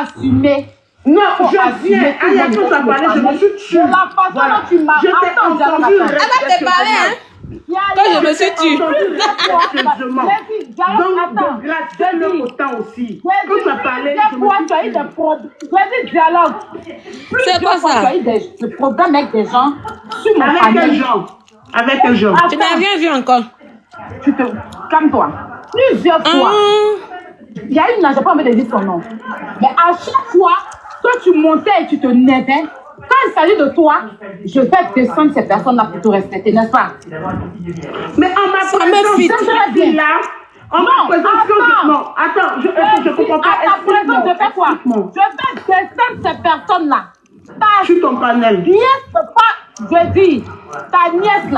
assumer. Non, je viens. Aya, quand tu as parlé, je me suis tuée. La façon dont tu m'as entendu. Elle va te parler, hein? Quand je me suis tuée. Donc, de grâce, donne-le autant aussi. Quand tu as parlé, je me suis tu as eu des problèmes. Tu as dit dialogue. C'est quoi ça? Tu as eu des problèmes avec des gens sur mon avec quel genre? Avec quel genre? Tu n'as rien vu encore. Calme-toi. Plusieurs fois. Il y a une, là, je n'ai pas envie de dire son nom. Mais à chaque fois, toi, tu montais et tu te nevais. Quand il s'agit de toi, je vais descendre ces personnes-là pour te respecter, n'est-ce pas? Mais en ma présence, là, en ma présence, non, attends, je comprends pas. À ta présence, je fais quoi? Je vais descendre ces personnes-là. Je suis ton panel. Nièce, pas, je dis, ta nièce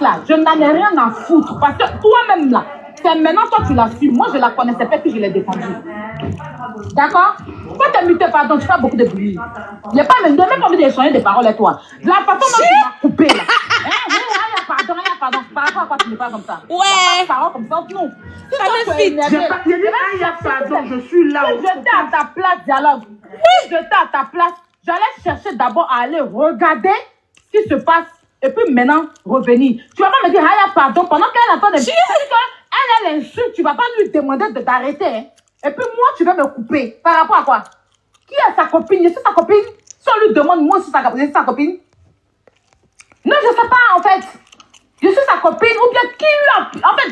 là, je n'en ai rien à foutre. Parce que toi-même là, c'est maintenant toi tu l'as su. Moi je la connaissais pas puis je l'ai défendue. D'accord? Pourquoi t'es muté, pardon, tu fais beaucoup de bruit. Je n'ai même pas envie d'échanger des paroles avec toi. La façon dont tu m'as coupé là. Pardon. Par rapport à quoi tu n'es pas comme ça? Ouais. Parole comme ça, non. Ça me fit. J'ai dit, pardon, je suis là. Si j'étais à ta place, dialogue. Si j'étais à ta place, j'allais chercher d'abord à aller regarder ce qui se passe et puis maintenant revenir. Tu vas pas me dire, pardon, pendant qu'elle attend des choses. Elle insulte, tu vas pas lui demander de t'arrêter. Hein? Et puis moi, tu vas me couper. Par rapport à quoi? Qui est sa copine? Je suis sa copine? Si on lui demande, moi, je suis sa copine? Non, je sais pas, en fait. Je suis sa copine ou bien qui lui a... En fait,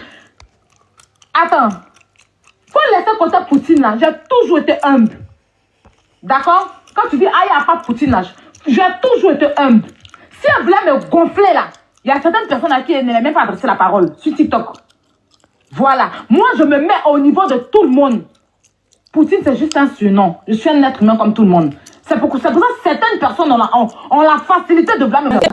attends. Faut laisser côté Poutine, là. J'ai toujours été humble. D'accord? Quand tu dis, il n'y a pas Poutine, là, j'ai toujours été humble. Si elle voulait me gonfler, là, il y a certaines personnes à qui elle n'aime même pas adresser la parole sur TikTok. Voilà. Moi, je me mets au niveau de tout le monde. Poutine, c'est juste un surnom. Je suis un être humain comme tout le monde. C'est pour ça que certaines personnes ont la facilité de blâmer. Avec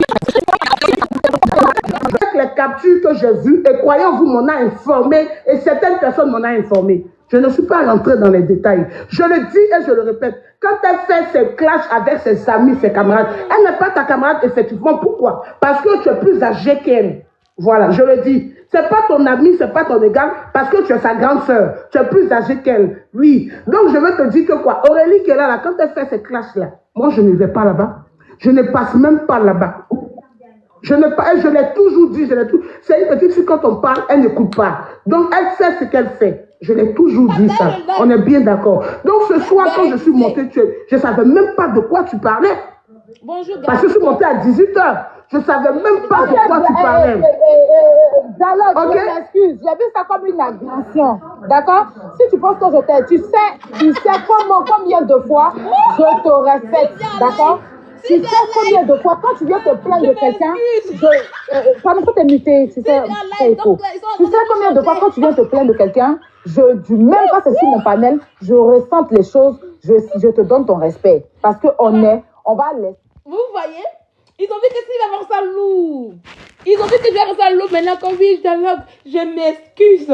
les captures que j'ai vues, et croyez-vous, m'en a informé, et certaines personnes m'en ont informé. Je ne suis pas rentrée dans les détails. Je le dis et je le répète. Quand elle fait ses clashs avec ses amis, ses camarades, elle n'est pas ta camarade, effectivement. Pourquoi? Parce que tu es plus âgée qu'elle. Voilà, je le dis. C'est pas ton ami, c'est pas ton égal, parce que tu es sa grande sœur. Tu es plus âgée qu'elle. Oui. Donc, je veux te dire que quoi? Aurélie qui est là, quand elle fait ses clashs-là, moi, je ne vais pas là-bas. Je ne passe même pas là-bas. Je l'ai toujours dit, c'est une petite fille, quand on parle, elle n'écoute pas. Donc, elle sait ce qu'elle fait. Je l'ai toujours dit ça. On est bien d'accord. Donc, ce soir, quand je suis montée, je ne savais même pas de quoi tu parlais. Bonjour, parce que je suis montée à 18h. Je ne savais même pas de quoi tu parlais. Dialogue, je m'excuse. J'ai vu ça comme une agression. D'accord? Si tu penses que je t'ai... Tu sais combien de fois je te respecte. D'accord? Tu sais combien de fois, quand tu viens te plaindre de quelqu'un, pardon, faut t'imiter, tu sais, tu sais combien de fois, quand tu viens te plaindre de quelqu'un, même quand c'est sur mon panel, je ressente les choses, je te donne ton respect. Parce qu'on va laisser. Vous voyez? Ils ont dit que s'il va faire ça lourd. Ils ont dit que je vais faire ça lourd. Maintenant, comme oui, je m'excuse.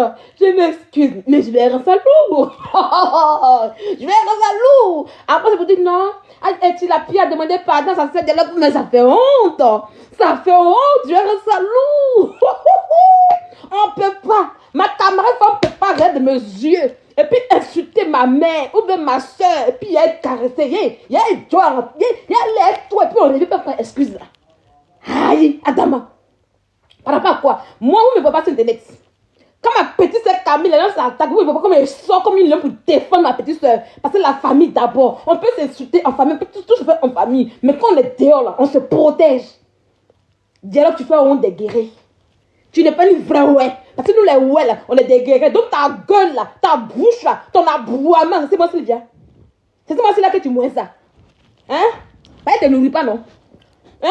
Mais je vais faire ça lourd. Je vais faire ça lourd. Après, je vous dis non. Et la fille a demandé pardon, ça fait dialogue. Mais ça fait honte. Ça fait honte. Je vais faire ça lourd. On peut pas. Ma camarade ne peut pas regarder de mes yeux. Et puis insulter ma mère ou bien ma soeur. Et puis elle caresser. Il y a toi. Et puis on ne veut pas faire excuse là. Aïe, Adama. Par rapport à quoi? Moi, vous ne me voyez pas sur Internet. Quand ma petite soeur Camille, les gens s'attaquent, vous ne voyez pas comme elle sort comme une lion pour défendre ma petite soeur. Parce que la famille d'abord. On peut s'insulter en famille, on peut tout se faire en famille. Mais quand on est dehors là, on se protège. Dialogue, tu fais honte des guerriers. Tu n'es pas une vraie ouais. Parce que nous les ouais là, on est des guerriers. Donc ta gueule là, ta bouche là, ton aboiement, c'est moi Sylvia. C'est moi là que tu moins ça. Hein? Bah, elle te nourrit pas non? Hein?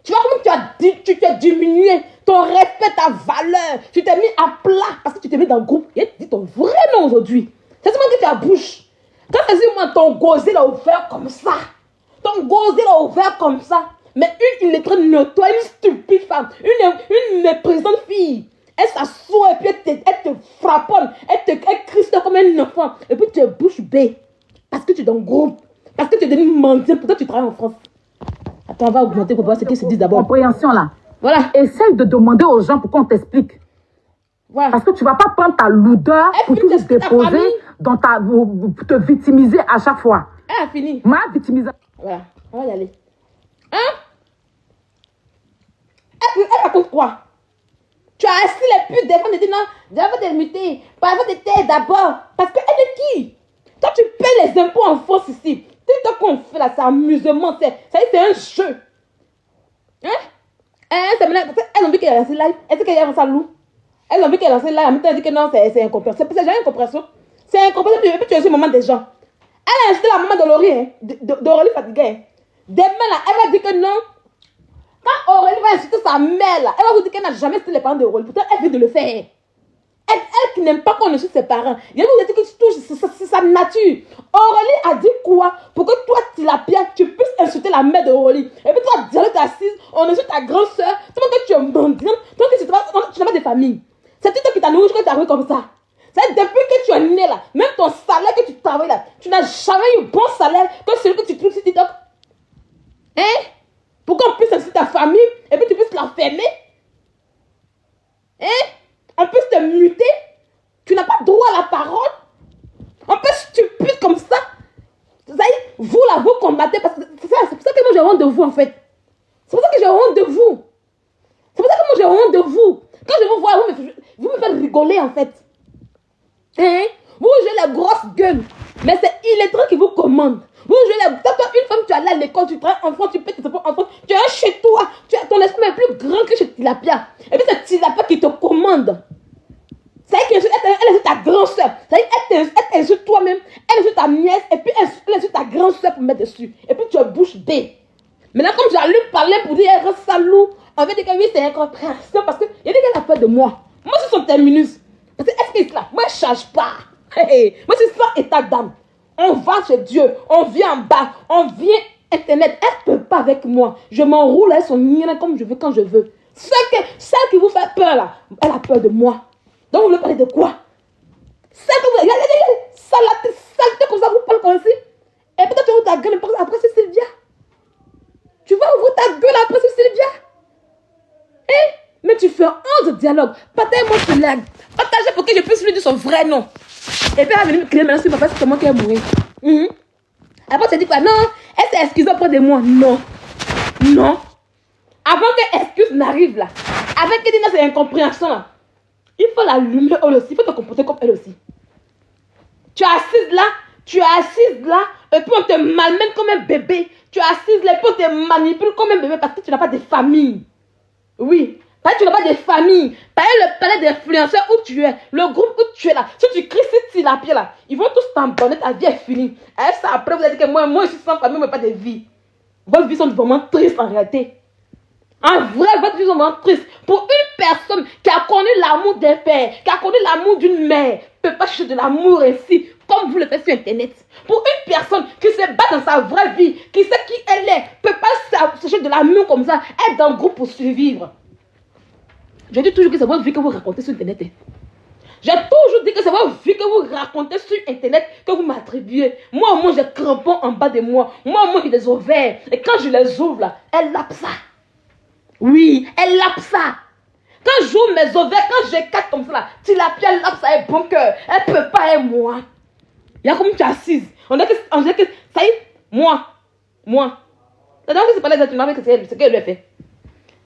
Tu vois comment tu t'es diminué ton respect, ta valeur. Tu t'es mis à plat parce que tu t'es mis dans le groupe. Et tu dis ton vrai nom aujourd'hui. C'est seulement que tu as bouche. Quand tu dis moi ton gosé l'a ouvert comme ça. Ton gosé l'a ouvert comme ça. Mais une illettrée notoire, une stupide femme, une méprisante fille. Elle s'assoit et puis elle te frapponne. Elle crie comme un enfant. Et puis tu es bouche bée. Parce que tu es dans le groupe. Parce que tu es devenu mendiant. Pourtant tu travailles en France. Attends, on va augmenter pour voir ce qu'ils se disent d'abord. Compréhension là. Voilà. Essaye de demander aux gens pour qu'on t'explique. Voilà. Parce que tu ne vas pas prendre ta lourdeur pour tout déposer pour te victimiser à chaque fois. Elle a fini. Ma victimisation. Voilà, on va y aller. Hein? Elle raconte quoi? Tu as assis les putes des femmes et dit non, j'avais des mutés. Par exemple, t'étais d'abord. Parce qu'elle est qui? Toi, tu payes les impôts en France ici. Tout ce qu'on fait là, c'est amusement. C'est un jeu. Hein? Elles ont vu qu'elle a lancé live. Est-ce qu'elle a lancé loup? Elles ont vu qu'elle a lancé live. En même temps, elle dit que non, c'est incompréhension. C'est jamais incompréhension. C'est incompréhension. Et puis tu es sur le moment des gens. Elle a incité la maman d'Aurélie, hein, d'Aurélie fatiguée. Hein. Demain, là, elle va dire que non. Quand Aurélie va inciter sa mère, là, elle va vous dire qu'elle n'a jamais incité les parents d'Aurélie. Pourtant, elle vient de le faire. Elle qui n'aime pas qu'on incite ses parents. Il va vous dire que c'est sa nature. Aurélie a dit quoi? Pour que toi, Tilapia, tu puisses insulter la mère d'Aurélie. Et puis toi, dialogue assise, on insulte ta grande soeur. Tu vois que tu es mendiante. Toi, tu n'as pas de famille. C'est toi qui t'a nourri, que tu as nourri comme ça. C'est depuis que tu es né là, même ton salaire que tu travailles là, tu n'as jamais eu bon salaire que celui que tu trouves sur TikTok. Hein? Pour qu'on puisse insulter ta famille et puis tu puisses l'enfermer. Hein? On puisse te muter. Tu n'as pas droit à la parole. Un peu stupide comme ça. Vous là, vous combattez parce que c'est pour ça que moi j'ai honte de vous en fait. C'est pour ça que j'ai honte de vous. C'est pour ça que moi j'ai honte de vous. Quand je vous vois, vous me faites rigoler en fait. Hein? Vous jouez la grosse gueule. Mais c'est illettré qui vous commande. Vous jouez la... Toi, une femme, tu es allé à l'école, tu travailles enfant, tu pètes tes enfants. Tu es chez toi. Ton esprit est plus grand que chez Tilapia. Et puis c'est Tilapia qui te commande. C'est elle qui insulte ta grande soeur. Elle t'insulte toi-même. Elle insulte ta nièce. Et puis elle insulte ta grande soeur pour mettre dessus. Et puis tu es bouche bée. Maintenant, comme j'allume parler pour dire elle reste salou, on va dire que oui, c'est incompréhension. Parce qu'il y a des gars qui ont peur de moi. Moi, c'est son terminus. Parce que est-ce que là, moi, je ne change pas. Moi, c'est ça, état d'âme. On va chez Dieu. On vient en bas. On vient Internet. Elle ne peut pas avec moi. Je m'enroule à son nien comme je veux, quand je veux. Celle qui vous fait peur, là, elle a peur de moi. Donc, vous voulez parler de quoi? Celle que vous... Saleté comme ça, vous parlez comme ça. Et peut-être tu ouvres ta gueule après c'est Sylvia. Tu vas ouvrir ta gueule après c'est Sylvia. Mais tu fais honte de dialogue. Partagez-moi sur l'aigle. Partagez pour que je puisse lui dire son vrai nom. Et puis elle va venir me crier maintenant sur ma face, c'est moi qui ai mouru. Après, tu dis quoi? Non, elle s'est excusée auprès de moi. Non. Non. Avant que l'excuse n'arrive là, avec qu'elle dit non, c'est incompréhension là, il faut l'allumer elle aussi. Il faut te comporter comme elle aussi. Tu es assise là, et puis on te malmène comme un bébé. Tu es assise là, et puis on te manipule comme un bébé parce que tu n'as pas de famille. Oui. Parce que tu n'as pas de famille. Parce que le palais d'influenceurs où tu es, le groupe où tu es là, si tu cries si la pied là, ils vont tous t'abandonner, ta vie est finie. Et ça, après, vous allez dire que moi je suis sans famille, mais pas de vie. Vos vies sont vraiment tristes en réalité. En vrai, votre vie est vraiment triste. Pour une personne qui a connu l'amour d'un père, qui a connu l'amour d'une mère, ne peut pas chercher de l'amour ainsi, comme vous le faites sur Internet. Pour une personne qui se bat dans sa vraie vie, qui sait qui elle est, ne peut pas chercher de l'amour comme ça, être dans le groupe pour survivre. Je dis toujours que c'est votre vie que vous racontez sur Internet. J'ai toujours dit que c'est votre vie que vous racontez sur Internet, que vous m'attribuez. Moi, au moins, j'ai crampons en bas de moi. Moi, au moins, j'ai des ovaires. Et quand je les ouvre, là, elle lappe ça. Oui, elle lappe ça. Quand j'ouvre mes ovaires, quand j'écarte comme ça, là, Tilapia lappe ça, elle est bon cœur. Elle ne peut pas être moi. Il y a comme tu es assise. On dirait que ça y est, moi. La dernière fois que c'est pas les êtres humains, c'est ce qu'elle lui a fait.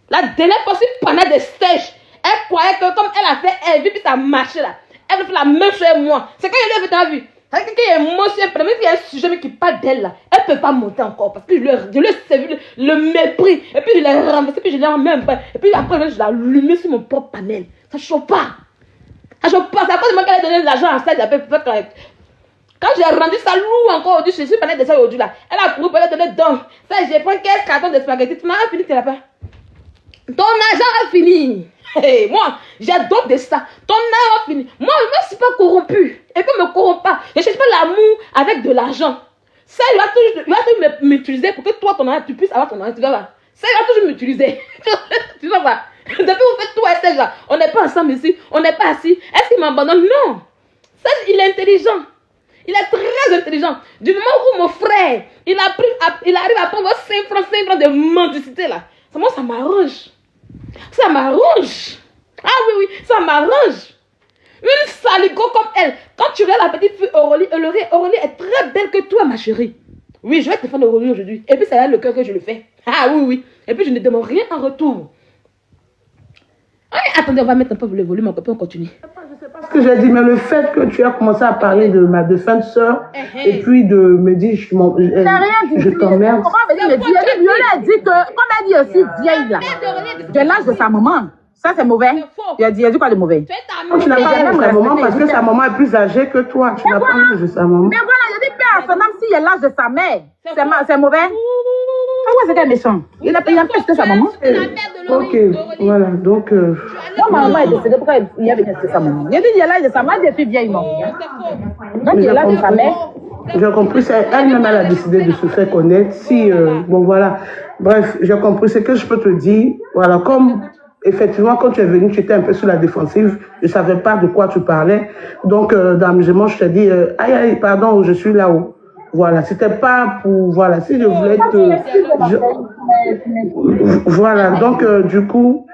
La dernière fois, pendant des stages, elle croyait que comme elle a fait, elle vit, puis ça marchait là. Elle fait la même chose que moi. C'est quand elle lui a fait, vu. C'est quand il y a une émotion, même s'il y a un sujet qui parle d'elle là, elle ne peut pas monter encore parce que je lui ai servi le mépris. Et puis je l'ai renversé, puis je l'ai même pas. Et puis après, je l'ai allumé sur mon propre panel. Ça ne choque pas. Ça ne choque pas. C'est à cause de moi qu'elle a donné de l'argent à ça. Quand j'ai rendu ça lourd encore aujourd'hui, je suis panel de ça aujourd'hui là. Elle a couru pour elle donner donc. Ça, j'ai pris 15 cartons de spaghettis. Tu m'as fini, tu n'as pas. Ton argent a fini. Hey, moi, j'ai donc de ça. Ton argent a fini. Moi, je ne suis pas corrompu. Et puis, je ne me corromps pas. Je ne cherche pas l'amour avec de l'argent. Ça, il va toujours m'utiliser pour que toi, ton argent, tu puisses avoir ton argent. Tu vas voir. Ça, il va toujours m'utiliser. Tu vas voir. Depuis que vous faites tout à cet là, on n'est pas ensemble ici. On n'est pas assis. Est-ce qu'il m'abandonne? Non. Ça, il est intelligent. Il est très intelligent. Du moment où mon frère, il arrive à prendre 5 francs de mendicité là. Moi, ça m'arrange. Ça m'arrange. Ah oui, ça m'arrange. Une saligo comme elle. Quand tu regardes la petite fille Aurélie est très belle que toi, ma chérie. Oui, je vais te défendre Aurélie aujourd'hui. Et puis, c'est là le cœur que je le fais. Ah oui, oui. Et puis, je ne demande rien en retour. Attendez, on va mettre un peu le volume, on peut continuer. Je sais pas ce que j'ai dit, mais le fait que tu as commencé à parler de ma défunte sœur et puis de me dire je t'emmerde. Comment elle me dit? Violet a dit que, comme elle dit aussi vieille là, de l'âge de sa maman. Ça, c'est mauvais. Il a dit quoi de mauvais? Tu n'as pas l'âge de sa maman parce que sa maman est plus âgée que toi. Tu n'as pas l'âge de sa maman. Mais voilà, il a dit père, son âme, s'il a l'âge de sa mère, c'est mauvais. Pourquoi c'est qu'elle est méchant? Il a plus que sa maman. Ok, voilà, donc... Quand ma maman est décédée, pourquoi il y avait que sa maman? Il a dit il a l'âge de sa mère, des filles vieilles, non? Donc il a l'âge de sa mère. J'ai compris, elle-même, elle a décidé de se faire connaître. Si, bon, voilà. Bref, j'ai compris ce que je peux te dire. Voilà, comme... Effectivement, quand tu es venu, tu étais un peu sur la défensive. Je ne savais pas de quoi tu parlais. Donc, d'amusement, je t'ai dit, aïe, pardon, je suis là-haut. Voilà, c'était pas pour... Voilà, si je voulais te... Voilà, donc, du coup...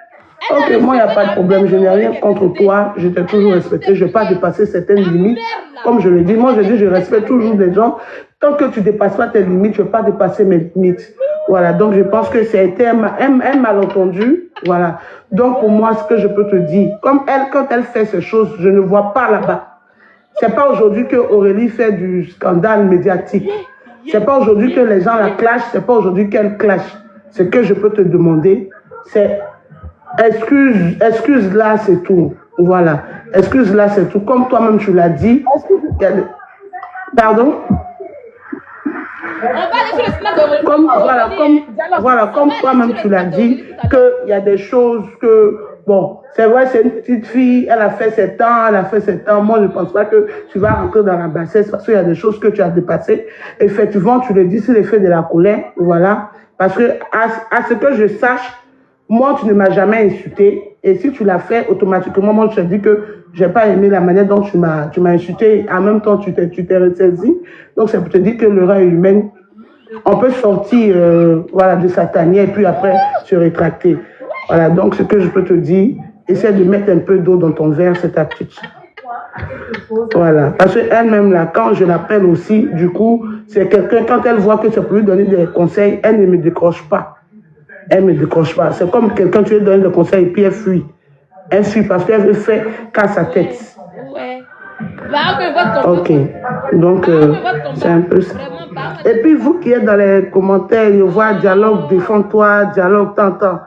Ok, moi, il n'y a pas de problème. Je n'ai rien contre toi. Je t'ai toujours respecté. Je n'ai pas dépassé certaines limites. Comme je le dis, moi, je dis, je respecte toujours les gens. Tant que tu ne dépasses pas tes limites, je ne vais pas dépasser mes limites. Voilà, donc je pense que c'était un malentendu. Voilà. Donc, pour moi, ce que je peux te dire, comme elle, quand elle fait ces choses, je ne vois pas là-bas. C'est pas aujourd'hui que Aurélie fait du scandale médiatique. C'est pas aujourd'hui que les gens la clashent. C'est pas aujourd'hui qu'elle clash. Ce que je peux te demander, c'est excuse là, c'est tout. Voilà. Excuse là, c'est tout. Comme toi-même, tu l'as dit. Pardon? Comme toi-même tu l'as dit, qu'il y a des choses que, bon, c'est vrai, c'est une petite fille, elle a fait 7 ans, moi je ne pense pas que tu vas rentrer dans la bassesse parce qu'il y a des choses que tu as dépassées. Effectivement, tu le dis, c'est l'effet de la colère, voilà, parce que à ce que je sache, moi tu ne m'as jamais insulté, et si tu l'as fait, automatiquement, moi je te dis que j'ai pas aimé la manière dont tu m'as insulté, en même temps tu t'es ressaisi, donc c'est pour te dire que l'erreur humaine, on peut sortir voilà, de sa tanière et puis après se rétracter. Voilà, donc ce que je peux te dire, essaie de mettre un peu d'eau dans ton verre, c'est ta petite. Voilà, parce qu'elle-même là, quand je l'appelle aussi, du coup, c'est quelqu'un, quand elle voit que c'est pour lui donner des conseils, elle ne me décroche pas. Elle ne me décroche pas. C'est comme quelqu'un, tu lui donnes des conseils et puis elle fuit. Elle fuit parce qu'elle fait qu'à sa tête. Ouais. Ok, donc c'est un peu ça. Et puis vous qui êtes dans les commentaires, je vois dialogue, défends-toi, dialogue, t'entends.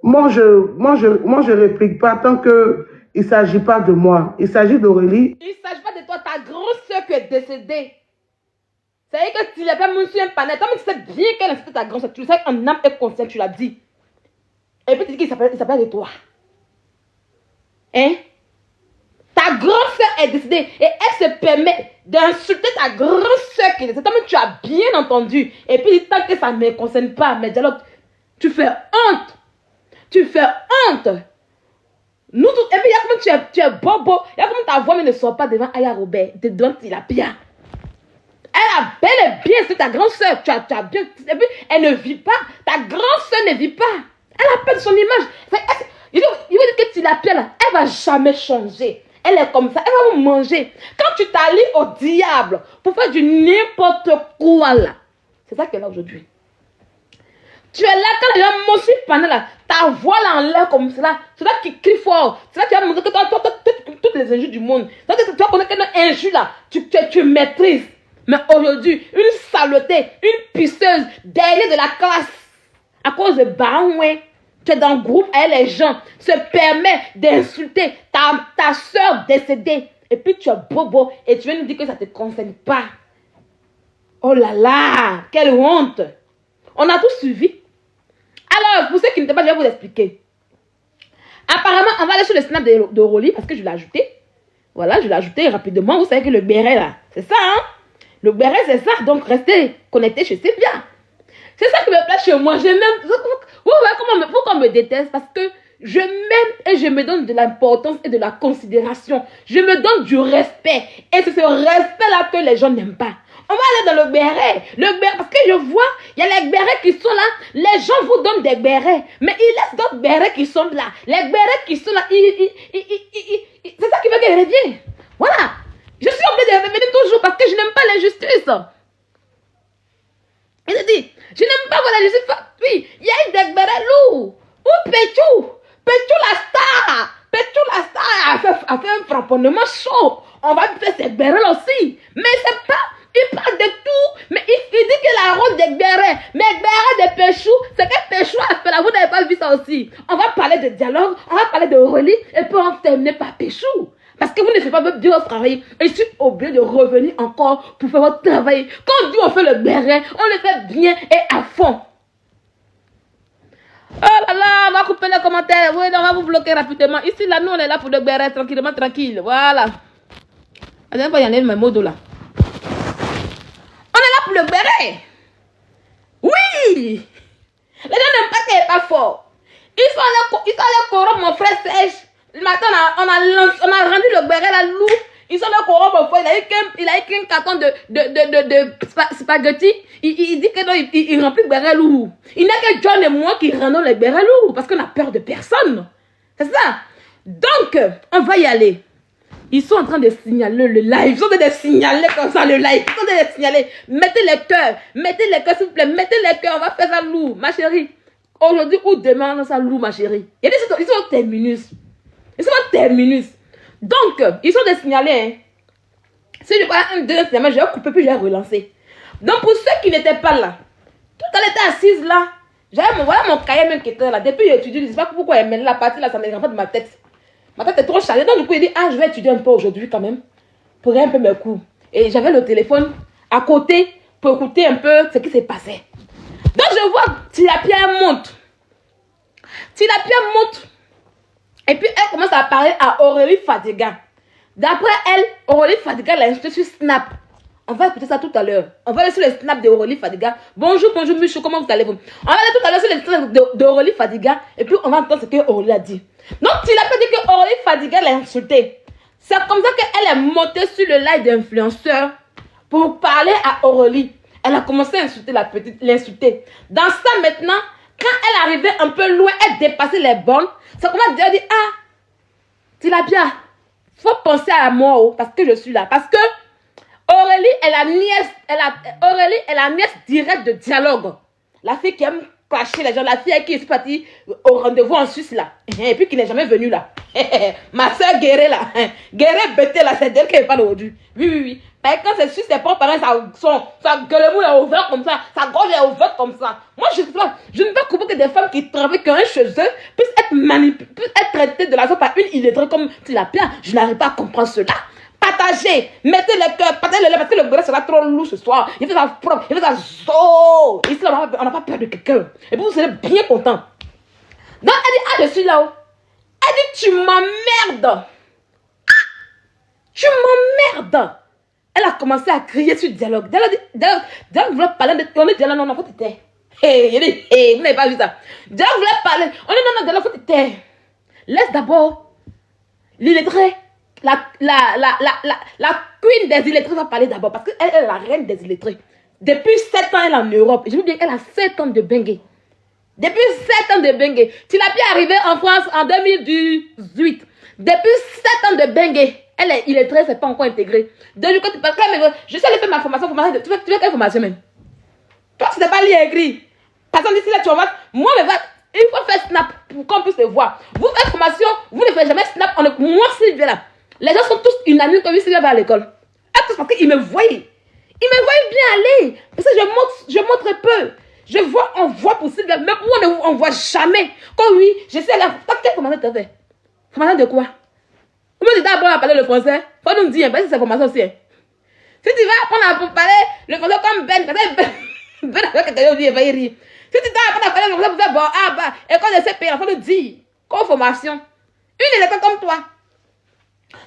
Moi je réplique pas tant que il s'agit pas de moi. Il s'agit d'Aurélie. Il ne s'agit pas de toi, ta grande soeur qui est décédée. C'est-à-dire que tu l'as pas mis sur un panel. Comme tu sais bien qu'elle est ta grande soeur, tu le sais en âme et conscience, tu l'as dit. Et puis tu dis qu'il s'appelle de toi. Hein? Ta grande soeur est décédée et elle se permet d'insulter ta grande soeur qui est décédée. Tu as bien entendu. Et puis tant que ça ne me concerne pas, mes dialogues, tu fais honte. Tu fais honte. Nous, et puis il y a comme tu es bobo. Il y a comme ta voix mais ne sort pas devant Aya Robert, devant Tilapia. Elle a bel et bien, c'est ta grande soeur. Tu as bien. Et puis elle ne vit pas. Ta grande soeur ne vit pas. Elle a perdu son image. Il veut dire que Tilapia là, elle va jamais changer. Elle est comme ça, elle va vous manger. Quand tu t'allies au diable pour faire du n'importe quoi là, c'est ça qu'elle a aujourd'hui. Tu es là quand elle a mangé pendant là, ta voix là en l'air comme cela, c'est là qui crie fort. C'est là qui va montrer que toi, toutes les injures du monde. Tu vas connaître qu'une injure là, tu maîtrises. Mais aujourd'hui, une saleté, une pisseuse, derrière de la classe, à cause de Baroué. Tu es dans le groupe et les gens se permettent d'insulter ta soeur décédée. Et puis tu es bobo et tu viens nous dire que ça ne te concerne pas. Oh là là, quelle honte. On a tout suivi. Alors, pour ceux qui ne savent pas, je vais vous expliquer. Apparemment, on va aller sur le snap d'Aurélie parce que je l'ai ajouté. Voilà, je l'ai ajouté rapidement. Vous savez que le béret là, c'est ça, hein? Le béret, c'est ça. Donc, restez connectés chez Sylvia. C'est ça qui me plaît chez moi. J'aime même... Vous voyez pourquoi on me déteste? Parce que je m'aime et je me donne de l'importance et de la considération. Je me donne du respect. Et c'est ce respect-là que les gens n'aiment pas. On va aller dans le béret. Parce que je vois, il y a les bérets qui sont là. Les gens vous donnent des bérets. Mais ils laissent d'autres bérets qui sont là. Les bérets qui sont là, c'est ça qui veut que je revienne. Voilà. Je suis obligée de revenir toujours parce que je n'aime pas l'injustice. Il a dit, je n'aime pas voir l'injustice. Oui, il y a eu des bérets lourds. Ou Pétou la star a fait un framponnement chaud. On va faire ces bérets aussi. Mais c'est pas... Il parle de tout, mais il dit que la ronde des bérets, mais bérets de Péchou, c'est que Péchou a fait là, vous n'avez pas vu ça aussi. On va parler de dialogue, on va parler de relis, et puis on terminer par Péchou. Parce que vous ne faites pas bien votre travail. Et je suis obligée de revenir encore pour faire votre travail. Quand on dit on fait le béret, on le fait bien et à fond. Oh là là, on va couper les commentaires. Oui, on va vous bloquer rapidement. Ici, là, nous, on est là pour le béret, tranquillement, tranquille. Voilà. La dernière fois, il y en a mes mots là. On est là pour le béret. Oui. Les gens n'aiment pas qu'il n'est pas fort. Ils sont allés corrompre mon frère Serge. Le matin, on a rendu le béret là lourd. Ils sont allés corrompre mon frère. Il a eu qu'un carton de spaghetti. Il dit que non, il remplit le béret lourd. Il n'y a que John et moi qui rendons les bérets lourds. Parce qu'on a peur de personne. C'est ça. Donc, on va y aller. Ils sont en train de signaler le live. Ils sont en train de signaler comme ça le live. Ils sont en train de signaler. Mettez les cœurs. Mettez les cœurs, s'il vous plaît. Mettez les cœurs. On va faire ça lourd, ma chérie. Aujourd'hui ou demain, on va faire ça lourd, ma chérie. Il y a des ils sont terminus. Ils sont terminus. Donc, ils sont de signaler. Hein. Si je vois un deuxième signalement, je vais couper puis je vais relancer. Donc, pour ceux qui n'étaient pas là, tout elle était assise là. J'avais voilà mon cahier même qui était là. Depuis j'ai étudié, je ne sais pas pourquoi elle mène la partie là, ça ne me rentre pas de ma tête. Ma tête est trop chargée. Donc, du coup, il dit, je vais étudier un peu aujourd'hui quand même. Pour un peu mes cours. Et j'avais le téléphone à côté pour écouter un peu ce qui s'est passé. Donc, je vois Tilapia monte. Tilapia monte. Et puis, elle commence à parler à Aurélie Fadiga. D'après elle, Aurélie Fadiga l'a inscrit sur Snap. On va écouter ça tout à l'heure. On va aller sur le Snap d'Aurélie Fadiga. Bonjour, Michou, comment vous allez vous? On va aller tout à l'heure sur le Snap d'Aurélie Fadiga. Et puis, on va entendre ce que Aurélie a dit. Donc, il a pas dit que Aurélie Fadiga l'a insulté. C'est comme ça qu'elle est montée sur le live d'influenceur pour parler à Aurélie. Elle a commencé à insulter la petite, l'insulter. Dans ça, maintenant, quand elle arrivait un peu loin, elle dépassait les bornes. Ça commence à dire, Tilapia, faut penser à moi, oh, parce que je suis là. Parce que Aurélie est la nièce directe de dialogue. La fille qui aime clasher les gens, la fille qui est partie au rendez-vous en Suisse là. Et puis qui n'est jamais venue là. Ma soeur Guéré là. Guéré Bété là, c'est d'elle qui parle aujourd'hui. Oui. Mais quand c'est Suisse, ses propres parents, sa gueule est ouverte comme ça, sa gorge est ouverte comme ça. Moi, je ne veux pas comprendre que des femmes qui travaillent quand même chez eux puissent être manipulées, puissent être traitées de la sorte par une illettrée comme Tilapia. Je n'arrive pas à comprendre cela. Partagez, mettez les cœurs, partagez les lèvres, parce que le béret sera trop lourd ce soir. Il fait ça propre, il fait ça zo. Ici, on n'a pas peur de quelqu'un. Et puis, vous serez bien content. Donc, elle dit, je suis là-haut. Elle dit, tu m'emmerdes. Tu m'emmerdes. Elle a commencé à crier sur le dialogue. Dialogue voulait parler de... On dit, dialogue, non, faut te taire. Vous n'avez pas vu ça. Dialogue voulait parler. On dit, non, dialogue, faut te taire. Laisse d'abord l'illettré. La queen des illettrés va parler d'abord parce qu'elle est la reine des illettrés. Depuis 7 ans, elle est en Europe. Je veux dire qu'elle a 7 ans de bengue. Depuis 7 ans de bengue. Tilapia est arrivée en France en 2018. Depuis 7 ans de bengue. Elle est illettrée, c'est pas encore intégré. Donc, je sais aller faire ma formation. Tu veux quelle formation même? Toi, tu n'es pas lié écrit. Personne d'ici là, tu vas. Moi, il faut faire Snap pour qu'on puisse le voir. Vous faites formation, vous ne faites jamais Snap. Moi, Sylvia là. Les gens sont tous unanimes comme Sylvia va à l'école. Parce qu'ils me voient. Ils me voient bien aller. Parce que je montre peu. On voit pour Sylvia. Mais moi, on ne voit jamais. Comme oui, je sais là. Quelle formation tu as fait? Formation de quoi? Comment tu t'apprends à parler le français? Faut nous dire, parce que c'est formation aussi. Si tu vas apprendre à parler le français comme Ben avec quelqu'un dit, il va y rire. Si tu t'apprends à parler le français, vous êtes école de CP, il faut nous dire. Comme formation. Une élève comme toi.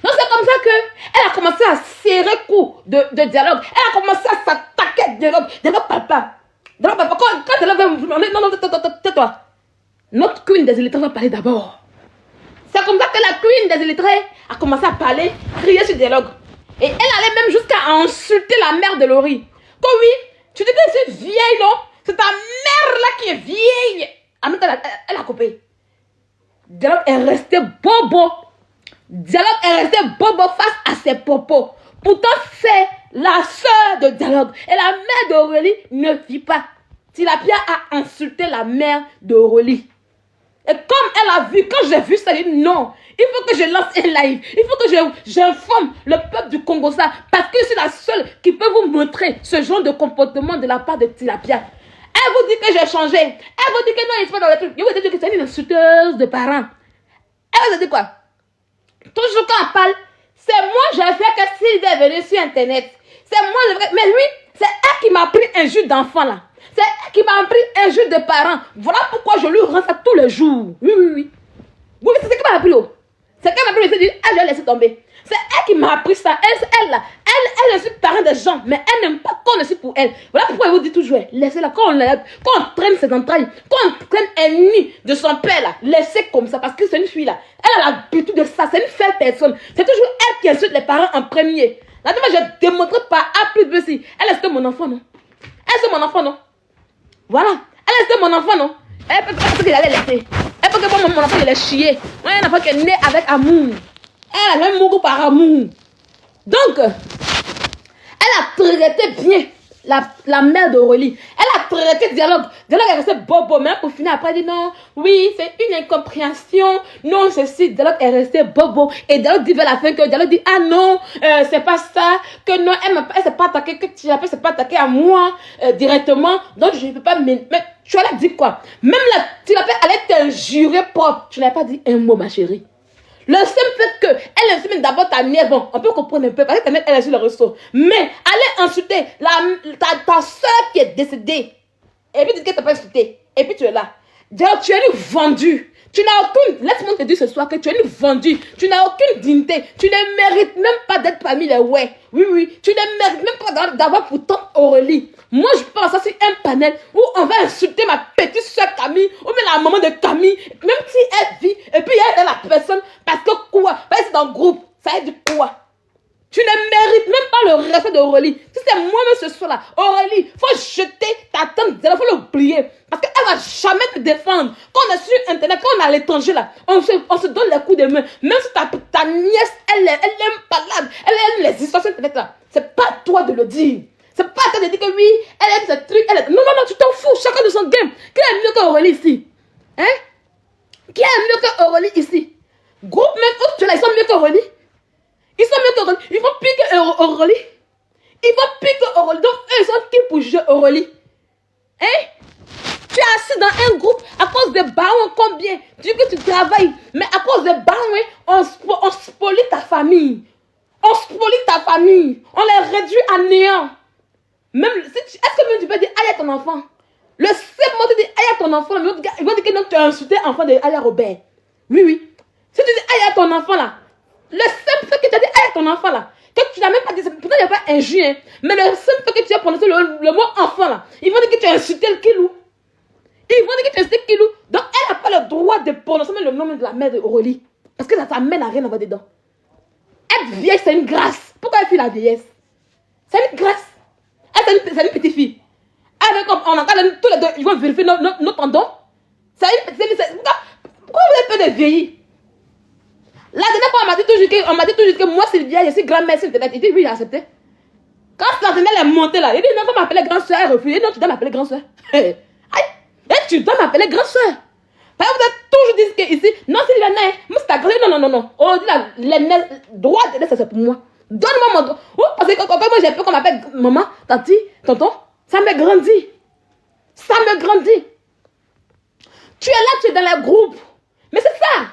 Donc c'est comme ça qu'elle a commencé à serrer coup de dialogue. Elle a commencé à s'attaquer de dialogue. Dialogue papa. Quand elle va me... Non, tais-toi. Notre queen des illettrés va parler d'abord. C'est comme ça que la queen des illettrés a commencé à parler, crier sur dialogue. Et elle allait même jusqu'à insulter la mère de Laurie. Que oui, tu dis que c'est vieille, non? C'est ta mère là qui est vieille. En même temps, elle a coupé. Dialogue est resté bobo. Dialogue est resté bobo face à ses propos. Pourtant, c'est la sœur de Dialogue. Et la mère d'Aurélie ne vit pas. Tilapia a insulté la mère d'Aurélie. Et comme elle a vu, quand j'ai vu ça, elle dit non, il faut que je lance un live. Il faut que j'informe le peuple du Congo ça. Parce que c'est la seule qui peut vous montrer ce genre de comportement de la part de Tilapia. Elle vous dit que j'ai changé. Elle vous dit que non, il se fait dans les trucs. Elle vous dit que c'est une insulteuse de parents. Elle vous dit quoi? Toujours quand elle parle, c'est moi, j'ai fait que Sylvie est venue sur Internet. C'est moi, mais lui, c'est elle qui m'a pris un jus d'enfant là. C'est elle qui m'a pris un jus de parents. Voilà pourquoi je lui rends ça tous les jours. Oui. Oui, c'est ce qu'elle m'a appris. C'est qu'elle m'a appris, elle dit, elle lui a laissé tomber. C'est elle qui m'a appris ça. Elle est parent des gens, mais elle n'aime pas qu'on le suit pour elle. Voilà pourquoi elle vous dit toujours, laissez-la. Quand on traîne ses entrailles, quand on traîne un nid de son père là, laissez comme ça, parce que c'est une fille là. Elle a l'habitude de ça, c'est une faible personne. C'est toujours elle qui insulte les parents en premier. Là, moi, j'ai démontré par A plus B si. Elle est mon enfant, non? Elle est mon enfant, non? Voilà. Elle est mon enfant, non? Elle peut pas qu'elle allait laisser. Elle peut que mon enfant, il est chié. Moi, un enfant qui est né avec amour. Elle a même beaucoup par amour. Donc, elle a traité bien la mère d'Aurélie. Elle a traité Dialogue. Dialogue est resté bobo. Mais pour finir, après, elle dit non, oui, c'est une incompréhension. Non, ceci. Dialogue est resté bobo. Et Dialogue dit vers la fin que Dialogue dit ah non, c'est pas ça. Que non, elle s'est pas attaquée. Que tu s'est pas attaquée à moi directement. Donc, je ne peux pas. Mais tu as dit quoi? Même là, tu l'as fait, elle t'injurer propre. Tu n'as pas dit un mot, ma chérie. Le simple fait qu'elle insulte d'abord ta nièce, bon, on peut comprendre un peu, parce que ta nièce, elle est sur le réseau. Mais aller insulter ta soeur qui est décédée, et puis tu dis que tu n'as pas insulté, et puis tu es là. D'ailleurs, tu es une vendue. Tu n'as aucune, laisse-moi te dire ce soir que tu es une vendue. Tu n'as aucune dignité. Tu ne mérites même pas d'être parmi les ouais. Oui. Tu ne mérites même pas d'avoir pourtant Aurélie. Moi, je pense ça c'est un panel où on va insulter ma petite soeur Camille, ou même la maman de Camille, même si elle vit, et puis elle est la personne, parce que quoi? Parce que c'est dans le groupe. Ça veut dire quoi? Tu ne mérites même pas le respect d'Aurélie. Si c'est moi-même ce soir-là, Aurélie, il faut jeter ta tante, il faut l'oublier. Parce qu'elle ne va jamais te défendre. Quand on est sur Internet, quand on est à l'étranger, là, on se donne les coups de main. Même si ta nièce, elle aime pas là, elle aime les histoires sur Internet, là. C'est pas à toi de le dire. C'est pas à toi de dire que oui, elle aime ce truc, Non, tu t'en fous, chacun de son game. Qui est mieux qu'Aurélie ici? Hein? Qui est mieux qu'Aurélie ici? Groupe même, tu là, ils sont mieux qu'Aurélie. Ils sont mieux qu'Aurélie. Ils vont pire qu'Aurélie. Ils vont pire qu'Aurélie. Donc, eux, ils sont qui pour juger Aurélie? Hein? Tu es assis dans un groupe à cause des barons, combien? Tu dis que tu travailles. Mais à cause des barons, on spolie ta famille. On spolie ta famille. On les réduit à néant. Même, est-ce que même tu peux dire aïe à ton enfant? Le seul mot de dire aïe à ton enfant, ils vont dire que non, tu as insulté l'enfant de Aïe Robert. Oui. Si tu dis aïe à ton enfant là, le simple fait que tu as dit aïe à ton enfant là, que tu n'as même pas dit, pourtant il n'y a pas injure, hein, mais le simple fait que tu as prononcé le mot enfant là, ils vont dire que tu as insulté le Kilou. Ils vont dire que tu as insulté le Kilou. Donc elle n'a pas le droit de prononcer même le nom de la mère d'Aurélie. Parce que sa mère n'a rien à voir dedans. Être vieille, c'est une grâce. Pourquoi elle fait la vieillesse? C'est une grâce. Elle, c'est une petite fille. Elle, comme on entend tous les deux, ils vont vérifier nos tendons. C'est une petite fille. Pourquoi vous avez peur de vieillir? La dernière fois, on m'a dit toujours que moi, Sylvia, je suis grand-mère sur Internet. Il dit oui, j'ai accepté. Quand la dernière est montée là, il dit non, faut m'appeler grand-soeur. Elle refuse. Il dit non, tu dois m'appeler grand-soeur. Aïe, et tu dois m'appeler grand-soeur. Parce que vous avez toujours dit que ici, non, Sylvia, moi, c'est ta grand-mère. Non. On dit les droits de laisser, c'est pour moi. Donne-moi mon droit. Parce que quand moi, j'ai peur qu'on m'appelle maman, tati, tonton, ça me grandit. Ça me grandit. Tu es là, tu es dans les groupes. Mais c'est ça.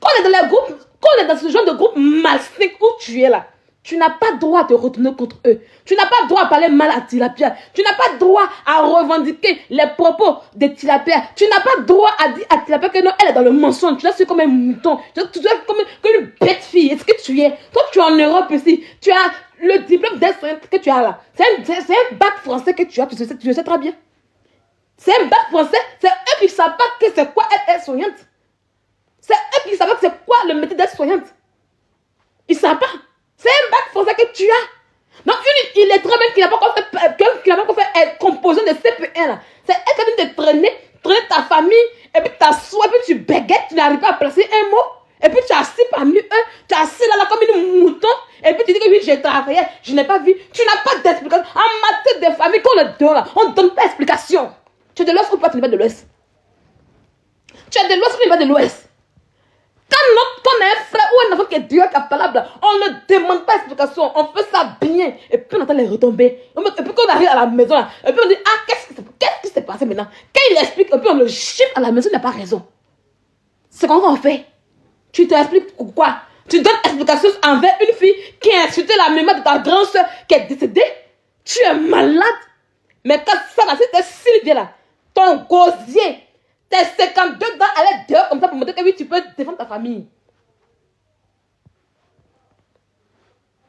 Quand on est dans les groupes, quand on est dans ce genre de groupe malsain où tu es là, tu n'as pas droit de retourner contre eux. Tu n'as pas droit à parler mal à Tilapia. Tu n'as pas droit à revendiquer les propos de Tilapia. Tu n'as pas droit à dire à Tilapia que non, elle est dans le mensonge. Tu es comme un mouton. Tu es comme une bête fille. Est-ce que tu es? Toi, tu es en Europe ici. Tu as le diplôme d'aide-soignante que tu as là. C'est un bac français que tu as. Tu le sais très bien. C'est un bac français. C'est eux qui ne savent pas que c'est quoi être aide-soignante. C'est eux qui savent que c'est quoi le métier d'être soignante. Ils ne savent pas. C'est un bac français que tu as. Donc, il est très bien qu'il n'a pas encore fait composant de CP1 là. C'est elle qui vient de traîner ta famille, et puis t'assois, et puis tu béguettes, tu n'arrives pas à placer un mot, et puis tu es assis parmi eux, tu es assis là comme une mouton, et puis tu dis que oui, j'ai travaillé, je n'ai pas vu. Tu n'as pas d'explication. En matière de famille, quand on le donne là, on ne donne pas d'explication. Tu es de l'Ouest ou pas, tu n'es pas de l'Ouest. Tu es de l'Ouest ou tu n'es pas de l'Ouest. Quand on a un frère ou un enfant qui est Dieu capable, on ne demande pas d'explication, on fait ça bien, et puis on attend les retombées. Et puis quand on arrive à la maison, là, et puis on dit, ah, qu'est-ce qui s'est passé maintenant? Quand il explique, et puis on le chiffre à la maison, il n'a pas raison. C'est comment on fait? Tu t'expliques pourquoi? Tu donnes explication envers une fille qui a insulté la mémoire de ta grande soeur qui est décédée? Tu es malade. Mais quand ça, là, c'était Sylvia, là, ton gosier, tes 52 dents allaient dehors comme ça pour montrer que oui, tu peux défendre ta famille.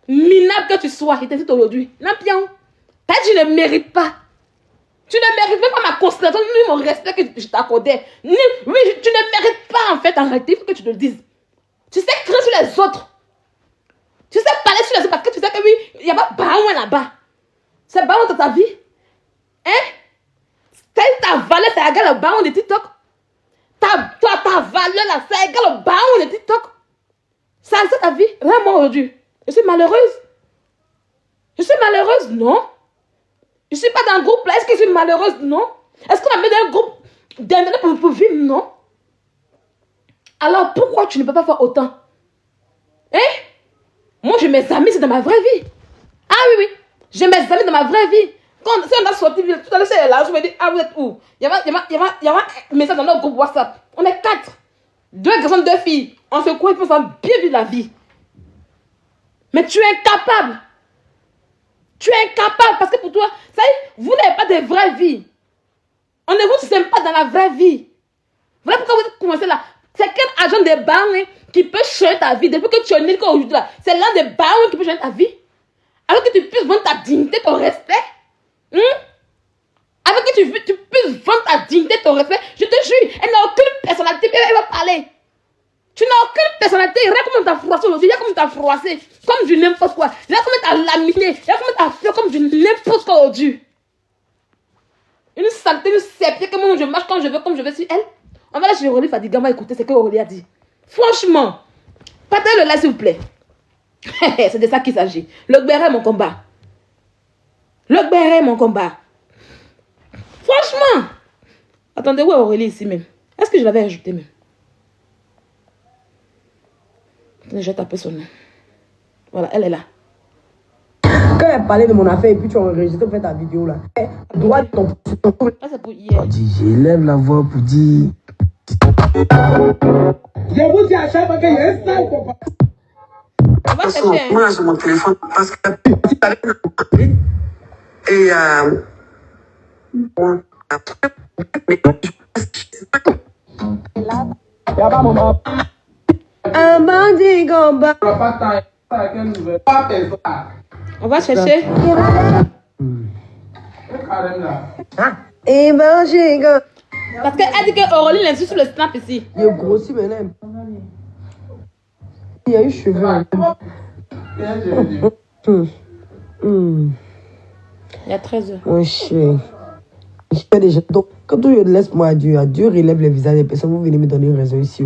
Minable que tu sois, il t'insulte aujourd'hui. Lampion, tu ne mérites pas. Tu ne mérites même pas ma considération, ni mon respect que je t'accordais. Oui, tu ne mérites pas en fait, arrêter, il faut que tu te le dises. Tu sais crier sur les autres. Tu sais parler sur les autres parce que tu sais que oui, il n'y a pas barouin là-bas. C'est barouin dans ta vie. Hein? Ta valeur, c'est égal au baron de TikTok. Ta valeur là, c'est égal au baron de TikTok. C'est ça ta vie. Là, moi aujourd'hui, je suis malheureuse. Je suis malheureuse, non. Je ne suis pas dans un groupe là. Est-ce que je suis malheureuse, non. Est-ce qu'on a mis dans un groupe d'internet pour vivre, non. Alors pourquoi tu ne peux pas faire autant? Hein? Moi, j'ai mes amis, c'est dans ma vraie vie. Ah oui, j'ai mes amis dans ma vraie vie. Si on a sorti, tout à l'heure, c'est là, je me dis, ah, vous êtes où? Il y a un message dans notre groupe WhatsApp. On est 4. 2 garçons, 2 filles. On se croit, on va bien vivre la vie. Mais tu es incapable. Tu es incapable parce que pour toi, ça y est, vous n'avez pas de vraie vie. On ne vous aime pas dans la vraie vie. Voilà pourquoi vous commencez là. C'est quel agent de banque qui peut changer ta vie? Depuis que tu es né aujourd'hui là, c'est l'un des banques qui peut changer ta vie. Alors que tu puisses vendre ta dignité, ton respect. Avec que tu puisses vendre ta dignité, ton respect, je te jure, elle n'a aucune personnalité, elle va parler. Tu n'as aucune personnalité, regarde comment t'as froissé aujourd'hui, regarde comment t'as froissé, comme du n'importe quoi, regarde comment t'as laminé, regarde comment t'as fait comme du n'importe quoi aujourd'hui. Une saleté, une sépie, que moi je marche quand je veux, comme je veux sur elle. On va là chez Aurélie Fadiga, on va écouter ce que Aurélie a dit. Franchement, partagez le là s'il vous plaît. C'est de ça qu'il s'agit. Le béret est mon combat. Le béret est mon combat. Franchement. Attendez, où est Aurélie ici même? Est-ce que je l'avais ajouté même? Je vais taper son nom. Voilà, elle est là. Quand elle parlait de mon affaire et puis tu as enregistré pour faire ta vidéo là. Droit de ton. Ah, c'est pour hier. J'élève la voix pour dire. Je vous dis à chaque fois qu'il y a un sale combat. On va chercher. Moi, sur mon téléphone, parce que. Et. Un bandit combat. On va chercher. Et bandit combat. Parce qu'elle dit que Aurélie l'insulte sur le snap ici. Il est grossi maintenant. Il y a eu cheveux. Il y a 13 heures. Mon chien. Je fais déjà. Donc, quand tu laisses moi à Dieu relève les visages des personnes, vous venez me donner une raison ici.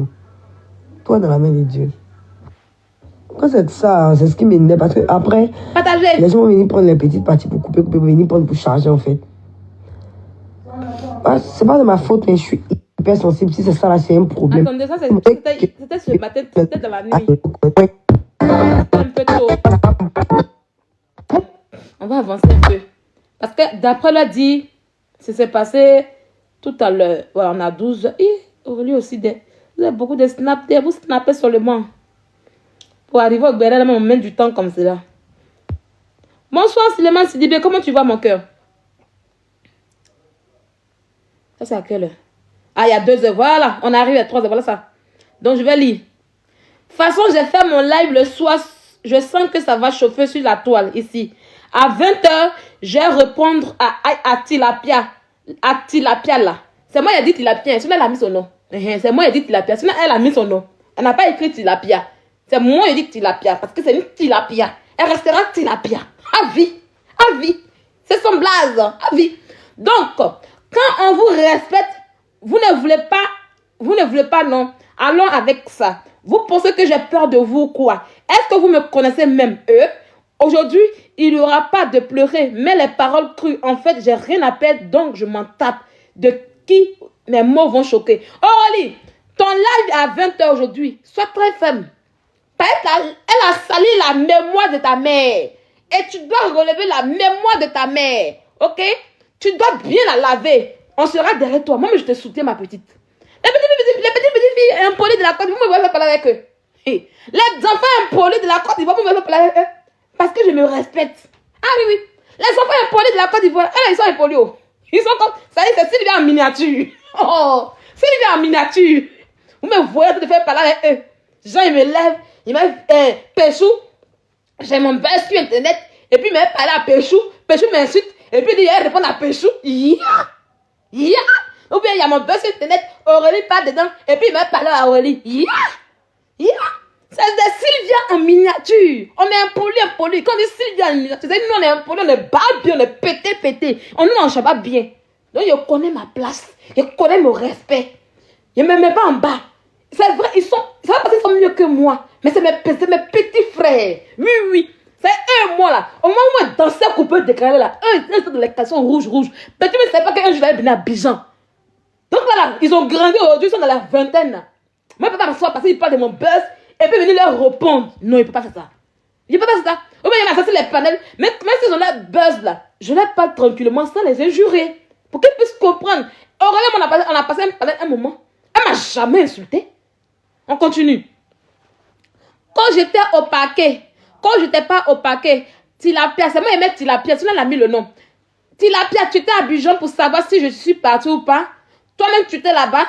Toi dans la main de Dieu. Quand c'est ça, c'est ce qui m'énerve. Parce que après, Partagez. les gens vont venir prendre les petites parties pour couper, venir prendre pour charger en fait. Ah, c'est pas de ma faute, mais je suis hyper sensible. Si c'est ça là, c'est un problème. Attendez, ça c'était ce matin, c'était dans la nuit. Un peu tôt. On va avancer un peu. Parce que d'après le dit, ça s'est passé tout à l'heure. Voilà, on a 12 heures. Et Aurélie aussi, vous avez beaucoup de snaps. Vous snappez seulement. Pour arriver au Béret, on met du temps comme cela. Bonsoir, Suleiman Sidibé. Comment tu vas, mon cœur? Ça, c'est à quelle heure? Ah, il y a 2 heures. Voilà, on arrive à 3 heures. Voilà ça. Donc, je vais lire. De toute façon, j'ai fait mon live le soir. Je sens que ça va chauffer sur la toile ici. À 20 h, je vais répondre à Tilapia. À Tilapia là. C'est moi qui ai dit Tilapia. Celui-là, il a mis son nom. C'est moi qui ai dit tilapia. Sinon, elle a mis son nom. Elle n'a pas écrit tilapia. C'est moi qui ai dit tilapia. Parce que c'est une tilapia. Elle restera tilapia. À vie. À vie. C'est son blaze. À vie. Donc, quand on vous respecte, vous ne voulez pas, non. Allons avec ça. Vous pensez que j'ai peur de vous, quoi? Est-ce que vous me connaissez même, eux? Aujourd'hui, il n'y aura pas de pleurer, mais les paroles crues. En fait, j'ai rien à perdre, donc je m'en tape. De qui mes mots vont choquer. Oh, Oli, ton live est à 20h aujourd'hui. Sois très ferme. Elle a sali la mémoire de ta mère. Et tu dois relever la mémoire de ta mère. Ok? Tu dois bien la laver. On sera derrière toi. Moi, je te soutiens, ma petite. Les petites filles impolies de la Côte d'Ivoire, vous me voulez parler avec eux. Les enfants impolis de la Côte d'Ivoire, vous me voulez parler avec eux. Parce que je me respecte. Ah oui, oui. Les enfants impolis de la Côte d'Ivoire, ils sont impolis. Ils sont comme... Ça y est, c'est Sylvia en miniature. Oh, Sylvia en miniature. Vous me voyez de faire parler avec eux. Gens, ils me lèvent. Ils me Péchou. J'ai mon best sur Internet. Et puis, ils me parlent à Péchou. Péchou m'insulte. Et puis, il répond à Péchou. Yeah. Ou bien, il y a mon buzz sur Internet. Aurélie part dedans. Et puis, il me parle à Aurélie. Yeah. C'est des Sylvia en miniature. On est impoli. Quand on dit Sylvia en miniature, nous, on est impoli, on est barbe, on est pété. On nous, on chabat bien. Donc, je connais ma place. Je connais mon respect. Je ne me mets pas en bas. C'est vrai, c'est pas parce qu'ils sont mieux que moi. Mais c'est mes petits frères. Oui. C'est eux, moi, là. Au moment où on dansait coupé déclaré, là. Eux, ils sont dans les caleçons rouges. Mais tu ne sais pas qu'un jour, je vais venir à Bijan. Donc, là, ils ont grandi aujourd'hui, ils sont dans la vingtaine, là. Moi, je ne peux pas m'asseoir parce qu'ils parlent de mon buzz. Et puis venir leur répondre. Non, il ne peut pas faire ça. Il ne peut pas faire ça. Ou bien il m'a sorti les panels. Mais même s'ils ont la buzz là, je les parle tranquillement sans les injurer. Pour qu'ils puissent comprendre. Aurélie, on a passé un panel un moment. Elle ne m'a jamais insulté. On continue. Quand j'étais au paquet, quand je n'étais pas au paquet, Tilapia, c'est moi qui mets Tilapia, sinon elle a mis le nom. Tilapia, tu étais à Bijan pour savoir si je suis partie ou pas. Toi-même, tu étais là-bas.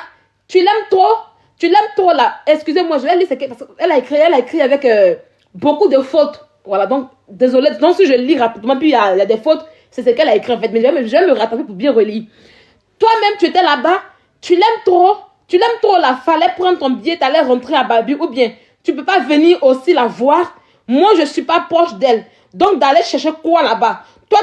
Tu l'aimes trop. Tu l'aimes trop là. Excusez-moi, je vais lire. Elle a écrit avec beaucoup de fautes. Voilà, donc, désolé. Donc, si je lis rapidement, puis il y a des fautes, c'est ce qu'elle a écrit en fait. Mais je vais me rattraper pour bien relire. Toi-même, tu étais là-bas. Tu l'aimes trop. Tu l'aimes trop là. Fallait prendre ton billet, t'allais rentrer à Babi. Ou bien, tu peux pas venir aussi la voir. Moi, je suis pas proche d'elle. Donc, d'aller chercher quoi là-bas? Toi,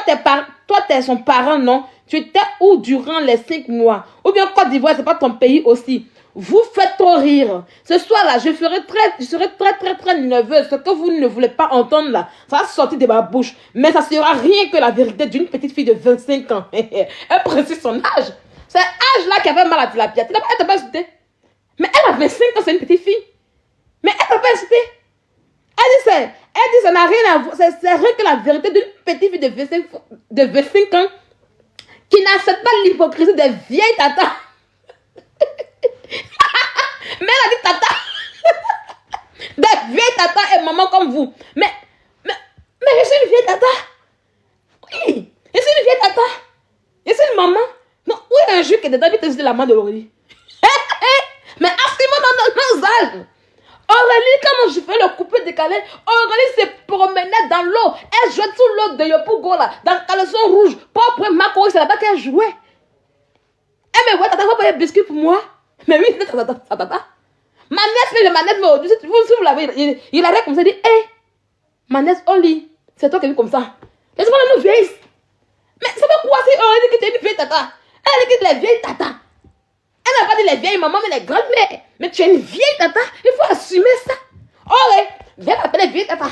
t'es son parent, non? Tu étais où durant les 5 mois? Ou bien, Côte d'Ivoire, c'est pas ton pays aussi? Vous faites trop rire. Ce soir-là, je serai très nerveuse. Ce que vous ne voulez pas entendre là, ça va sortir de ma bouche. Mais ça sera rien que la vérité d'une petite fille de 25 ans. Elle précise son âge. C'est l'âge-là qui avait mal à Tilapia. Elle t'a pas insulté. Mais elle a 25 ans, c'est une petite fille. Mais elle t'a pas insulté. Elle dit ça n'a rien à voir. C'est rien que la vérité d'une petite fille de 25 ans qui n'accepte pas l'hypocrisie des vieilles tatas. Mais elle a dit tata. Des vieilles tata et maman comme vous. Mais je suis une vieille tata. Oui, je suis une vieille tata. Je suis une maman. Non, où est un jus qui est dedans? Vite, c'est la main de Aurélie. Mais assis-moi dans nos âges. Aurélie, quand je fais le coupé décalé, Aurélie se promenait dans l'eau. Elle jouait sous l'eau de Yopougo là, dans le caleçon rouge. Pas après Mako, c'est là-bas qu'elle jouait. Elle me voit, tata, vous pas des biscuits pour moi? Mais oui, c'est tata. Manès, vous l'avez, il avait comme ça, il dit, hé, Manès, Oli, c'est toi qui es vu comme ça. Laisse-moi la nous vieille. Mais ça veut quoi si Aurélie dit que tu es une vieille tata? Elle dit que tu es les vieilles tata. Elle n'a pas dit les vieilles mamans, mais les grandes-mères. Mais tu es une vieille tata. Il faut assumer ça. Oh, viens m'appeler vieille tata.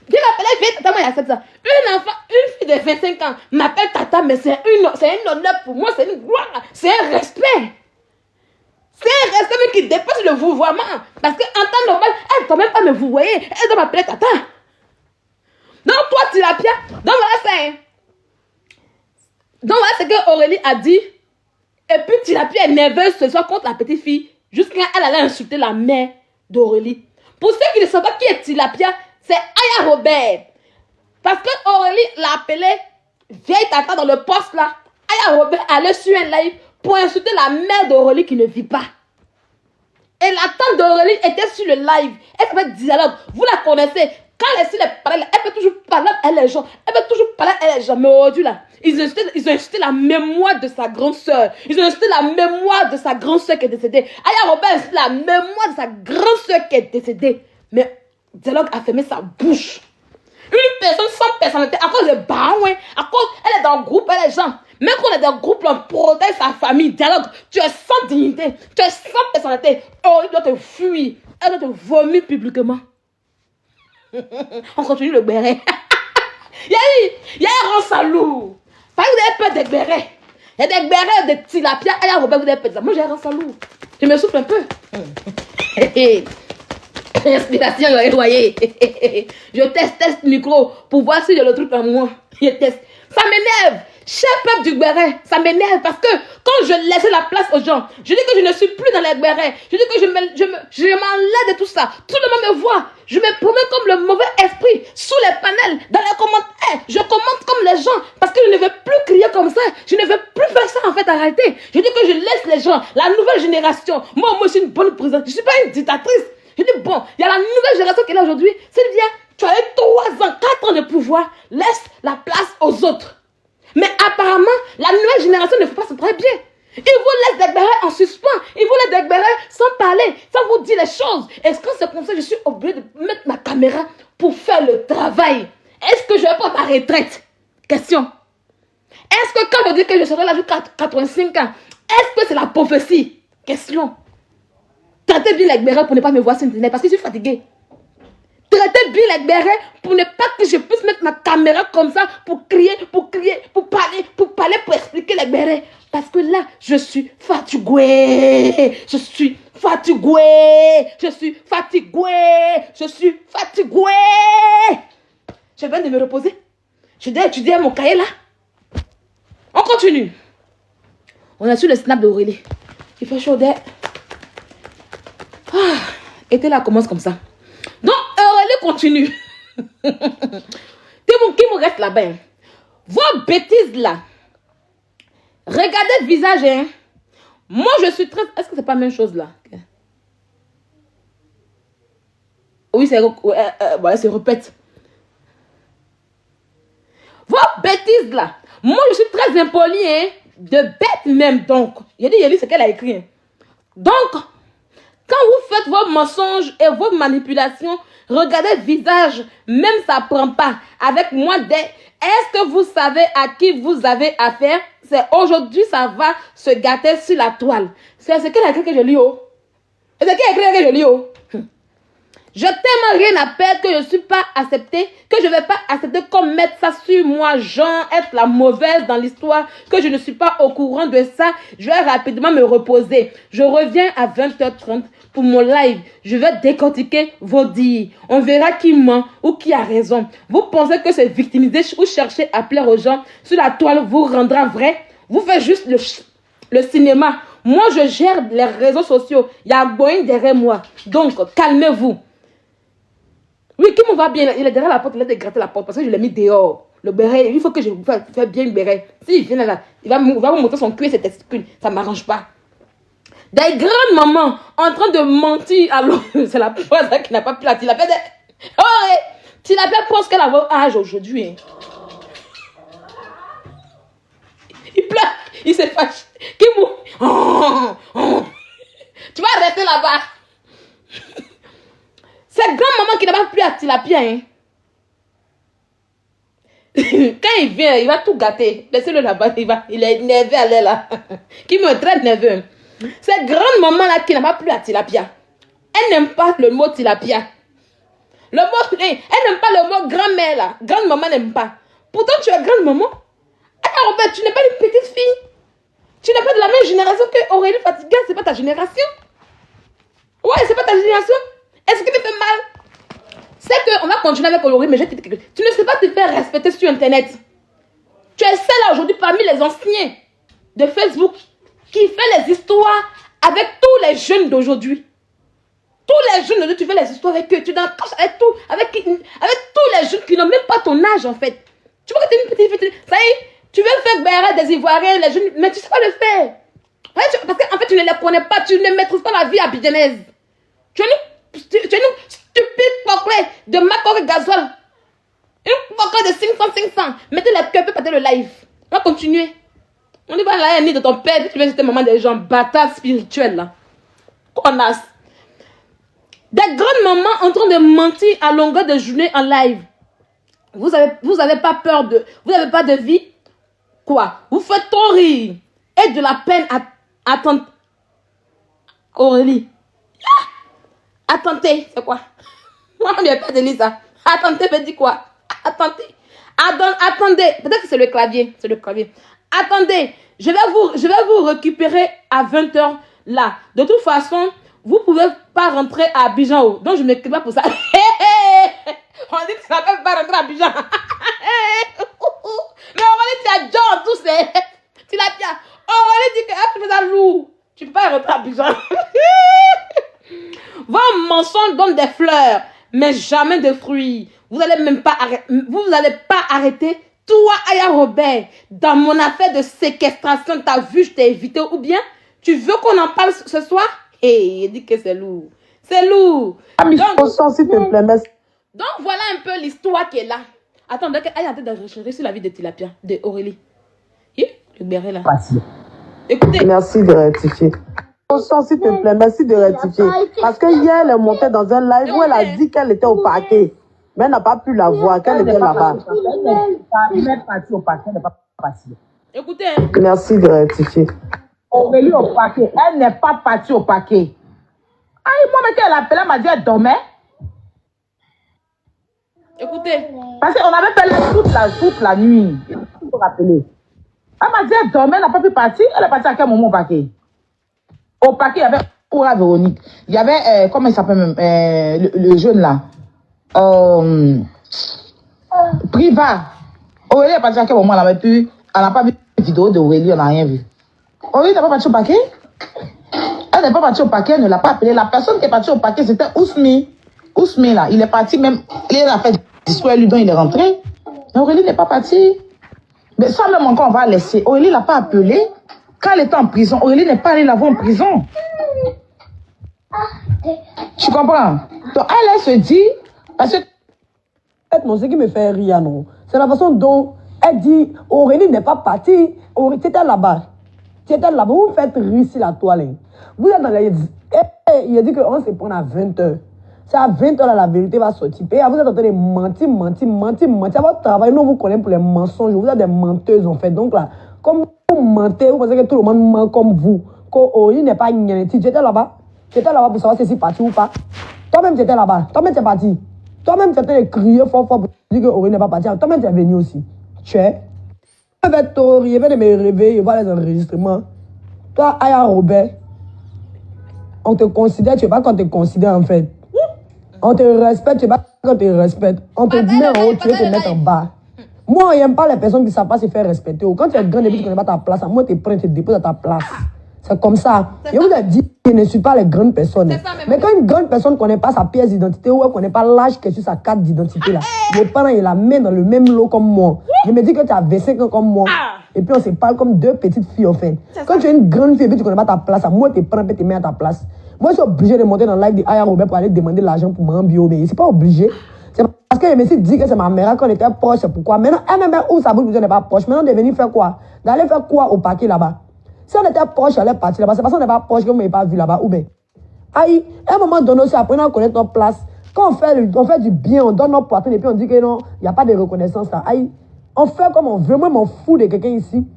Viens m'appeler vieille tata, moi j'accepte ça. Une fille de 25 ans m'appelle tata, mais c'est un honneur pour moi, c'est une gloire, c'est un respect. C'est un respect qui dépasse le vouvoiement. Parce qu'en temps normal, elle ne doit même pas me vouvoyer. Elle doit m'appeler tata. Donc toi, Tilapia, donc voilà ce que Aurélie a dit. Et puis Tilapia est nerveuse ce soir contre la petite fille. Jusqu'à elle allait insulter la mère d'Aurélie. Pour ceux qui ne savent pas qui est Tilapia, c'est Aya Robert. Parce que Aurélie l'a appelé vieille tata dans le poste là. Aya Robert allait sur un live pour insulter la mère d'Aurélie qui ne vit pas. Et la tante d'Aurélie était sur le live. Elle s'appelle Dialogue. Vous la connaissez. Quand elle essaie de parler, elle peut toujours parler à les gens. Elle peut toujours parler à les gens. Mais aujourd'hui, là, ils ont insulté la mémoire de sa grande soeur. Ils ont insulté la mémoire de sa grande soeur qui est décédée. Aya Robert a insulté la mémoire de sa grande soeur qui est décédée. Mais Dialogue a fermé sa bouche. Une personne sans personnalité, à cause de Baouin, à cause, elle est dans le groupe, elle est gens. Même quand on est dans le groupe, on protège sa famille. Dialogue, tu es sans dignité, tu es sans personnalité. Oh, il doit te fuir, elle doit te vomir publiquement. On continue le béret. Il y a un ransalou. Vous avez peur des bérets. Il y a des bérets de tilapia. Et là, Robert, vous avez peur de ça. Moi, j'ai un ransalou. Je me souffle un peu. Inspiration, vous voyez. Je teste le micro pour voir si j'ai le truc en moi. Je teste. Ça m'énerve. Cher peuple du béret, ça m'énerve parce que quand je laisse la place aux gens, je dis que je ne suis plus dans les bérets. Je dis que je m'enlève de tout ça. Tout le monde me voit. Je me promets comme le mauvais esprit sous les panels, dans les commentaires. Je commente comme les gens parce que je ne veux plus crier comme ça. Je ne veux plus faire ça en fait en réalité. Je dis que je laisse les gens, la nouvelle génération. Moi, je suis une bonne présidente. Je ne suis pas une dictatrice. Je dis bon, il y a la nouvelle génération qui est là aujourd'hui. Sylvia, tu as eu 3 ans, 4 ans de pouvoir. Laisse la place aux autres. Mais apparemment, la nouvelle génération ne fait pas ça très bien. Ils vous laissent des bérets en suspens. Ils vous laissent des bérets sans parler, sans vous dire les choses. Est-ce que c'est comme ça que je suis obligée de mettre ma caméra pour faire le travail? Est-ce que je vais prendre ma retraite? Question. Est-ce que quand je dis que je serai là jusqu'à 85 ans, est-ce que c'est la prophétie? Question. Traitez bien les bérets pour ne pas me voir sur Internet parce que je suis fatiguée. Traitez bien les bérets pour ne pas que je puisse mettre ma caméra comme ça pour crier, pour parler, pour expliquer les bérets. Parce que là, je suis fatiguée. Je suis fatiguée. Je suis fatiguée. Je suis fatiguée. Je viens de me reposer. Je dois étudier mon cahier là. On continue. On est sur le snap d'Aurélie. Il fait chaud d'air. Été là commence comme ça. Donc, Aurélie continue. Qui me reste là-bas. Hein? Vos bêtises là. Regardez le visage. Hein? Moi, je suis très... Est-ce que c'est pas la même chose là? Oui, c'est... voilà, se répète. Vos bêtises là. Moi, je suis très impolie. Hein? De bête même. Donc, il a dit ce qu'elle a écrit. Hein? Donc... Quand vous faites vos mensonges et vos manipulations, regardez le visage, même ça ne prend pas. Avec moi, est-ce que vous savez à qui vous avez affaire? C'est aujourd'hui, ça va se gâter sur la toile. C'est ce qu'elle a écrit que je lis. Oh. C'est ce qu'elle a écrit que je lis. Oh. Je t'aime rien à perdre, que je ne suis pas acceptée, que je ne vais pas accepter comme mettre ça sur moi, genre être la mauvaise dans l'histoire, que je ne suis pas au courant de ça. Je vais rapidement me reposer. Je reviens à 20h30 pour mon live. Je vais décortiquer vos dires. On verra qui ment ou qui a raison. Vous pensez que c'est victimiser ou chercher à plaire aux gens sur la toile vous rendra vrai? Vous faites juste le cinéma. Moi, je gère les réseaux sociaux. Il y a Boeing derrière moi. Donc, calmez-vous. Oui, qui me va bien, il est derrière la porte, il a dégraté la porte parce que je l'ai mis dehors. Le béret, il faut que je fasse bien le béret. S'il vient là, il va vous montrer son cuir et ses testicules. Ça ne m'arrange pas. Des grandes mamans en train de mentir à l'autre. C'est la personne qui n'a pas pu la tilapia. Oh, tilapia pense qu'elle a votre âge aujourd'hui. Hein. Il pleure, il se fâche. Qui mou? Tu vas rester là-bas. C'est grand-maman qui n'a pas plus à tilapia. Hein. Quand il vient, il va tout gâter. Laissez-le là-bas, il est énervé à l'air là. Qui me traite nerveux. C'est grand-maman là qui n'a pas plus à tilapia. Elle n'aime pas le mot tilapia. Elle n'aime pas le mot grand-mère là. Grand-maman n'aime pas. Pourtant, tu es grande-maman. Alors, Robert, tu n'es pas une petite fille. Tu n'es pas de la même génération que Aurélie Fatiga. C'est pas ta génération. Ouais, c'est pas ta génération. Est-ce que tu fais mal? C'est qu'on va continuer avec Aurélie, mais je te dis quelque chose. Tu ne sais pas te faire respecter sur Internet. Tu es celle aujourd'hui parmi les anciens de Facebook qui fait les histoires avec tous les jeunes d'aujourd'hui. Tous les jeunes d'aujourd'hui, tu fais les histoires avec eux. Tu t'en caches avec tout. Avec tous les jeunes qui n'ont même pas ton âge en fait. Tu vois que tu es une petite fille. Ça y est, tu veux faire béret des Ivoiriens, les jeunes, mais tu ne sais pas le faire. Parce qu'en fait, tu ne les connais pas. Tu ne maîtrises pas la vie abidjanaise. Tu es une stupide porte-clés de Macor Gasoil. Une porte-clés de 500. Mettez les cœurs, peut partir le live. On va continuer. On dit, va là, un nid de ton père. Tu veux jeter maman des gens bâtards spirituels là. Connasse. Des grandes mamans en train de mentir à longueur de journée en live. Vous avez pas peur de... Vous n'avez pas de vie? Quoi? Vous faites trop rire. Et de la peine à tenter. Aurélie. Attendez, c'est quoi? Moi, je n'ai pas de ça. Attendez, veut dire quoi? Attendez. Attendez. Peut-être que c'est le clavier. C'est le clavier. Attendez. Je vais vous récupérer à 20h là. De toute façon, vous ne pouvez pas rentrer à Abidjan. Donc, je ne m'écris pas pour ça. On dit que tu ne peux pas rentrer à Abidjan. Mais Aurélie, tu as John, tout c'est. Tu l'as bien. Aurélie dit que tu fais ça lourd. Tu ne peux pas rentrer à Abidjan. Vos mensonges donnent des fleurs, mais jamais de fruits. Vous n'allez pas arrêter. Toi, Aya Robert, dans mon affaire de séquestration, tu as vu, je t'ai évité. Ou bien, tu veux qu'on en parle ce soir? Il dit que c'est lourd. C'est lourd. Donc, voilà un peu l'histoire qui est là. Attends, Aya a de rechercher sur la vie de Tilapia, de Aurélie. Le béret là. Écoutez. Merci de rectifier. S'il te plaît, merci de rectifier. Parce que hier, elle est montée dans un live où elle a dit qu'elle était au parquet. Mais elle n'a pas pu la voir, qu'elle était là-bas. Elle n'est pas partie au parquet, elle n'est pas partie. Écoutez. Merci de rectifier. Aurélie au parquet, elle n'est pas partie au parquet. Moi, mais quand elle appelait, elle m'a dit qu'elle dormait. Écoutez. Parce qu'on avait fait toute la nuit. Il faut rappeler. Elle m'a dit qu'elle dormait, elle n'a pas pu partir. Elle est partie à quel moment au parquet? Au parquet, il y avait Oura Véronique. Il y avait, comment il s'appelle même, le jeune là. Priva. Aurélie est partie à quel moment elle n'a pas vu de vidéo d'Aurélie, on n'a rien vu. Aurélie n'est pas partie au parquet? Elle n'est pas partie au parquet, elle ne l'a pas appelé. La personne qui est partie au parquet, c'était Ousmi. Ousmi là, il est parti même, il a fait discours à lui, donc il est rentré. Mais Aurélie n'est pas partie. Mais ça même encore, on va laisser. Aurélie ne l'a pas appelé. Quand elle était en prison, Aurélie n'est pas allée la voir en prison. Tu comprends? Donc elle se dit, parce que... Non, ce qui me fait rire, non. C'est la façon dont elle dit, Aurélie n'est pas partie. Tu étais là-bas. Tu étais là-bas. Vous faites rire sur la toile. Vous êtes dans les... Il a dit qu'on se prend à 20h. C'est à 20h là, la vérité va sortir. Et vous êtes en train de mentir. Votre travail, nous vous connaissons pour les mensonges. Vous êtes des menteuses, en fait. Donc là, comme vous mentez, vous pensez que tout le monde ment comme vous. Qu'Aurélie n'est pas gnanéti. Tu étais là-bas. Tu étais là-bas pour savoir si c'est parti ou pas. Toi-même, tu étais là-bas. Toi-même, tu es parti. Toi-même, tu es en train de crier fort pour dire qu'Aurélie n'est pas parti. Toi-même, tu es venu aussi. Tu es. Je vais de me réveiller, je vois les enregistrements. Toi, Aya Robert, on te considère, tu ne sais pas qu'on te considère en fait. On te respecte, tu ne sais pas qu'on te respecte. On te met en haut, tu veux te mettre en bas. Moi, on n'aime pas les personnes qui ne savent pas se faire respecter. Quand tu es grand et que tu ne connais pas ta place, moi, tu prends, tu te déposes à ta place. C'est comme ça. Je vous ai dit, je ne suis pas les grandes personnes. Mais quand une grande personne ne connaît pas sa pièce d'identité ou elle ne connaît pas l'âge qui est sur sa carte d'identité, là, mes parents, ils la mettent dans le même lot comme moi. Je me dis que tu as 25 ans comme moi. Et puis on se parle comme deux petites filles, en fait. Quand tu es une grande fille et que tu ne connais pas ta place, moi, tu prends et tu te mets à ta place. Moi, je suis obligé de monter dans le live de Aya Robert pour aller demander l'argent pour mon bio. Mais c'est pas obligé. C'est parce que je me suis dit que c'est ma mère qu'on était proche. C'est pourquoi. Maintenant, elle-même, où ça vous n'est pas proche. Maintenant, de venir faire quoi? D'aller faire quoi au parquet là-bas? Si on était proche, elle est partie là-bas. C'est parce qu'on n'est pas proche que vous ne m'avez pas vu là-bas. Ou bien. Aïe, à un moment donné aussi, apprenez à connaître notre place. Quand on fait du bien, on donne notre poitrine et puis on dit que non, il n'y a pas de reconnaissance là. Aïe, on fait comme on veut. Moi, je m'en fous de quelqu'un ici.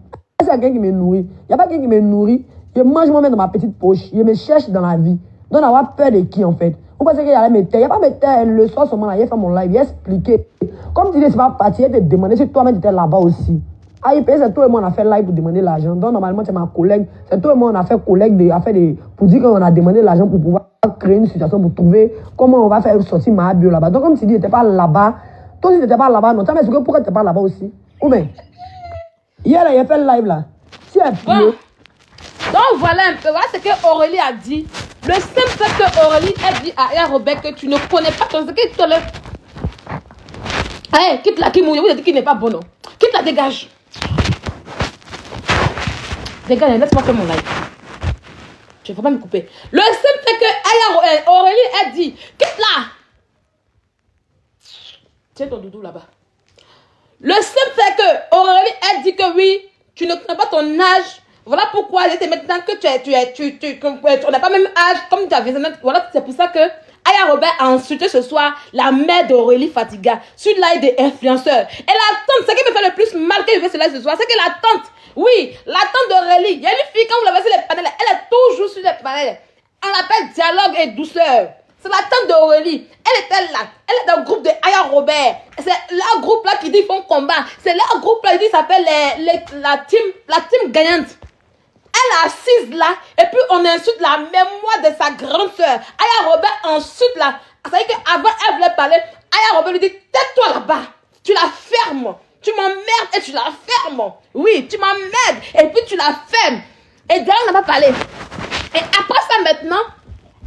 C'est quelqu'un qui me nourrit. Il n'y a pas quelqu'un qui me nourrit. Je mange moi-même dans ma petite poche. Je me cherche dans la vie. Donc, avoir peur de qui en fait? Vous pensez qu'il y a me taire? Il n'y a pas me taire. Le soir, seulement là, il a fait mon live, il a expliqué. Comme tu dis, c'est pas parti, il a te demandé si toi-même tu étais là-bas aussi. Ah, c'est toi et moi, on a fait live pour demander l'argent. Donc, normalement, c'est ma collègue. C'est toi et moi, on a fait collègue pour dire qu'on a demandé l'argent pour pouvoir créer une situation pour trouver comment on va faire sortir ma bio là-bas. Donc, comme tu dis, tu n'étais pas là-bas. Toi aussi, tu n'étais pas là-bas. Non, tu sais, pourquoi tu n'étais pas là-bas aussi? Ou bien, hier, il a fait le live là. Si elle pleut. Donc, voilà un peu. Voilà ce que Aurélie a dit. Le simple fait que Aurélie a dit à Aya Robert que tu ne connais pas ton secret, tu te lèves. Hey, quitte la Kimouya, vous avez dit qu'il n'est pas bon, non? Quitte la, dégage. Dégage, laisse-moi faire mon live. Je ne vais pas me couper. Le simple fait que Aurélie a dit, quitte la. Tiens ton doudou là-bas. Le simple fait que Aurélie, elle dit que oui, tu ne connais pas ton âge. Voilà pourquoi elle était maintenant que on n'a pas même âge comme tu avais. Voilà, c'est pour ça que Aya Robert a insulté ce soir la mère d'Aurélie Fatiga sur live des influenceurs. Et la tante, ce qui me fait le plus mal que je fais ce live ce soir, c'est que la tante, oui, la tante d'Aurélie, il y a une fille, quand vous l'avez sur les panels, elle est toujours sur les panels. On l'appelle dialogue et douceur. C'est la tante d'Aurélie. Elle était là. Elle est dans le groupe de Aya Robert. C'est leur groupe là qui dit qu'ils font combat. C'est leur groupe là qui dit s'appelle la team gagnante. Elle est assise là, et puis on insulte la mémoire de sa grande sœur. Aya Robert insulte là. Ça veut dire qu'avant elle voulait parler, Aya Robert lui dit, tais-toi là-bas. Tu la fermes. Tu m'emmerdes et tu la fermes. Oui, tu m'emmerdes et puis tu la fermes. Et d'ailleurs, on n'a pas parlé. Et après ça maintenant,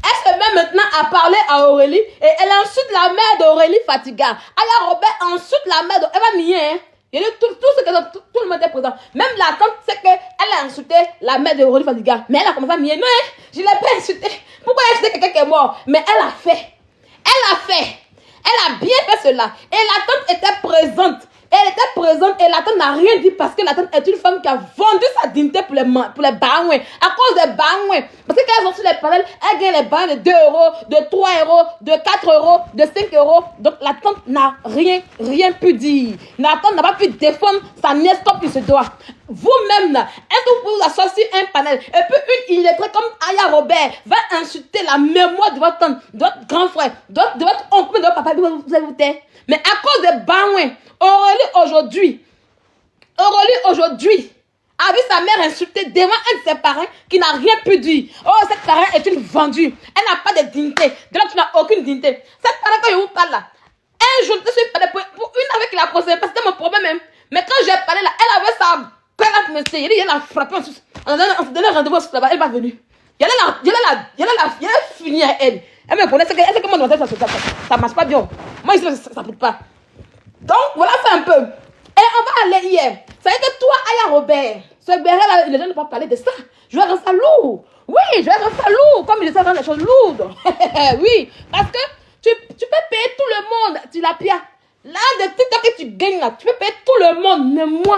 elle se met maintenant à parler à Aurélie et elle insulte la mère d'Aurélie Fatiga. Aya Robert insulte la mère d'Aurélie. Elle va nier, hein. Il y a tout le monde est présent. Même la tante sait qu'elle a insulté la mère d'Aurélie Fatiga. Mais elle a commencé à nier. Non, hein, je ne l'ai pas insulté. Pourquoi elle a insulté quelqu'un qui est mort? Mais elle a fait. Elle a fait. Elle a bien fait cela. Et la tante était présente. Elle était présente et la tante n'a rien dit parce que la tante est une femme qui a vendu sa dignité pour les baouins. À cause des baouins. Parce que quand elles sont sur les panels, elles gagnent les bains de 2 euros, de 3 euros, de 4 euros, de 5 euros. Donc la tante n'a rien pu dire. La tante n'a pas pu défendre sa nièce comme il se doit. Vous-même, là, est-ce que vous pouvez vous asseoir sur un panel et puis une illettrée comme Aya Robert va insulter la mémoire de votre tante, de votre grand frère, de votre oncle, de votre papa, vous allez vous taire. Mais à cause des baouins, Aurélie aujourd'hui a vu sa mère insulter devant un de ses parents qui n'a rien pu dire. Oh, cette parent est une vendue. Elle n'a pas de dignité. De là, tu n'as aucune dignité. Cette parent, quand je vous parle là, un jour, je suis parlé pour une avec la conseillère, parce que c'était mon problème même. Mais quand j'ai parlé là, elle avait sa père monsieur. Il a frappé. On s'est donné rendez-vous là-bas. Elle n'est pas venue. Il a fini à elle. Elle me connaît. C'est que moi, ça marche pas bien. Moi, ici, ça ne peut pas. Donc, voilà, c'est un peu. Et on va aller hier. Ça veut dire que toi, Aya Robert, ce béret-là, les gens ne peuvent pas parler de ça. Je vais rendre ça lourd. Oui, je vais rendre ça lourd. Comme je sais rendre les choses lourdes. Oui, parce que tu peux payer tout le monde. Tu l'as payé. Là, de tout que tu gagnes là, tu peux payer tout le monde. Mais moi,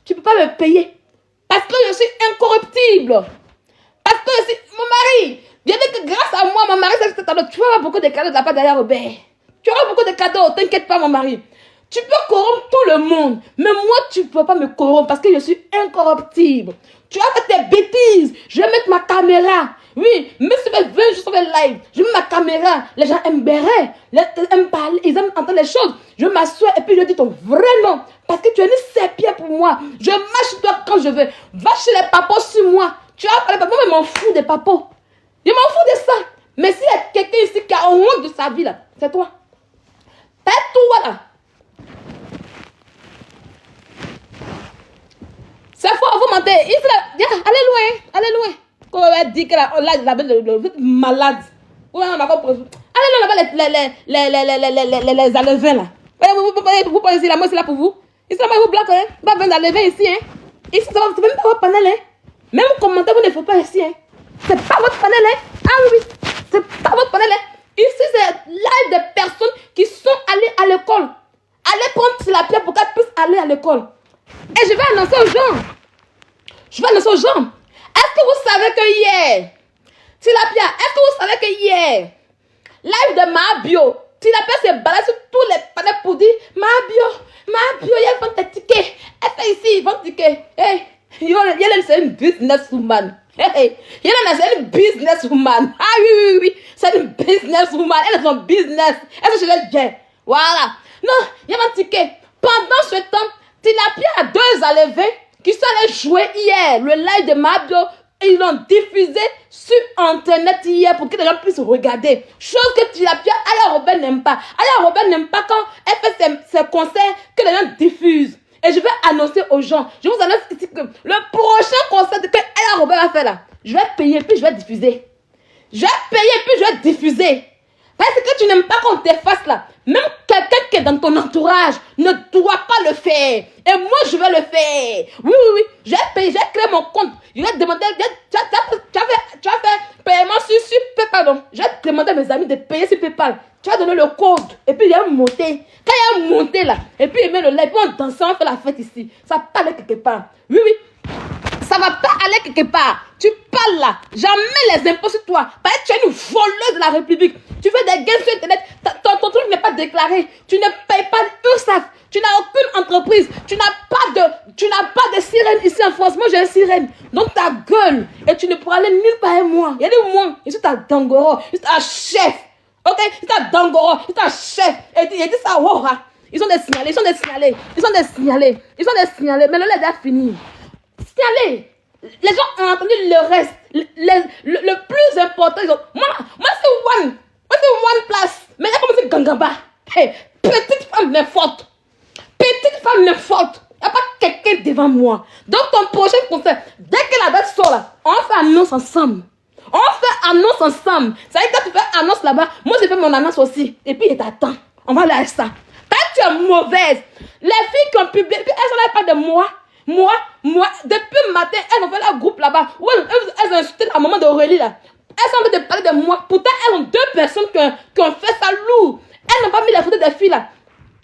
tu ne peux pas me payer. Parce que je suis incorruptible. Parce que je suis mon mari. Je dis que grâce à moi, mon mari, tu vas avoir beaucoup de cadeaux de la part d'Aya Robert. Tu auras beaucoup de cadeaux, t'inquiète pas, mon mari. Tu peux corrompre tout le monde, mais moi, tu ne peux pas me corrompre parce que je suis incorruptible. Tu as fait tes bêtises. Je vais mettre ma caméra. Oui, mais si tu fais 20 jours sur le live, je mets ma caméra. Les gens aiment béret, aiment parler, ils aiment entendre les choses. Je m'assois et puis je dis ton vrai nom. Parce que tu es une serpillère pour moi. Je marche sur toi quand je veux. Va chez les papos sur moi. Tu as parlé, moi, je m'en fous des papos. Je m'en fous de ça. Mais s'il y a quelqu'un ici qui a honte de sa vie, là, c'est toi. Tais-toi là. C'est faux, vous mentez. Allez loin. Quand on va dire que là, vous êtes malade. Allez loin là-bas, les alevins là. Vous pensez ici, là, moi c'est là pour vous. Ici, là, moi, vous bloquez, hein. Pas besoin d'alevins ici, hein. Ici, c'est même pas votre panel, hein. Même commentaire, vous ne faites pas ici, hein. C'est pas votre panel, hein. Ah oui, c'est pas votre panel, hein. Ici, c'est live des personnes qui sont allées à l'école. Allez prendre la pierre pour qu'elles puissent aller à l'école. Et je vais annoncer aux gens. Est-ce que vous savez que hier, Tilapia, est-ce que vous savez que hier, live de Mabio, Tilapia s'est baladé sur tous les panels pour dire Mabio, il vend tes tickets. Elle fait ici, il vend tes tickets. Hey, Yellen, c'est une businesswoman. Hey, Yellen, c'est une businesswoman. Ah oui, c'est une businesswoman. Elle a son business. Elle se fait bien. Voilà. Non, il y a un ticket. Pendant ce temps, Tilapia a 2 alevins qui sont allés jouer hier le live de Mabio. Ils l'ont diffusé sur Internet hier pour que les gens puissent regarder. Chose que Tilapia, Aya Robert n'aime pas. Aya Robert n'aime pas quand elle fait ses concerts que les gens diffusent. Et je vais annoncer aux gens. Je vous annonce ici que le prochain concert que Aya Robert va faire là, je vais payer puis je vais diffuser. Parce que tu n'aimes pas qu'on t'efface là. Même quelqu'un qui est dans ton entourage ne doit pas le faire. Et moi, je vais le faire. Oui. Je vais payer, je vais créer mon compte. Je vais demander, tu as fait Paiement sur PayPal. Donc, j'ai demandé à mes amis de payer sur PayPal. Tu as donné le code. Et puis, il y a monté. Quand il y a monté là, et puis il met le live, puis on danse, on fait la fête ici. Ça va pas aller quelque part. Oui, oui. Ça va pas aller quelque part. Tu parles là. Jamais les impôts sur toi. Parce que tu es une voleuse de la République. Tu fais des gains sur Internet. Ton truc n'est pas déclaré. Tu ne payes pas l'URSSAF. Tu n'as aucune entreprise. Tu n'as pas de sirène ici en France. Moi, j'ai une sirène. Donc, ta gueule. Et tu ne pourras aller nulle part avec moi. Il y a des moments. Je suis ta dangoro. Je suis ta chef. Ok? Je suis ta dangoro. Je suis ta chef. Et il dit ça. Wow, ils ont des signalés. Mais le lait a fini. Signalés. Les gens ont entendu le reste. Le plus important. Moi, c'est one place. Mais il y a comme si Gangaba. Hey, petite femme n'importe. Petite femme n'importe. Il n'y a pas quelqu'un devant moi. Donc, ton prochain concert, dès que la date sort là, on fait annonce ensemble. Ça veut dire que tu fais annonce là-bas. Moi, j'ai fait mon annonce aussi. Et puis, il t'attend. On va aller à ça. Quand tu es mauvaise, les filles qui ont publié, elles n'en pas de moi. Moi, depuis le matin, elles ont fait leur groupe là-bas. Elles ont insulté la maman d'Aurélie là. Elles ont envie de parler de moi. Pourtant, elles ont 2 personnes qui ont fait ça lourd. Elles n'ont pas mis les photos des filles là.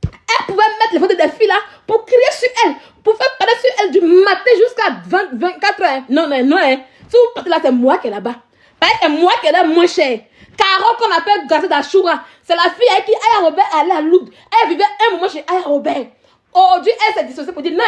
Elles pouvaient mettre les photos des filles là pour crier sur elles. Pour faire parler sur elles du matin jusqu'à 24 heures. Non. Si vous partez là, c'est moi qui est là-bas. C'est moi qui est là moins cher. Caro qu'on appelle Gazette d'Achoura. C'est la fille avec qui Aya Robert allait à Lourdes. Elle vivait un moment chez Aya Robert. Aujourd'hui, elle s'est dissociée pour dire non,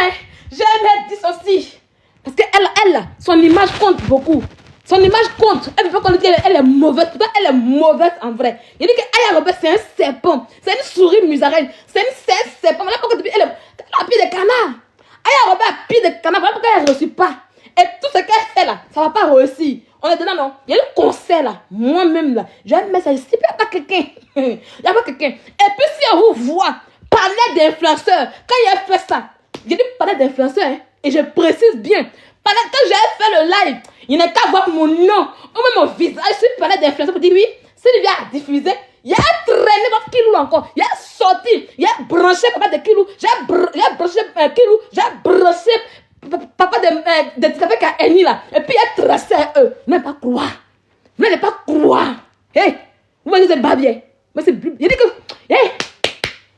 j'aime dissocier. Parce qu'elle, son image compte beaucoup. Son image compte. Elle ne veut pas qu'on dise qu'elle est mauvaise. Pourtant, elle est mauvaise en vrai. Il dit qu'Aya Robert, c'est un serpent. C'est une souris musarène. C'est un serpent. Voilà pourquoi elle a pied de canard. Aya Robert a pied de canard. Voilà pourquoi elle ne réussit pas. Et tout ce qu'elle fait là, ça ne va pas réussir. On est dedans, non? Il y a le concert là. Moi-même là. Je vais mettre ça ici. Il n'y a pas quelqu'un. Il n'y a pas quelqu'un. Et puis si on vous voit parler d'influenceurs, quand il a fait ça, j'ai dit parler d'influenceurs. Hein, et je précise bien. Quand j'ai fait le live, il n'y a qu'à voir mon nom ou même mon visage. Je suis parlé d'influenceurs pour dire oui. Sylvia a diffusé. Il a traîné votre Kilou encore. Il a sorti. Il a branché papa de Kilou. J'ai branché Kilou. J'ai branché papa de avec un ennemi là. Et puis il a tracé eux. Vous n'allez pas croire. Vous n'allez pas croire. Hey, vous me dites babier. Mais c'est il dit que. Hey.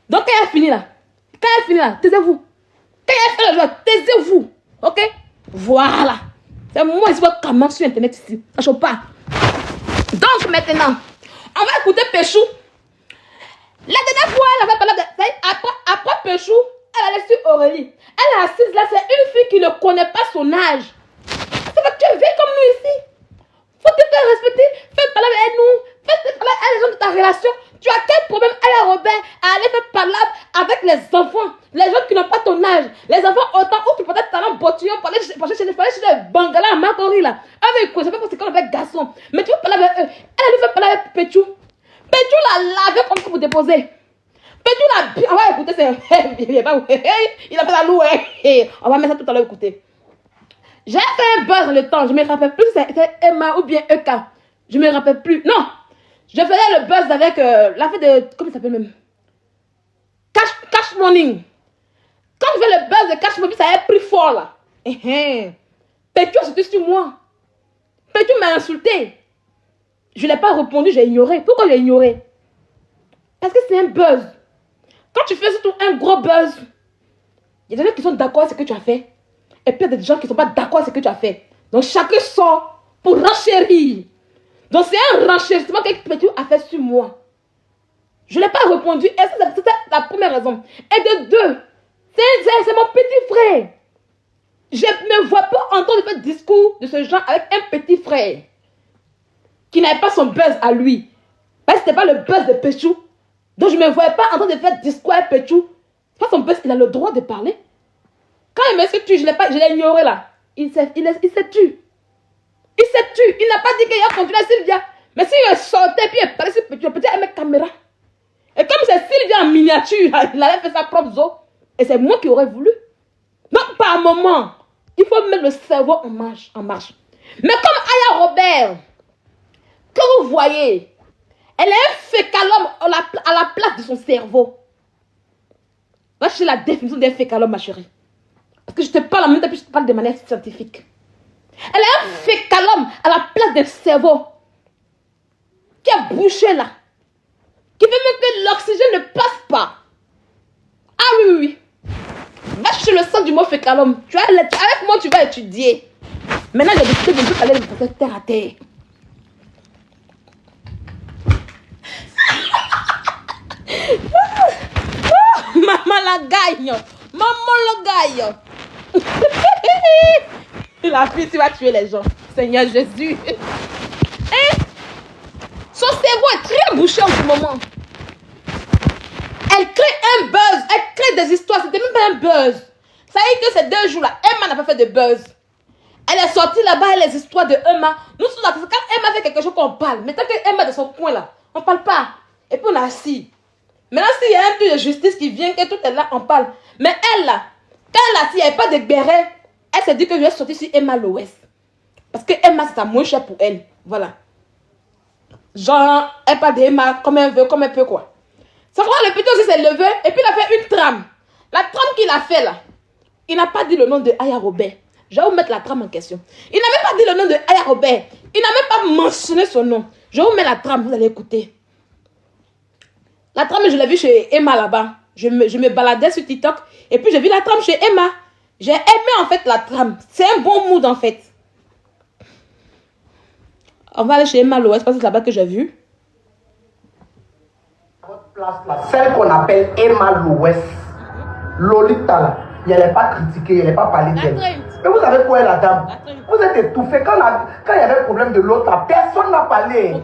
Donc quand il a fini là, taisez-vous. Quand il a fait le jeu, taisez-vous. Ok? Voilà. C'est moi ici votre caméra sur internet ici. Ça chauffe pas. Donc maintenant, on va écouter Péchou. La dernière fois, elle avait parlé de. Après Péchou, elle allait sur Aurélie. Elle est assise là, c'est une fille qui ne connaît pas son âge. C'est parce que tu es vieille comme nous ici. Faut te faire respecter. Fais parler avec nous. Fais parler à les gens de ta relation. Tu as quel problème, Aya Robert, à aller faire parler avec les enfants, les gens qui n'ont pas ton âge, les enfants autant où tu peux être talent bottillon pour aller chez les Bangalas à Makori là. Avec quoi, je sais pas parce qu'on avait garçon. Mais tu veux parler avec eux. Elle a dû faire parler avec Péchou. Péchou l'a lavé comme ça pour déposer. Péchou l'a. On va écouter, il a fait la loue. On va mettre ça tout à l'heure écouter. J'ai fait un buzz dans le temps, je me rappelle plus si c'était Emma ou bien EK. Je me rappelle plus. Non! Je faisais le buzz avec la fête de. Comment ça s'appelle même? Cash Morning. Quand je fais le buzz de Cash Morning, ça a pris fort là. Pétou, c'était sur moi. Pétou m'a insulté. Je n'ai pas répondu, j'ai ignoré. Pourquoi j'ai ignoré? Parce que c'est un buzz. Quand tu fais surtout un gros buzz, il y a des gens qui sont d'accord avec ce que tu as fait. Et puis il y a des gens qui ne sont pas d'accord avec ce que tu as fait. Donc chacun sort pour renchérir. Donc c'est un renchérissement que Pétou a fait sur moi. Je n'ai pas répondu. Et c'était la première raison. Et de 2, c'est mon petit frère. Je ne me vois pas entendre faire discours de ce genre avec un petit frère qui n'avait pas son buzz à lui. Parce que ce n'était pas le buzz de Péchou. Donc je ne me voyais pas entendre faire discours avec Péchou. C'est pas son buzz, il a le droit de parler. Quand il me s'est tué, je l'ai ignoré là. Il s'est tué. Il s'est tué. Il n'a pas dit qu'il a continué à Sylvia. Mais s'il sortait puis il parlait sur Péchou, peut-être avec ma caméra. Et comme c'est Sylvia en miniature, il avait fait sa propre zo. Et c'est moi qui aurais voulu. Donc par moment, il faut mettre le cerveau en marche. Mais comme Aya Robert, que vous voyez, elle est un fécalome à la place de son cerveau. Va chercher la définition d'un fécalome, ma chérie. Parce que je te parle en même temps que je te parle de manière scientifique. Elle est un fécalome à la place d'un cerveau. qui est bouché là. Qui fait même que l'oxygène ne passe pas. Ah oui, oui, oui. Va chercher le sang du mot fécalum. Tu vois, avec moi, tu vas étudier. Maintenant, j'ai décidé de ne plus aller de terre à terre. Maman la gagne. Maman la gagne. La fille, tu vas tuer les gens. Seigneur Jésus. Hein? Son cerveau est très bouché en ce moment. Elle crée un buzz. Elle crée des histoires. C'était même pas un buzz. Ça y est que ces 2 jours-là, Emma n'a pas fait de buzz. Elle est sortie là-bas et les histoires de Emma. Nous sommes là. Quand Emma fait quelque chose qu'on parle. Mais tant que Emma est de son coin là, on ne parle pas. Et puis on a assis. Maintenant, s'il y a un peu de justice qui vient, que tout est là, on parle. Mais elle là, quand elle a assis, il n'y avait pas de béret. Elle s'est dit que je vais sortir sur Emma l'Ouest. Parce que Emma, c'est ça moins cher pour elle. Voilà. Genre, elle parle d'Emma comme elle veut, comme elle peut quoi. C'est vrai, le petit aussi s'est levé et puis il a fait une trame. La trame qu'il a fait là, il n'a pas dit le nom de Aya Robert. Je vais vous mettre la trame en question. Il n'a même pas dit le nom de Aya Robert. Il n'a même pas mentionné son nom. Je vous mets la trame, vous allez écouter. La trame, je l'ai vue chez Emma là-bas. Je me baladais sur TikTok et puis j'ai vu la trame chez Emma. J'ai aimé en fait la trame. C'est un bon mood en fait. On va aller chez Emma l'Ouest parce que c'est là-bas que j'ai vu. Votre place là, celle qu'on appelle Emma l'Ouest, Lolita là, il n'allait pas critiquer, il n'allait pas parler d'elle. Mais vous savez quoi est la dame? Vous êtes étouffé. Quand il y avait le problème de l'autre là, personne n'a parlé.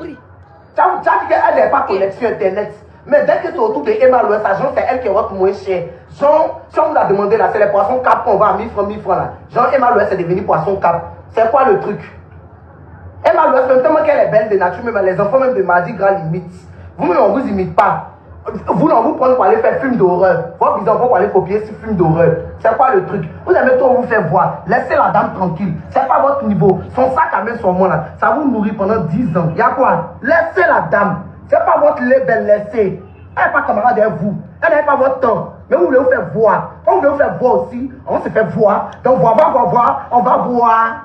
Tu as dit qu'elle n'avait pas connexion internet. Mais dès que c'est autour de Emma l'Ouest, c'est elle qui est votre moins cher. Genre, si on vous a demandé là, c'est les poissons cap qu'on va à 1000 francs, 1000 francs là. Genre, Emma l'Ouest est devenu poisson cap. C'est quoi le truc? Emma l'Ouest, même tellement qu'elle est belle de nature, même les enfants même de Mardi Gras limite. Vous-même, on ne vous imite pas. Vous n'en vous prenez pour aller faire film d'horreur. Votre bizarre pour aller copier ce film d'horreur. C'est quoi le truc? Vous aimez trop vous faire voir. Laissez la dame tranquille. C'est pas votre niveau. Son sac à main sur moi là, ça vous nourrit pendant 10 ans. Il y a quoi? Laissez la dame. C'est pas votre label, laissez. Elle n'est pas camarade avec vous. Elle n'est pas votre temps. Mais vous voulez vous faire voir. Quand vous voulez vous faire voir aussi, on se fait voir. Donc on va voir.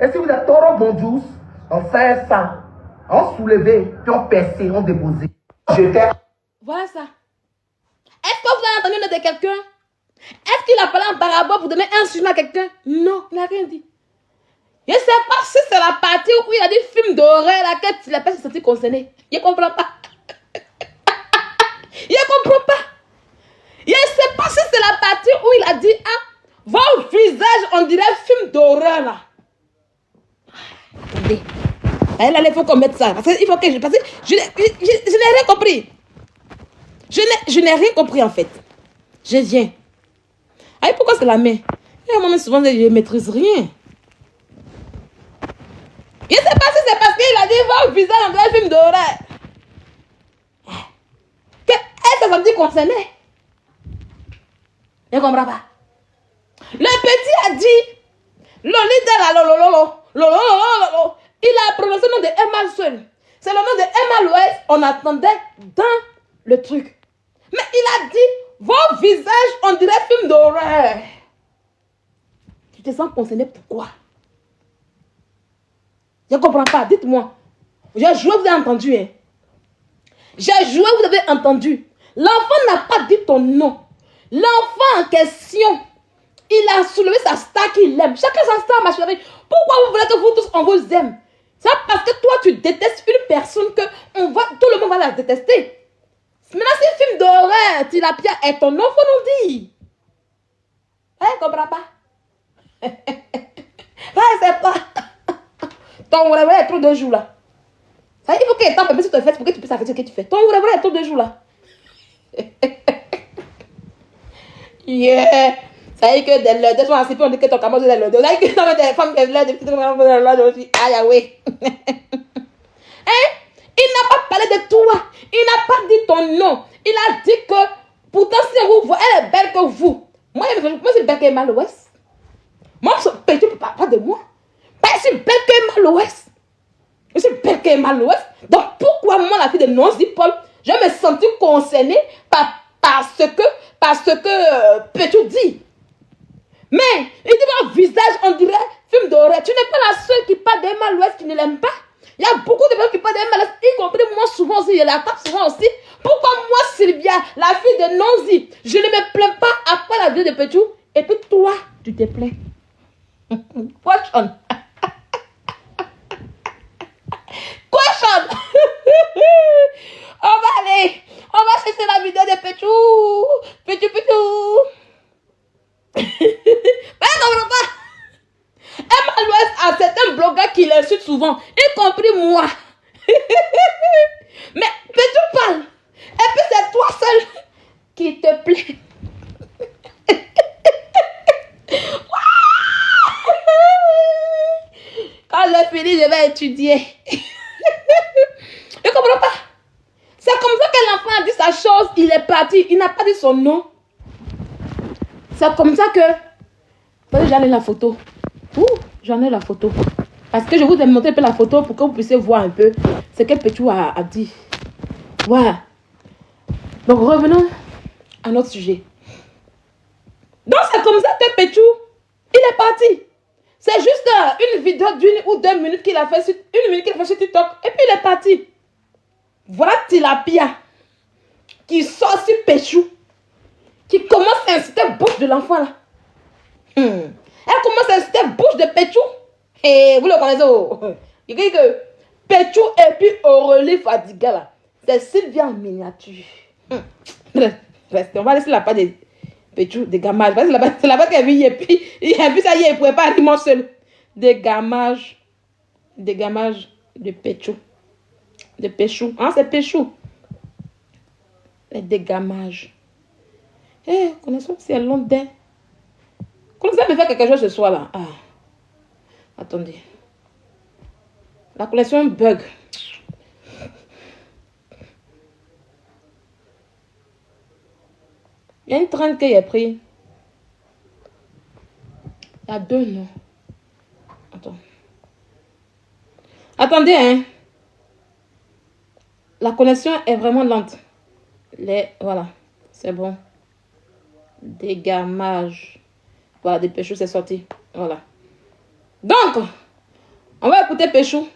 Et si vous êtes trop bon douce, on fait ça. On soulevait, puis on perçait, on déposait. J'étais. Voilà ça. Est-ce que vous avez entendu le nom de quelqu'un? Est-ce qu'il a parlé en parabole pour donner un instrument à quelqu'un? Non, il n'a rien dit. Je ne sais pas si c'est la partie où il a dit film d'horreur, laquelle la personne s'est sentie concernée. Je ne comprends pas. Je ne comprends pas. Je ne sais pas si c'est la partie où il a dit, ah, vos visages, on dirait film d'horreur là. Attendez. Là, il faut qu'on mette ça. Parce que je n'ai rien compris. Je n'ai rien compris en fait. Je viens. Ah, pourquoi c'est la main? Et moi, souvent, je ne maîtrise rien. Je ne sais pas si c'est parce qu'il a dit vos visages, on dirait film d'horreur. Elle s'est sentie concernée. Je ne comprends pas. Le petit a dit, Lolita la lolo. Il a prononcé le nom de Emma seul. C'est le nom de Emma l'Ouest. On attendait dans le truc. Mais il a dit, vos visages, on dirait film d'horreur. Tu te sens concerné pourquoi? Je ne comprends pas. Dites-moi. J'ai joué, vous avez entendu. Hein? J'ai joué, vous avez entendu. L'enfant n'a pas dit ton nom. L'enfant en question, il a soulevé sa star qu'il aime. Chacun sa star, ma chérie. Pourquoi vous voulez que vous tous, on vous aime? C'est parce que toi, tu détestes une personne que tout le monde va la détester. Maintenant, si un film d'horreur, Tilapia est ton enfant, on dit. Hein, comprends pas? Ouais, c'est pas. Ton vrai est trop 2 jours là. Ça, il faut qu'il y ait temps sur tes fesses pour que tu puisses arrêter ce que tu fais. Ton vrai est trop 2 jours là. Yeah. Ça y est que des leurs sont assis, on dit que ton camarade est leurs. Ça y est que dans des femmes, des leurs, des petites femmes, aussi. Aïe, oui. Hein? Il n'a pas parlé de toi. Il n'a pas dit ton nom. Il a dit que, pourtant, si vous voyez, elle est belle que vous. Moi, je suis belle que Emma l'Ouest. Moi, tu ne peux pas de moi. Je suis belle que Emma l'Ouest. Je suis belle que Emma l'Ouest. Donc, pourquoi moi, la fille de Nancy Paul, je me sentis concernée parce que Pétou dit. Mais, il dit mon visage, on dirait film d'horreur. Tu n'es pas la seule qui parle d'Emma l'Ouest qui ne l'aime pas. Il Il y a beaucoup de gens qui parlent de maladie, y compris moi souvent aussi, je l'attaque souvent aussi. Pourquoi moi, Sylvia, la fille de Nonzi, je ne me plains pas après la vie de Pétou, et puis toi, tu te plains. Question. Question. On va aller. On va chercher la vidéo de Pétou. Pétou. Mais non, pas. Emma Louest a certains blogueurs qui l'insultent souvent, y compris moi. Mais Pétou parle. Et puis c'est toi seul qui te plaît. Quand je finis, je vais étudier. Je ne comprends pas. C'est comme ça que l'enfant a dit sa chose, il est parti. Il n'a pas dit son nom. C'est comme ça que... J'en ai la photo. J'en ai la photo. Parce que je vous ai montré un peu la photo pour que vous puissiez voir un peu ce que Pétou a dit. Voilà. Donc revenons à notre sujet. Donc c'est comme ça que Pétou, il est parti. C'est juste une vidéo d'1 ou 2 minutes qu'il a fait sur, 1 minute qu'il a fait sur TikTok. Et puis il est parti. Voilà Tilapia qui sort sur Pétou, qui commence à inciter la bouche de l'enfant là. Elle commence à inciter la bouche de Pétou. Et vous le connaissez. Il dit que Pétou et puis Aurélie Fadiga là, c'est Sylvia en miniature. Restez, on va laisser la part de Pétou, des gammages. C'est la part qu'elle vit et puis ça y est, il ne pouvait pas aller seul. Des gammages de Pétou. De Péchou. Hein, c'est Péchou. Les dégammages. Connaissons que c'est Londres. Connaissons me faire quelque chose ce soir là. Ah. Attendez. La collection bug. Il y a une traîne qu'il a pris. Il y a 2 noms. Attends. Attendez, hein. La connexion est vraiment lente. Voilà, c'est bon. Dégammage. Voilà, des Péchou, c'est sorti. Voilà. Donc, on va écouter Péchou.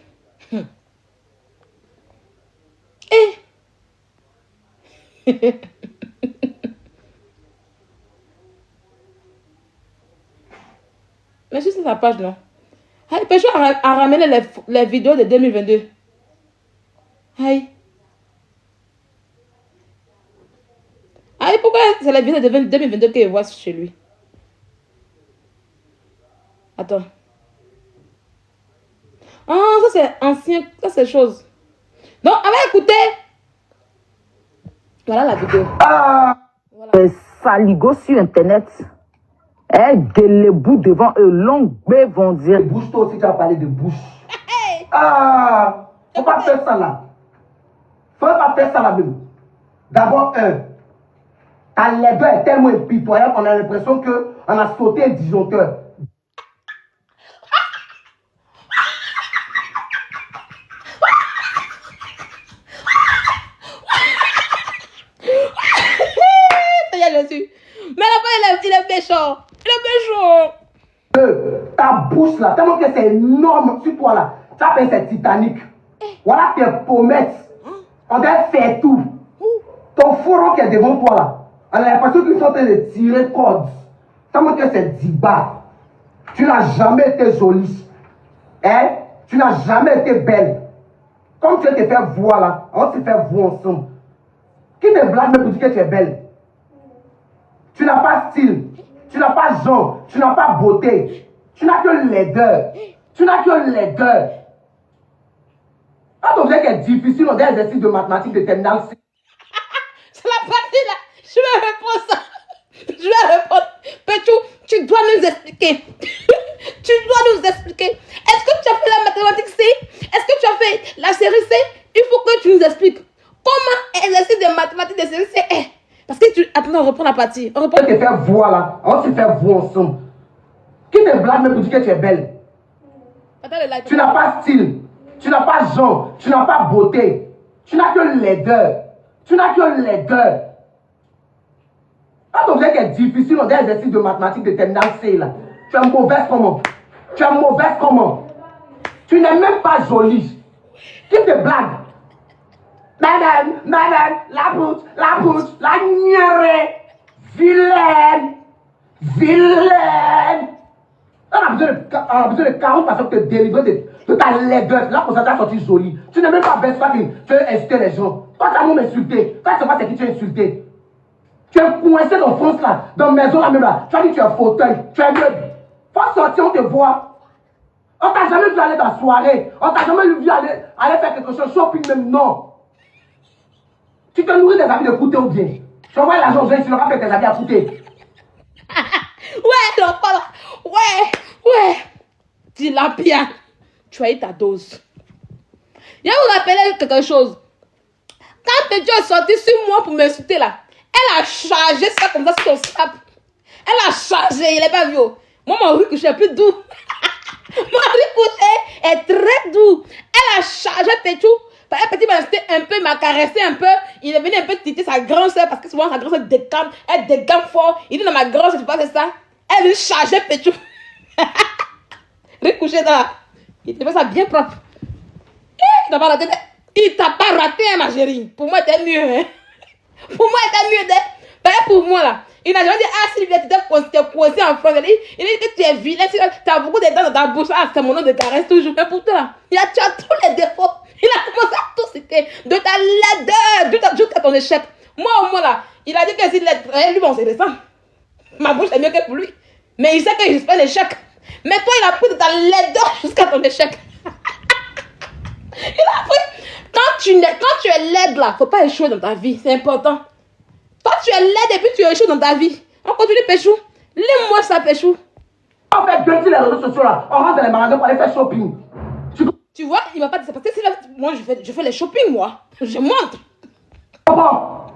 Mais juste la page, non. Péchou a ramené les vidéos de 2022. Aïe. Aïe, pourquoi c'est la vidéo de 2022 qu'il voit chez lui? Attends. Ah, ça c'est ancien, ça c'est chose. Donc, on va écouter. Voilà la vidéo. Voilà. Saligo sur internet. Les bouts devant eux, longues baies vont dire. Bouche, toi aussi, tu as parlé de bouche. Faut pas faire ça là. Faut pas faire ça là, bébé. D'abord, ta laideur est tellement impitoyable qu'on a l'impression qu'on a sauté un disjoncteur. Mais là-bas, il est méchant. Il est méchant. Ta bouche là, tellement que c'est énorme sur toi là. Ça fait c'est Titanic. Voilà tes pommettes. On doit faire tout. Ton fourreau qui est devant toi là. On a l'impression qu'ils sont en train de tirer corde. Tellement que c'est Diba. Tu n'as jamais été jolie. Tu n'as jamais été belle. Comme tu veux te faire voir là, on va se faire voir ensemble. Qui te blague pour dire que tu es belle? Tu n'as pas style, tu n'as pas genre, tu n'as pas beauté, tu n'as que laideur. Tu n'as que laideur. Quand on dit que c'est difficile, on dit exercice de mathématiques de terminale C. C'est la partie là. Je vais répondre ça. Je vais répondre. Pétou, tu dois nous expliquer. Tu dois nous expliquer. Est-ce que tu as fait la mathématique C? Est-ce que tu as fait la série C? Il faut que tu nous expliques. Comment exercice de mathématiques de série C est? Parce que tu... Attends, on reprend la partie. On reprend... On va te faire voir là. On va se faire voir ensemble. Qui te blague pour dire que tu es belle? Attends, le light. Tu n'as pas style. Tu n'as pas genre. Tu n'as pas beauté. Tu n'as que laideur. Tu n'as que laideur. Quand on dit que c'est difficile, on dit exercice de mathématiques de terminale C là. Tu es mauvaise comment? Tu es mauvaise comment? Tu n'es même pas jolie. Qui te blague? Madame, la bouche, la gnérée. Vilaine. On a besoin de 40 personnes pour te délivrer de ta laideur. Là, pour ça, tu as sorti jolie. Tu n'es même pas bête, toi qui tu veux insulter les gens. Toi, tu as même insulté. Toi, tu sais pas c'est qui tu as insulté. Tu es coincé dans France là, dans la maison là même là. Tu as dit que tu es fauteuil, tu es meuble. Faut sortir, on te voit. On t'a jamais vu aller dans la soirée. On t'a jamais vu aller faire quelque chose, shopping même, non. Tu te nourris des habits de Kouté ou bien. Tu envoies l'argent, tu leur fait tes habits à Kouté. Ouais, non, pas là. Ouais. Dis la bien. Tu as eu ta dose. Je vais vous rappeler quelque chose. Quand tu es sorti sur moi pour m'insulter là, elle a chargé ça comme ça sur ton snap. Elle a chargé, il n'est pas vieux. Moi, mon riz couché est plus doux. Mon riz couché est très doux. Elle a chargé Péchou. Petit m'a insulté un peu, m'a caressé un peu. Il est venu un peu titer sa grande soeur parce que souvent sa grande soeur décame. Elle décame fort. Il dit dans ma grande soeur, tu passes ça. Elle veut charger Péchou. Riz couché là. Il te fait ça bien propre. Il t'a pas raté. Il t'a pas raté, hein, ma chérie. Pour moi, t'es mieux. Hein? Pour moi, t'es mieux. Pareil pour moi, là. Il n'a jamais dit, ah, Sylvia, tu t'es coincé en France. Il dit que tu es vilain. Tu as beaucoup de dents dans ta bouche. Ah, c'est mon nom de caresse toujours. Mais pour toi, tu as tous les défauts. Il a commencé à tout citer. De ta laideur. Jusqu'à ton échec. Moi, au moins, là, il a dit que s'il est lui, bon, c'est récent. Ma bouche est mieux que pour lui. Mais il sait que je suis un échec. Mais toi, il a pris de ta laideur jusqu'à ton échec. Il a pris. Quand tu es laide là, faut pas échouer dans ta vie, c'est important. Quand tu es laide et puis tu échoues dans ta vie, on continue Péchou. Lève-moi ça, Péchou. On fait deux les réseaux sociaux là, on rentre dans les magasins pour aller faire shopping. Tu vois, il m'a pas dit ça parce que moi je fais les shopping, moi. Je monte. Comment?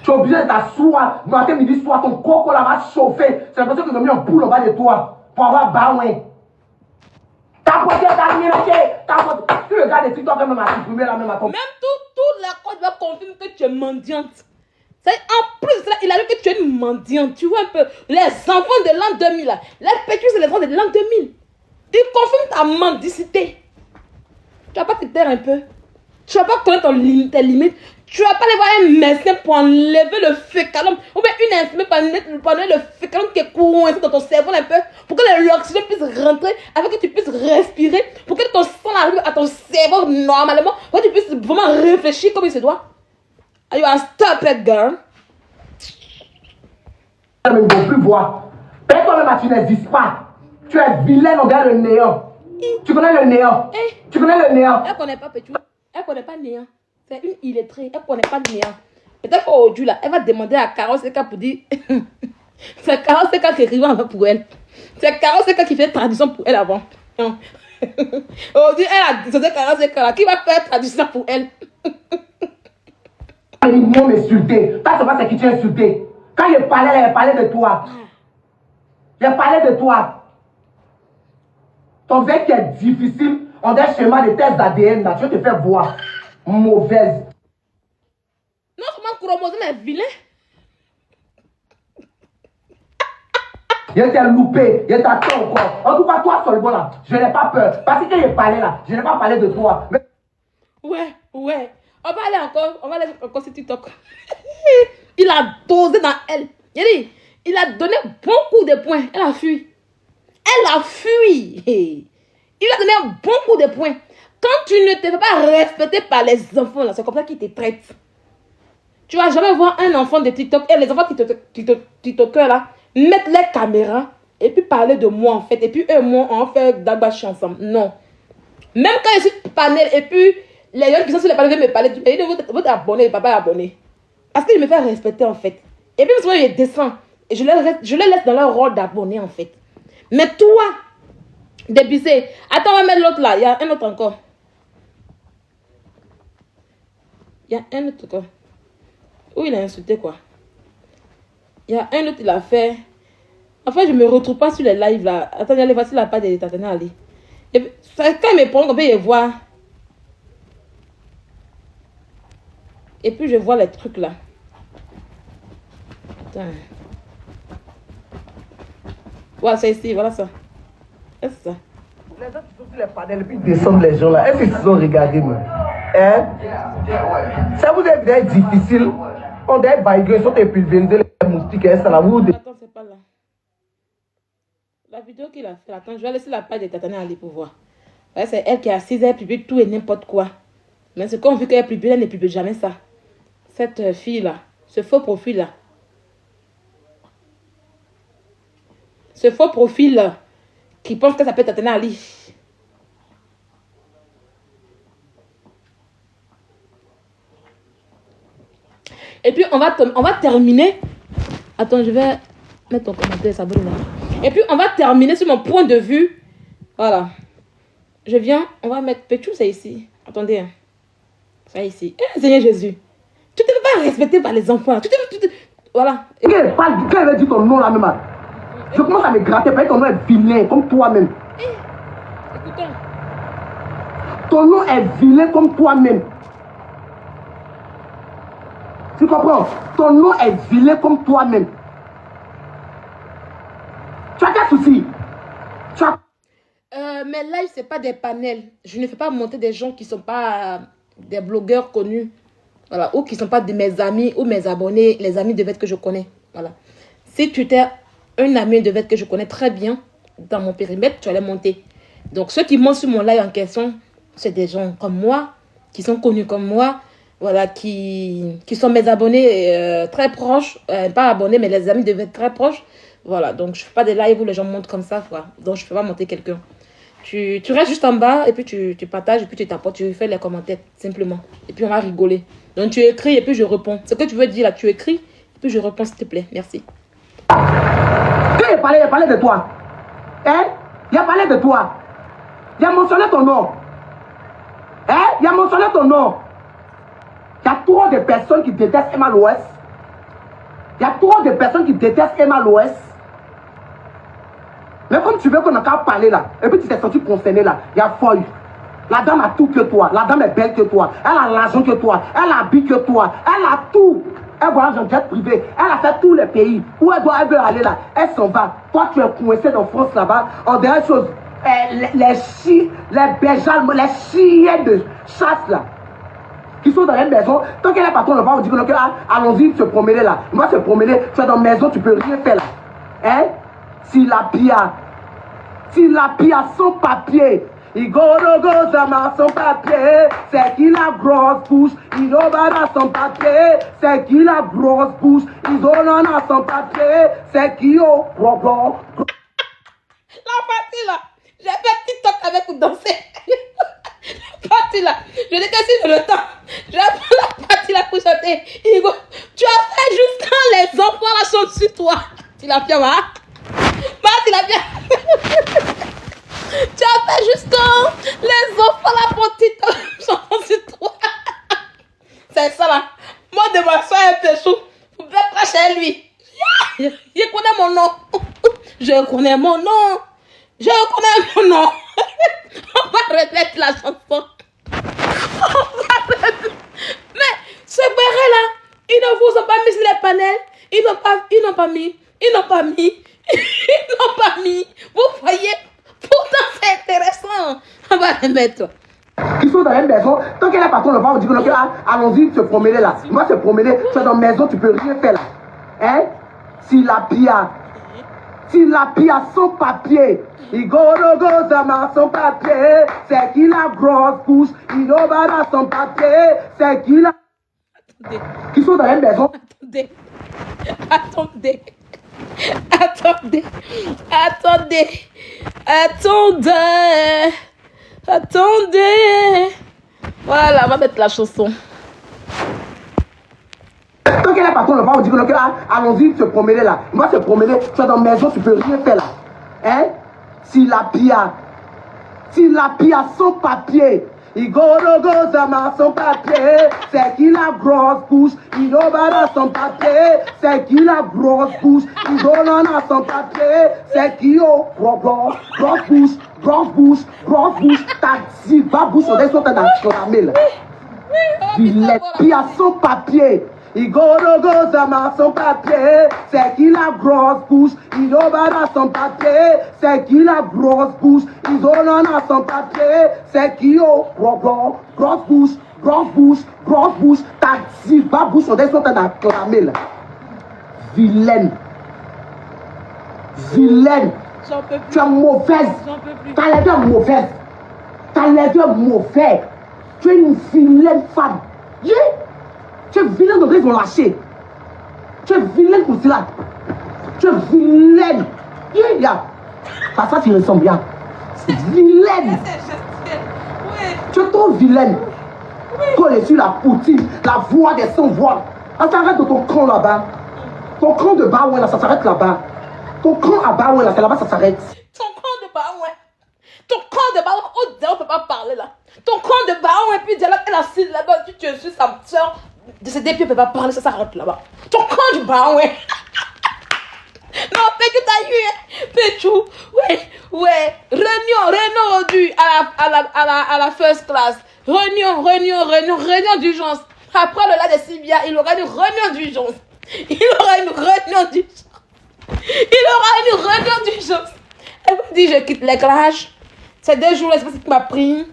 Tu es obligé de t'asseoir, matin, midi, soir, ton coco là va chauffer. C'est l'impression qu'ils ont mis un poule en bas de toi pour avoir baouin. T'as porté ta minute, tu regardes les TikTok même à supprimer là même à ton. Même tout la côte va confirmer que tu es mendiante. En plus, là, il a dit que tu es une mendiante. Tu vois un peu, les enfants de l'an 2000 là, les Péchou c'est les enfants de l'an 2000. Il confirme ta mendicité. Tu vas pas te taire un peu. Tu vas pas connaître tes limites. Tu vas pas aller voir un médecin pour enlever le fécalum. Ou bien une infirmière pour enlever le fécalum qui est coincé dans ton cerveau un peu. Pour que l'oxygène puisse rentrer. Afin que tu puisses respirer. Pour que ton sang arrive à ton cerveau normalement. Pour que tu puisses vraiment réfléchir comme il se doit. Are you a stop it, girl? Ils ne vont plus voir. Peut-être toi-même, tu n'existes pas. Tu es vilaine, on regarde le néant. Tu connais le néant? Tu connais le néant? Elle connaît pas Péchou. Elle connaît pas le néant. C'est une illettrée. Elle connaît pas le néant. Peut-être qu'aujourd'hui, là, elle va demander à Carole Seka pour dire. C'est Carole Seka qui écrivait avant pour elle. C'est Carole Seka qui fait traduction pour elle avant. Aujourd'hui, elle a dit Carole Seka là. Qui va faire traduction pour elle? Ils m'ont insulté. Toi, tu vois, c'est qui tu as insulté. Quand il parlait de toi. Il parlait de toi. Ton verre qui est difficile, on a un schéma de tests d'ADN là. Tu veux te faire voir. Mauvaise. Non seulement chromosome est vilain. Il était loupé, il était encore. En tout cas, toi, seulement là, je n'ai pas peur. Parce que il parlait là, je n'ai pas parlé de toi. Mais... Ouais. On va aller encore sur TikTok. Il a dosé dans elle. Il a donné beaucoup de points. Elle a fui. Il a donné un bon coup de poing. Quand tu ne te fais pas respecter par les enfants, là, c'est comme ça qu'ils te traitent. Tu vas jamais voir un enfant de TikTok et les enfants TikTokers là, mettre les caméras et puis parler de moi en fait. Et puis eux et moi, on fait d'agbachi ensemble. Non. Même quand je suis panel et puis les gens qui sont sur les panels veulent me parler, ils disent votre abonné, le papa est abonné. Parce que je me fais respecter en fait. Et puis souvent, je descends. Et je les laisse dans leur rôle d'abonné en fait. Mais toi, débissé. Attends, on va mettre l'autre là. Il y a un autre encore. Il y a un autre encore. Où il a insulté quoi. Il y a un autre, il a fait. Enfin, je ne me retrouve pas sur les lives là. Attends, allez, voici la page de Tatiana Ali. Et puis, quand il me prend, on peut y voir. Et puis, je vois les trucs là. Attends. Voilà, c'est ici, voilà ça. C'est ça. Les gens qui sont sur les panels et puis ils descendent les gens là. Est-ce qu'ils ont regardé, moi? Hein? Ça vous est difficile. On doit bailler, ils sont épulvérisés, les moustiques, et ça là. Attends, c'est pas là. La vidéo qu'il a fait, attends, je vais laisser la page de Tatané aller pour voir. Ouais, c'est elle qui est assise, elle publie tout et n'importe quoi. Mais ce qu'on veut qu'elle publie, elle ne publie jamais ça. Cette fille-là, ce faux profil-là. Ce faux profil-là, qui pense que ça peut être Tatané Ali. Et puis, on va terminer. Attends, je vais mettre ton commentaire, ça brûle là. Et puis, on va terminer sur mon point de vue. Voilà. Je viens, on va mettre Péchou, c'est ici. Attendez. Hein. C'est ici. Eh, Seigneur Jésus. Tu ne te fais pas respecter par les enfants. Voilà. Quand elle veut dire ton nom là même, je commence à me gratter parce que ton nom est vilain comme toi-même. Écoutez. Ton nom est vilain comme toi-même. Tu comprends? Ton nom est vilain comme toi-même. Tu as quel souci? Tu as... Mais live, ce n'est pas des panels. Je ne fais pas monter des gens qui ne sont pas des blogueurs connus. Voilà. Ou qui ne sont pas de mes amis ou mes abonnés, les amis de Vette que je connais. Voilà. Si tu étais un ami de Vette que je connais très bien, dans mon périmètre, tu allais monter. Donc, ceux qui montent sur mon live en question, c'est des gens comme moi, qui sont connus comme moi, voilà, qui sont mes abonnés très proches, pas abonnés, mais les amis de Vette très proches. Voilà, donc je ne fais pas des lives où les gens montent comme ça, quoi. Donc, je ne fais pas monter quelqu'un. Tu restes juste en bas, et puis tu partages, et puis tu t'apportes, tu fais les commentaires, simplement. Et puis, on va rigoler. Donc, tu écris, et puis je réponds. Ce que tu veux dire, là, tu écris, et puis je réponds, s'il te plaît. Merci. Quand il parlait de toi, hein? Il a parlé de toi. Il a mentionné ton nom. Hein? Il a mentionné ton nom. Il y a trop de personnes qui détestent Emma Loès. Il y a trop de personnes qui détestent Emma Loès. Mais comme tu veux qu'on a qu'à parler là, et puis tu t'es senti concerné là, il y a folle. La dame a tout que toi. La dame est belle que toi. Elle a l'argent que toi. Elle habille que toi. Elle a tout. Elle voyage en jet privé. Elle a fait tous les pays. Où elle veut aller là. Elle s'en va. Toi, tu es coincé dans France là-bas. En dernière chose, les bergers, les chiens de chasse là, qui sont dans une maison, tant qu'elle est patron, on va vous dire que allons-y se promener là. On va se promener. Tu es dans la maison, tu peux rien faire là. Hein? Si la pia sans papier. Il go sans papier, c'est qu'il a grosse bouche, il a sans papier, c'est qu'il a grosse bouche, il a sans papier, c'est qu'il a gros. La partie là, j'ai fait TikTok avec vous danser. La partie là, je dis que si j'ai le temps, j'ai pris la partie là pour chanter. Il go, tu as fait juste quand les enfants là sont sur toi. Tu l'as bien, hein? Tu l'as bien. Tu as fait juste quand les enfants là pour TikTok sont sur toi. C'est ça là. Moi de ma soeur un peu chou. Vous pouvez pas chez lui. Je connais mon nom. Je connais mon nom. Je connais mon nom. On va remettre la chanson. Mais ce béret là, ils ne vous ont pas mis sur les panels. Ils n'ont pas mis. Vous voyez, pourtant c'est intéressant. On va remettre. Ils sont dans une maison, tant qu'elle est patron, on va vous dire que allons-y se promener là. On va se promener, tu es dans la maison, tu peux rien faire là. Hein? Si la pia sans papier, il go sans papier, c'est qu'il a grosse bouche, il a son papier, c'est qu'il a... Ils sont dans une maison. Attendez. Voilà, on va mettre la chanson. Tant qu'elle est patron, on va vous dire que allons-y se promener là. On va se promener, tu es dans la maison, tu peux rien faire là. Hein? Si la pia sans papier, il go sans papier, c'est qu'il a grosse bouche, il a son papier, c'est qu'il a grosse bouche, il a son papier, c'est qu'il a grosse bouche, ta diva bouche, on est sur ta mail. Les pia sans papier. Igorogo Zama son papier, c'est qui la grosse bouche. Idobana son papier, c'est qui la grosse bouche. Idolana son papier, c'est qui oh, grosse bouche, grosse bouche, grosse bouche. Ta diva bouche, on est en train d'acclamer là. Vilaine. Vilaine. J'en peux plus. Tu es mauvaise. J'en peux plus. T'as l'air de mauvaise. T'as l'air de mauvaise. Tu es une vilaine femme. Yeah. Tu es vilaine, donc ils vont lâcher. Tu es vilaine comme cela. Tu es vilaine. Yeah. Ça, tu ressembles bien. Vilaine. Oui. Tu es trop vilaine. Collé sur la poutine, la voix des sans-voix. Ça s'arrête de ton cran là-bas. Ton cran de bas, ouais, là, ça s'arrête là-bas. Ton cran à bas, ouais, là, c'est là-bas, ça s'arrête. Ton camp de baron, ton camp de baron, oh, on ne peut pas parler là. Ton camp de baron, et puis là, elle assise là-bas, tu es sur sa soeur, de ses dépieds, on ne peut pas parler, ça s'arrête là-bas. Ton camp du baron, ouais. Non, Pétou, t'as eu, Pétou, ouais, réunion aujourd'hui à la first class. Réunion d'urgence. Après le là de Sylvia, il aura une réunion d'urgence. Elle m'a dit, je quitte l'éclairage. C'est 2 jours, c'est pas ce qui m'a pris.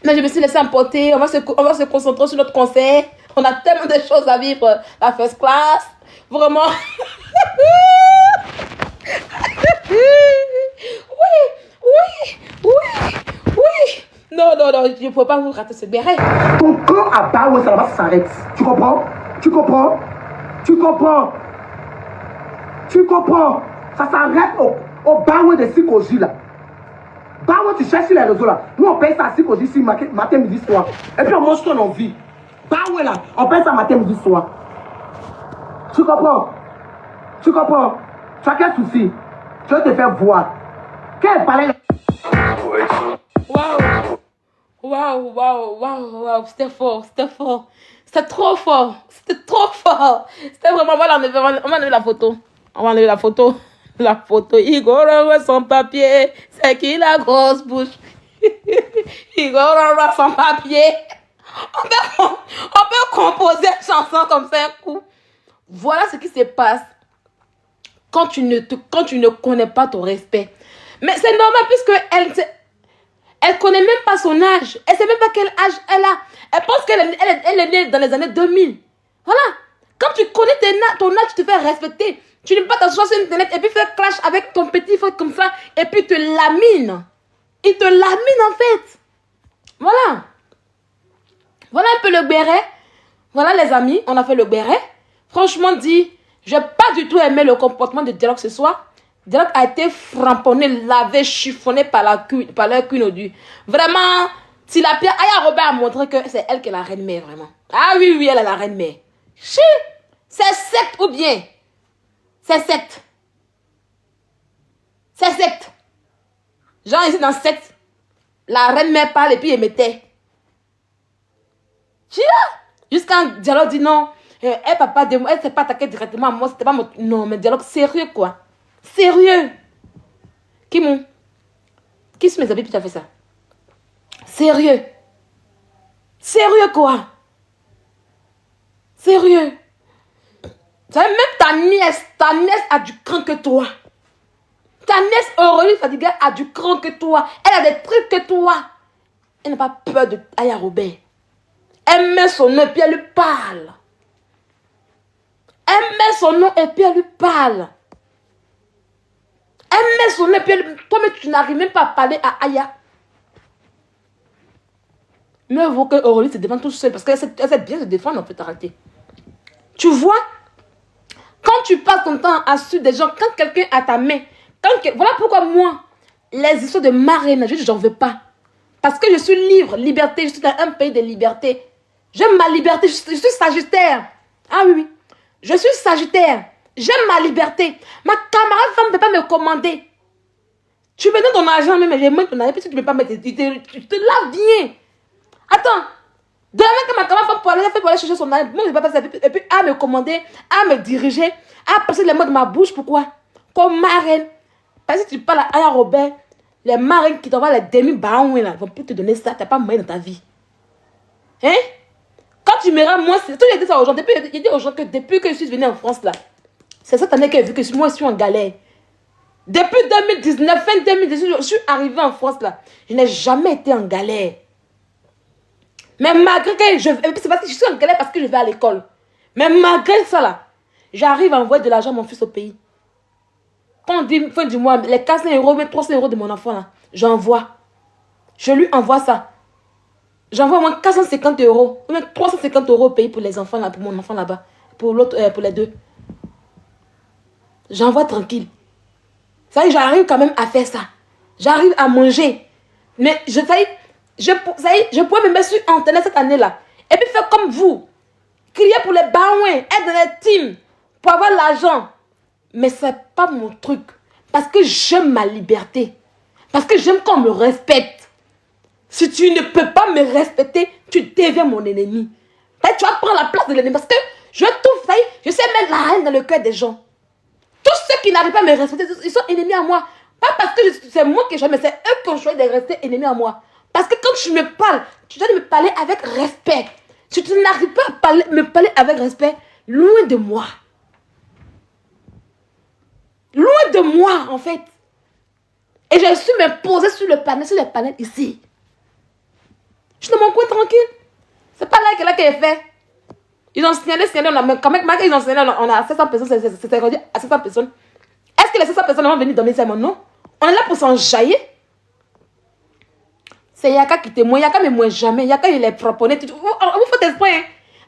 Mais je me suis laissée emporter. On va se concentrer sur notre concert. On a tellement de choses à vivre. La first class. Vraiment. Oui. Non, je ne peux pas vous rater ce béret. Ton camp à bas, ouais, ça là-bas, ça s'arrête. Tu comprends? Ça s'arrête au bas, ouais, de Sikoji, là. Bah, ouais, tu cherches sur les réseaux, là. Nous, on paye ça à Sikoji, ici, matin, midi, soir. Et puis, on mange ce qu'on a envie. Bah, ouais, là. On paye ça matin, midi, soir. Tu comprends? Tu as quel souci? Tu veux te faire voir. Quel palais? Waouh. C'était fort. C'était trop fort. C'était vraiment, on va enlever la photo. Igor envoie son papier. C'est qui la grosse bouche? Igor envoie son papier. On peut composer une chanson comme ça un coup. Voilà ce qui se passe quand tu ne connais pas ton respect. Mais c'est normal puisque elle connaît même pas son âge. Elle sait même pas quel âge elle a. Elle pense qu'elle est née dans les années 2000. Voilà. Quand tu connais ton âge, tu te fais respecter. Tu n'aimes pas t'asseoir sur Internet et puis faire clash avec ton petit frère comme ça et puis te lamine. Il te lamine en fait. Voilà. Voilà un peu le béret. Voilà les amis, on a fait le béret. Franchement dit, je n'ai pas du tout aimé le comportement de Dialogue ce soir. Dialogue a été framponné, lavé, chiffonné par leur cuine. Vraiment, Tilapia, Aya Robert a montré que c'est elle qui est la reine-mère, vraiment. Ah oui, elle est la reine-mère. Chi, c'est secte ou bien? C'est secte. Genre ici dans secte, la reine-mère parle et puis elle mettait. Chi, jusqu'à Dialogue dit non, elle ne s'est pas attaquée directement à moi, c'était pas mon... Non, mais Dialogue sérieux quoi. Sérieux. Qui se met habits puis tu as fait ça? Sérieux quoi? Sérieux. Tu savez, même ta nièce a du cran que toi. Ta nièce Aurélie Fadiga a du cran que toi. Elle a des trucs que toi. Elle n'a pas peur de Aya Robert. Elle met son nom et puis elle lui parle. Elle met son nez, puis toi, mais tu n'arrives même pas à parler à Aya. Mieux vaut que Aurélie se défende tout seul, parce qu'elle sait bien se défendre, en fait, arrêter. Tu vois, quand tu passes ton temps à suivre des gens, quand quelqu'un a ta main, voilà pourquoi moi, les histoires de marraine, j'en veux pas. Parce que je suis libre, liberté, je suis dans un pays de liberté. J'aime ma liberté, je suis sagittaire. Ah oui. Je suis sagittaire. J'aime ma liberté. Ma camarade femme ne peut pas me commander. Tu me donnes ton argent, même j'ai moins ton argent, puis tu ne peux pas mettre. Tu te laves bien. Attends. Demain que ma camarade femme pour aller chercher son argent, moi je ne vais pas passer. Et puis à me commander, à me diriger, à passer les mots de ma bouche. Pourquoi? Comme marraine. Parce que si tu parles à Aya Robert, les marraines qui t'envoient les demi-barons, ils ne vont plus te donner ça. Tu n'as pas moyen dans ta vie. Hein? Quand tu m'aimeras, moi, c'est tout, j'ai dit ça aux gens. J'ai dit aux gens que depuis que je suis venue en France, là, c'est cette année que j'ai vu que moi, je suis en galère. Depuis 2019, fin 2018, je suis arrivée en France, là. Je n'ai jamais été en galère. Mais malgré que c'est parce que je suis en galère parce que je vais à l'école. Mais malgré ça, là, j'arrive à envoyer de l'argent à mon fils au pays. Quand on dit fin du mois, les 400 euros, même 300 euros de mon enfant, là, j'envoie. Je lui envoie ça. J'envoie au moins 450 euros, ou même 350 euros au pays pour les enfants, là, pour mon enfant là-bas. Pour l'autre, pour les deux. J'envoie tranquille. Ça y est, j'arrive quand même à faire ça. J'arrive à manger. Mais je pourrais me mettre sur Internet cette année-là. Et puis faire comme vous. Crier pour les baouins, être dans les teams, pour avoir l'argent. Mais c'est pas mon truc. Parce que j'aime ma liberté. Parce que j'aime qu'on me respecte. Si tu ne peux pas me respecter, tu deviens mon ennemi. Tu vas prendre la place de l'ennemi. Parce que je sais mettre la haine dans le cœur des gens. Tous ceux qui n'arrivent pas à me respecter, ils sont ennemis à moi. Pas parce que c'est moi qui choisis, mais c'est eux qui ont choisi de rester ennemis à moi. Parce que quand tu me parles, tu dois me parler avec respect. Si tu n'arrives pas à me parler avec respect, loin de moi. Loin de moi, en fait. Et je suis me poser sur le panel ici. Je suis dans mon coin tranquille. C'est pas là que j'ai fait. Ils ont signalé, on a quand même, ils ont signalé, on a 700 personnes, c'est rendu à 700 personnes. Est-ce que les 700 personnes vont venir dormir ici? Non. On est là pour s'enjailler. C'est Yaka qui témoigne. Yaka ne moins jamais. Yaka, il est frappé. Vous faites espoir, hein?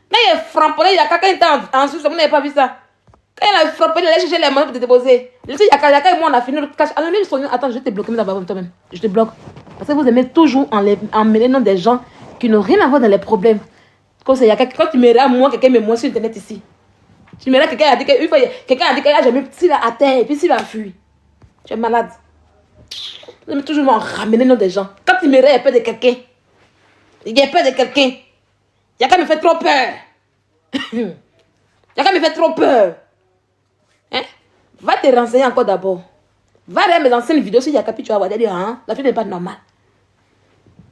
Quand il est frappé, Yaka, quand il était en Suisse, vous n'avez pas vu ça. Quand il est frappé, il allait chercher les mains pour te déposer. Yaka et moi, on a fini le cash. Alors, attends, je vais te bloquer là-bas toi-même. Je te bloque. Parce que vous aimez toujours emmener dans des gens qui n'ont rien à voir dans les problèmes. Quand tu m'aideras, moi, quelqu'un me moi sur Internet ici. Tu m'aideras, quelqu'un a dit que j'ai mis petit là à terre et puis s'il va fuir. Tu es malade. Vous aimez toujours m'en ramener dans des gens. Quand tu m'aideras, il y a peur de quelqu'un. Il y a peur de quelqu'un. Yaka me fait trop peur. Yaka me fait trop peur. Hein? Va te renseigner encore d'abord. Va regarder mes anciennes vidéos sur Yaka, puis tu vas voir, dire, hein, la fille n'est pas normale.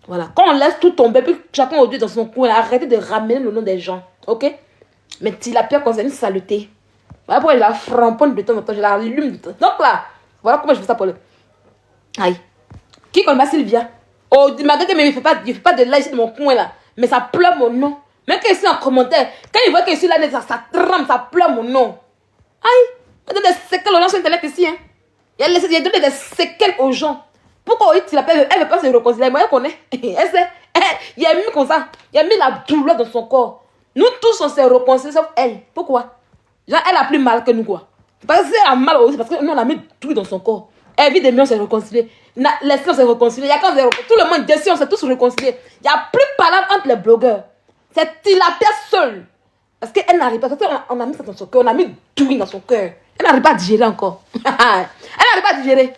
Voilà. Quand on laisse tout tomber, puis chacun au Dieu dans son coin, arrêtez de ramener le nom des gens. Ok? Mais si la pierre concerne une saleté. Voilà pourquoi je la framponne de temps en temps, je la allume. Donc là, voilà comment je fais ça pour le. Aïe. Qui connaît Sylvia? Oh, malgré que il ne fait pas de live ici de mon coin là. Mais ça pleure mon nom. Même quand il est en commentaire, quand il voit que je suis là, ça tremble, ça pleure mon nom. Aïe. Il y a des séquelles aux gens sur Internet ici. Hein. Il y a donné des séquelles aux gens. Pourquoi elle ne veut pas se réconcilier? Moi, elle connaît. Elle sait. Il a mis comme ça. Il a mis la douleur dans son corps. Nous tous, on s'est réconciliés sauf elle. Pourquoi? Genre, elle a plus mal que nous, quoi. Parce qu'elle a mal aussi, parce que nous, on a mis tout dans son corps. Évidemment, on s'est réconciliés. L'esprit, on s'est réconciliés. Il y a quand tout le monde dessus, on s'est tous réconciliés. Il n'y a plus de parole entre les blogueurs. C'est Tilapia seule. Parce qu'elle n'arrive pas. Parce qu'on a mis ça dans son cœur. On a mis tout dans son cœur. Elle n'arrive pas à digérer encore. Elle n'arrive pas à digérer.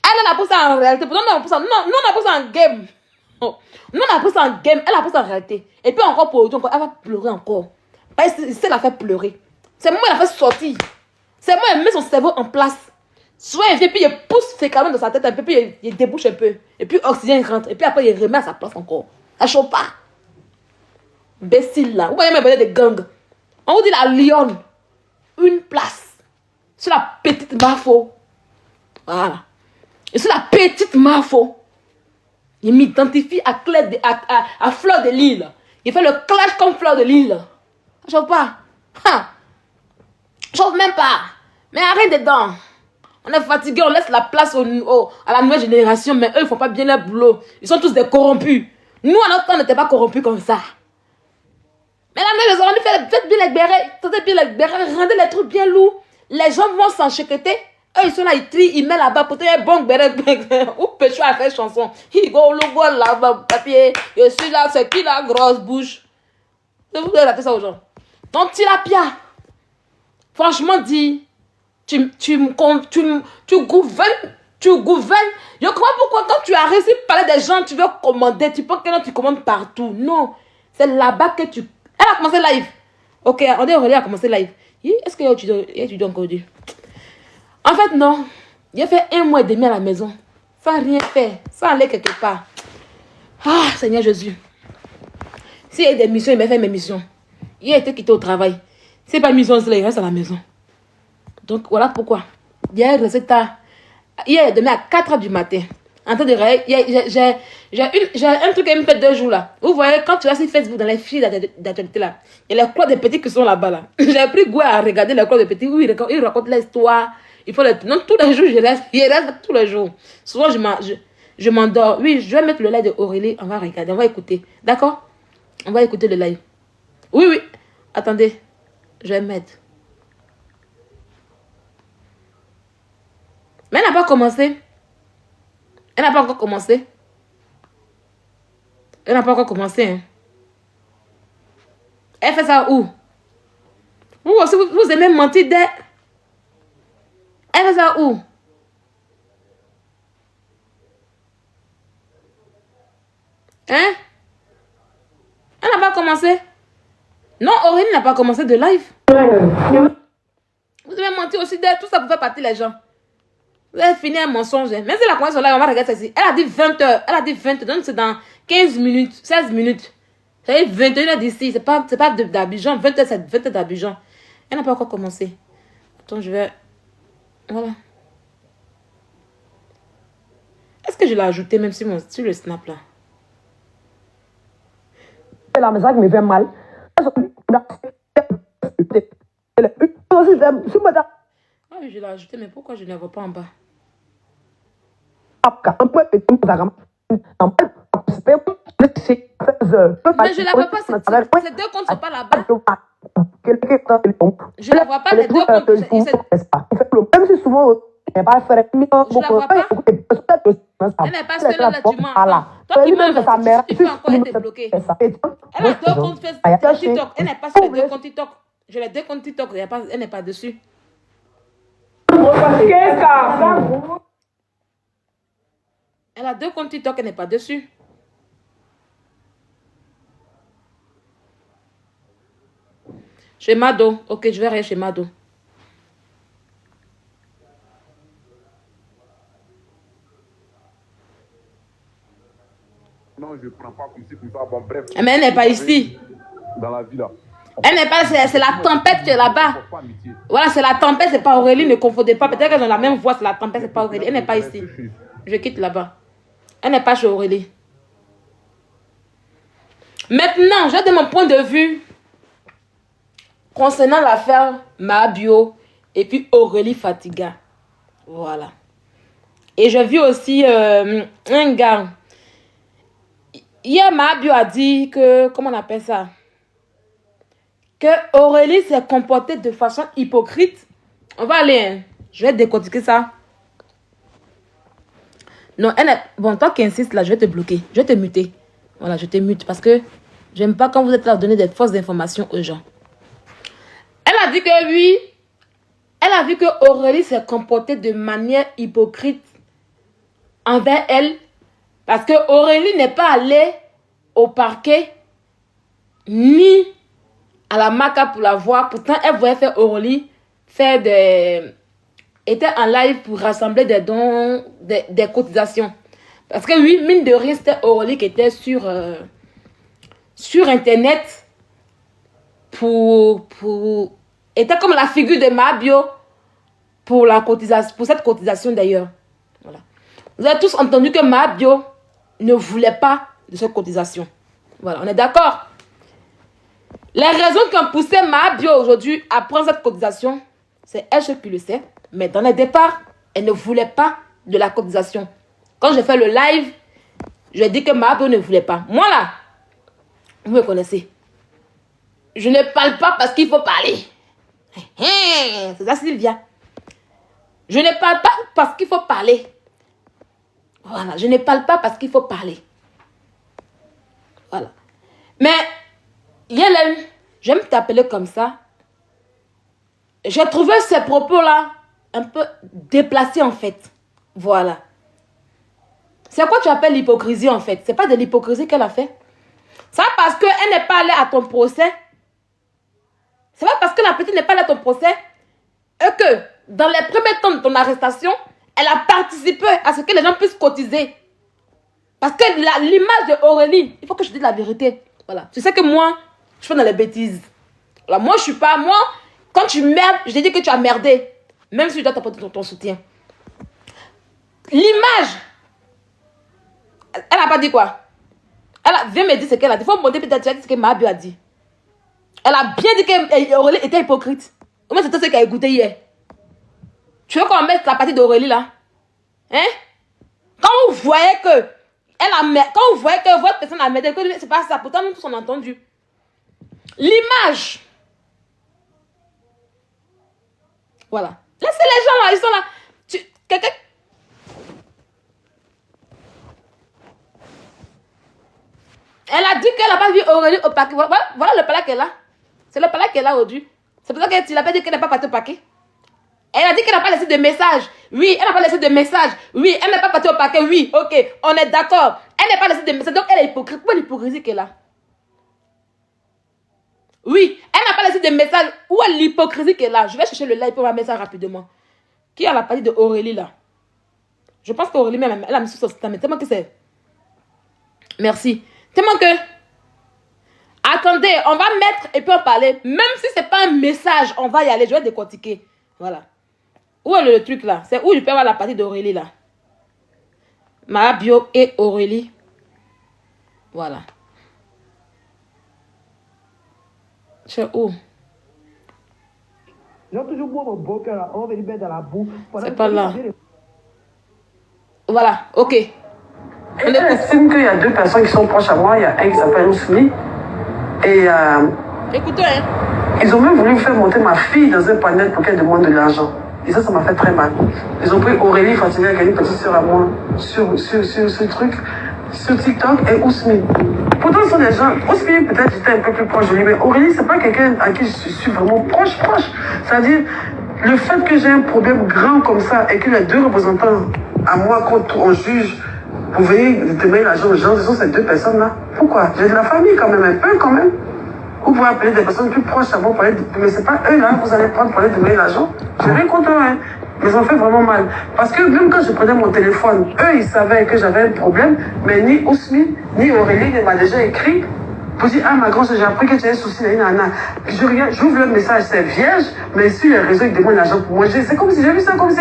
Elle a pris ça en réalité. Non, on a pris ça en game. Oh. Nous, on a pris ça en game. Elle a pris ça en réalité. Et puis encore pour aujourd'hui, elle va pleurer encore. Parce que c'est la fait pleurer. C'est moi qui l'a fait sortir. C'est moi qui met son cerveau en place. Soit il vient, puis il pousse fréquemment dans sa tête un peu, puis il débouche un peu. Et puis l'oxygène rentre. Et puis après, il remet à sa place encore. Ça chauffe pas. Bécile là. Vous voyez même des gangs. On vous dit la lionne. Une place. C'est la petite Mafo. Voilà. Et c'est la petite Mafo. Il m'identifie à Fleur de Lille. Il fait le clash comme Fleur de Lille. Ça chauffe pas. Chauffe même pas. Mais arrête dedans. On est fatigué, on laisse la place à la nouvelle génération, mais eux, ils ne font pas bien leur boulot. Ils sont tous des corrompus. Nous, à notre temps, on n'était pas corrompus comme ça. Mais la nouvelle génération, faites bien les bérets, rendez les trucs bien lourds. Les gens vont s'enchiqueter. Eux, ils sont là, ils trient, ils mettent là-bas pour te bon béret. Ou Pécho a fait chanson. Il go, le go là-bas, papier. Je suis là, c'est qui la grosse bouche? Vous devez rater ça aux gens. Donc, Tilapia, franchement dit, tu gouvernes. Je comprends pourquoi quand tu as réussi à parler des gens, tu veux commander. Tu penses que non, tu commandes partout. Non, c'est là-bas que tu... Elle a commencé live. Ok, on dit Aurélie a commencé live. Est-ce que tu dois encore dire? En fait, non. J'ai fait 1 mois et demi à la maison. Sans rien faire. Sans aller quelque part. Ah, Seigneur Jésus. S'il y a des missions, il m'a fait mes missions. Il a été quitté au travail. Si c'est pas mission, il reste à la maison. Donc voilà pourquoi. Hier, il restait tard. Hier, il est demain à 4h du matin. En train de réveiller. J'ai un truc qui me fait 2 jours là. Vous voyez, quand tu vas sur Facebook, dans les fiches d'actualité là, il y a les cours des petits qui sont là-bas là. J'ai pris goût à regarder les cours des petits où ils racontent l'histoire. Il faut non, tous les jours, je reste tous les jours. Souvent, je m'endors. Oui, je vais mettre le live de Aurélie. On va regarder, on va écouter. D'accord? On va écouter le live. Oui, oui. Attendez. Je vais mettre. Mais elle n'a pas commencé. Elle n'a pas encore commencé. Elle n'a pas encore commencé. Hein. Elle fait ça où? Vous aussi, vous aimez mentir dès... Elle fait ça où? Hein? Elle n'a pas commencé. Non, Aurélie n'a pas commencé de live. Vous aimez mentir aussi dès... Tout ça pour faire partir les gens. Vous avez fini un mensonge. Même si la commence sur live, on va regarder ça ici. Elle a dit 20h. Elle a dit 20h. Donc c'est dans 15 minutes, 16 minutes. Ça fait 21h d'ici. C'est pas d'Abidjan. 20h, c'est 20h d'Abidjan. Elle n'a pas encore commencé. Attends, je vais... Voilà. Est-ce que je l'ai ajouté même sur le snap là? La message me fait mal. Ah oui, je l'ai ajouté, mais pourquoi je ne la vois pas en bas? Mais je ne la vois pas, ces 2 comptes ne sont pas là-bas. Je ne la vois pas, les 2 comptes. Même si souvent, je ne la vois pas. Elle n'est pas seule là, tu mens. Toi qui mens, tu peux encore être bloqué. Elle a 2 comptes Facebook, TikTok. Elle n'est pas sur les 2 comptes TikTok. Je les 2 comptes TikTok, elle n'est pas dessus. Elle a 2 comptes TikTok, elle n'est pas dessus. Chez Mado. Ok, je vais aller chez Mado. Non, je ne prends pas comme si comme ça. Bon, bref. Mais elle n'est pas ici. Dans la vie là. Elle n'est pas, c'est la tempête qui est là-bas. Voilà, c'est la tempête, c'est pas Aurélie, ne confondez pas. Peut-être qu'elles ont la même voix, c'est la tempête, c'est pas Aurélie. Elle n'est pas ici. Je quitte là-bas. Elle n'est pas chez Aurélie. Maintenant, j'ai de mon point de vue concernant l'affaire Mabio et puis Aurélie Fatiga. Voilà. Et j'ai vu aussi un gars. Hier, Mabio a dit que, comment on appelle ça? Que Aurélie s'est comportée de façon hypocrite. On va aller, hein. Je vais décortiquer ça. Non, elle est... Bon, toi qui insistes là, je vais te bloquer. Je vais te muter. Voilà, je te mute parce que j'aime pas quand vous êtes là à donner des fausses informations aux gens. Elle a dit que oui, elle a vu que Aurélie s'est comportée de manière hypocrite envers elle parce que Aurélie n'est pas allée au parquet ni à la maca pour la voir. Pourtant, elle voulait faire Aurélie faire des... était en live pour rassembler des dons, des cotisations. Parce que oui, mine de rien, c'était Aurélie qui était sur Internet pour était comme la figure de Mabio pour la cotisation, pour cette cotisation d'ailleurs. Voilà. Vous avez tous entendu que Mabio ne voulait pas de cette cotisation. Voilà, on est d'accord. Les raisons qui ont poussé Mabio aujourd'hui à prendre cette cotisation, c'est elle qui le sait. Mais dans le départ, elle ne voulait pas de la cotisation. Quand j'ai fait le live, je dis que Mabio ne voulait pas. Moi là, vous me connaissez. Je ne parle pas parce qu'il faut parler. C'est ça, Sylvia. Je ne parle pas parce qu'il faut parler. Voilà, je ne parle pas parce qu'il faut parler. Voilà. Mais, Yélène, j'aime t'appeler comme ça. J'ai trouvé ces propos-là un peu déplacés en fait. Voilà. C'est quoi tu appelles l'hypocrisie en fait? C'est pas de l'hypocrisie qu'elle a fait. Ça parce qu'elle n'est pas allée à ton procès. C'est pas parce que la petite n'est pas allée à ton procès et que dans les premiers temps de ton arrestation, elle a participé à ce que les gens puissent cotiser. Parce que l'image de Aurélie, il faut que je dise la vérité. Voilà. Tu sais que moi, je fais dans les bêtises. Voilà. Moi, je suis pas... Moi, quand tu merdes, je t'ai dit que tu as merdé. Même si je dois t'apporter ton soutien. L'image. Elle n'a pas dit quoi? Viens me dire ce qu'elle a dit. Il faut me dire peut-être ce que Mabio a dit. Elle a bien dit qu'Aurélie était hypocrite. Au moins, c'était ce qu'elle a écouté hier. Tu veux qu'on mette la partie d'Aurélie là? Hein? Quand vous voyez que quand vous voyez que votre personne a merdé, que c'est pas ça, pourtant nous tous on a entendu. L'image. Voilà. Laissez les gens là, ils sont là. Quelqu'un. Elle a dit qu'elle n'a pas vu Aurélie au paquet. Voilà le palais qu'elle a. C'est le palais qu'elle a aujourd'hui. C'est pour ça que tu l'as pas dit qu'elle n'est pas partie au paquet. Elle a dit qu'elle n'a pas laissé de message. Oui, elle n'a pas laissé de message. Oui, elle n'est pas partie au paquet. Oui, ok, on est d'accord. Elle n'a pas laissé de message. Donc elle est hypocrite. Où est l'hypocrisie qu'elle a? Oui, elle n'a pas laissé de message. Où est l'hypocrisie qu'elle a? Je vais chercher le live pour mettre ça rapidement. Qui a la partie de Aurélie là? Je pense qu'Aurélie même, elle a mis sur son système. Tellement que c'est... Merci. Tellement que... Attendez, on va mettre et puis on parler. Même si c'est pas un message, on va y aller. Je vais décortiquer. Voilà. Où est le truc là? C'est où je peux avoir la partie d'Aurélie là? Mabio et Aurélie. Voilà. C'est où? J'ai toujours boire mon bocal là. On va venir mettre dans la boue. C'est pas là. Voilà, ok. Elle estime qu'il y a deux personnes qui sont proches à moi. Il y a un qui s'appelle Ousmi. Et Écoutez, hein. ils ont même voulu faire monter ma fille dans un panel pour qu'elle demande de l'argent. Et ça m'a fait très mal. Ils ont pris Aurélie Fatiga, qui est une petite sœur à moi, sur ce truc, sur TikTok, et Ousmi. Pourtant, ce sont des gens... Ousmi, peut-être j'étais un peu plus proche de lui, mais Aurélie, c'est pas quelqu'un à qui je suis vraiment proche. C'est-à-dire, le fait que j'ai un problème grand comme ça, et que les deux représentants à moi, quand on juge, vous voyez, demander l'argent aux gens, ce sont ces deux personnes-là. Pourquoi? J'ai de la famille quand même, un peu quand même. Vous pouvez appeler des personnes plus proches à vous, mais c'est pas eux là, vous allez prendre pour aller donner l'argent. J'ai rien contre eux, hein. Mais ils ont fait vraiment mal. Parce que même quand je prenais mon téléphone, eux ils savaient que j'avais un problème, mais ni Ousmi, ni Aurélie ne m'a déjà écrit pour dire, ah ma grande, j'ai appris que tu as un souci, je regarde, j'ouvre le message, c'est vierge, mais sur les réseaux ils demandent l'argent pour moi. C'est comme si j'ai vu ça comme si.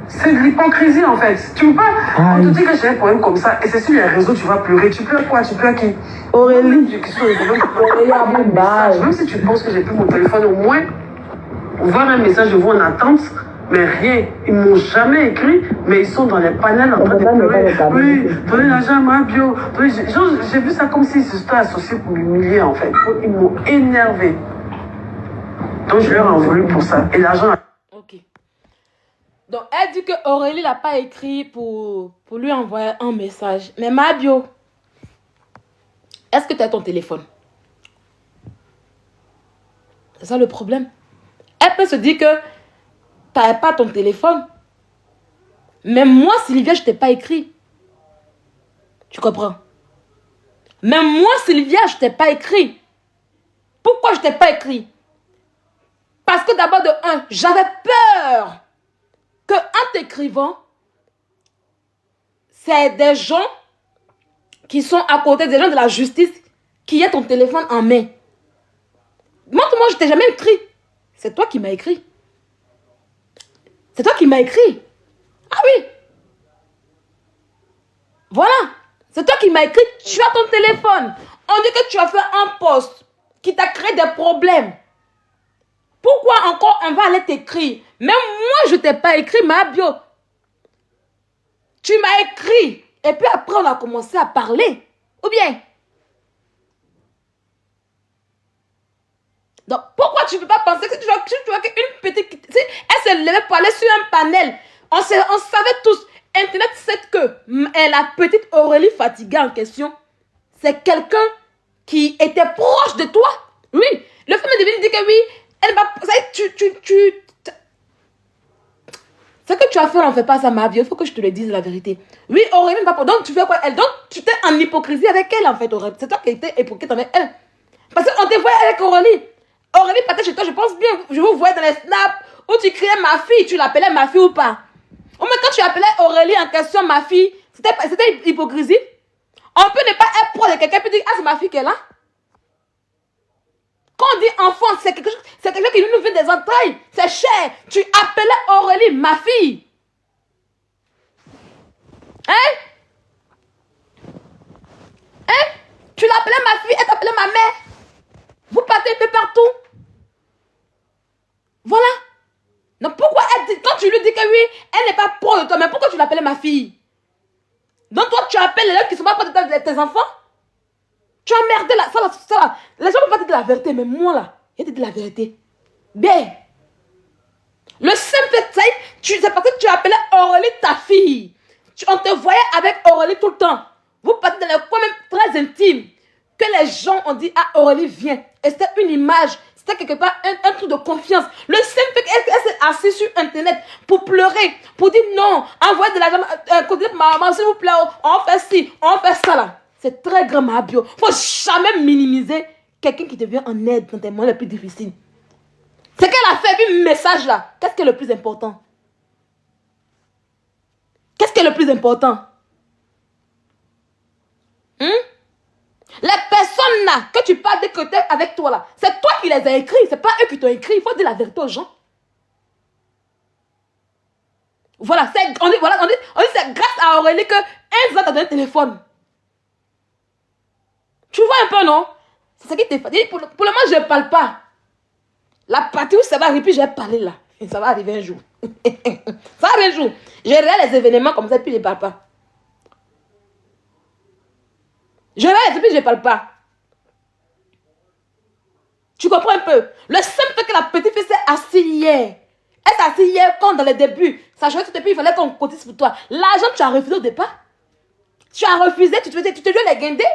C'est de l'hypocrisie en fait. Tu veux pas. On te dit que j'ai un problème comme ça et c'est sur les réseaux tu vas pleurer. Tu pleures quoi? Tu pleures qui? Aurélie. Même si tu penses que j'ai pris mon téléphone, au moins, voir un message de vous en attente, mais rien. Ils m'ont jamais écrit, mais ils sont dans les panels en train de pleurer. Oui, donnez l'argent à ma bio. J'ai vu ça comme s'ils se sont associés pour m'humilier en fait. Ils m'ont énervé. Donc je leur ai en voulu pour ça. Et l'argent. Ok. Donc, elle dit que Aurélie l'a pas écrit pour lui envoyer un message. Mais Mabio, est-ce que tu as ton téléphone? C'est ça le problème. Elle peut se dire que tu n'as pas ton téléphone. Mais moi, Sylvia, je t'ai pas écrit. Tu comprends? Même moi, Sylvia, je t'ai pas écrit. Pourquoi je t'ai pas écrit? Parce que d'abord, de un, j'avais peur que en t'écrivant, c'est des gens qui sont à côté des gens de la justice qui aient ton téléphone en main. Montre-moi, je t'ai jamais écrit. C'est toi qui m'as écrit. C'est toi qui m'as écrit. Ah oui. Voilà. C'est toi qui m'as écrit. Tu as ton téléphone. On dit que tu as fait un post qui t'a créé des problèmes. Pourquoi encore on va aller t'écrire? Même moi, je ne t'ai pas écrit, Mabio. Tu m'as écrit. Et puis après, on a commencé à parler. Ou bien? Donc, pourquoi tu ne peux pas penser que tu vois qu'une petite... Elle s'est levée pour aller sur un panel. On savait tous. Internet sait que la petite Aurélie Fatiga en question, c'est quelqu'un qui était proche de toi. Oui. Le film de dit que oui, elle va... Ce que tu as fait, on ne fait pas ça, ma vie. Il faut que je te le dise la vérité. Oui, Aurélie, pas... Donc, tu fais quoi? Donc, tu t'es en hypocrisie avec elle, en fait, Aurélie. C'est toi qui étais hypocrite avec elle. Parce qu'on te voyait avec Aurélie. Aurélie partait chez toi, je pense bien. Je vous voyais dans les snaps où tu criais ma fille. Tu l'appelais ma fille ou pas? Ou même quand tu appelais Aurélie en question ma fille, c'était hypocrisie. On peut ne pas être proche de quelqu'un et dire, ah, c'est ma fille qui est là. Quand on dit enfant, c'est quelque chose qui nous vient des entrailles. C'est cher. Tu appelais Aurélie ma fille. Hein? Tu l'appelais ma fille, elle t'appelait ma mère. Vous partez un peu partout. Voilà. Donc pourquoi quand tu lui dis que oui, elle n'est pas pro de toi, mais pourquoi tu l'appelais ma fille? Donc toi, tu appelles les gens qui ne sont pas pro de tes enfants? Tu as merdé là, ça là. Les gens ne peuvent pas te dire la vérité, mais moi là, je te dis la vérité. Bien. Le simple fait, c'est parce que tu appelais Aurélie ta fille. On te voyait avec Aurélie tout le temps. Vous partez dans les coins même très intimes. Que les gens ont dit, ah Aurélie vient. Et c'était une image. C'était quelque part un truc de confiance. Le simple fait qu'elle s'est assise sur internet pour pleurer. Pour dire non, envoyez de l'argent. Côté de maman, s'il vous plaît, on fait ci, on fait ça là. C'est très grand, ma bio. Il ne faut jamais minimiser quelqu'un qui te vient en aide dans tes moments les plus difficiles. C'est qu'elle a fait un message là. Qu'est-ce qui est le plus important? Qu'est-ce qui est le plus important? Les personnes là que tu parles de côté avec toi là, c'est toi qui les as écrits, c'est pas eux qui t'ont écrit. Il faut dire la vérité aux gens. Voilà, on dit c'est grâce à Aurélie que un t'a donné un téléphone. Tu vois un peu, non? C'est ça qui t'est fait. Pour le moment, je ne parle pas. La partie où ça va arriver, puis je vais parler là. Et ça va arriver un jour. Ça va arriver un jour. Je regarde les événements comme ça, puis je ne parle pas. Je regarde et puis je ne parle pas. Tu comprends un peu? Le simple fait que la petite fille s'est assise hier. Elle s'est assise hier quand dans le début. Ça jouait tout depuis, il fallait qu'on cotise pour toi. L'argent, tu as refusé au départ. Tu as refusé, tu te veux les guinder.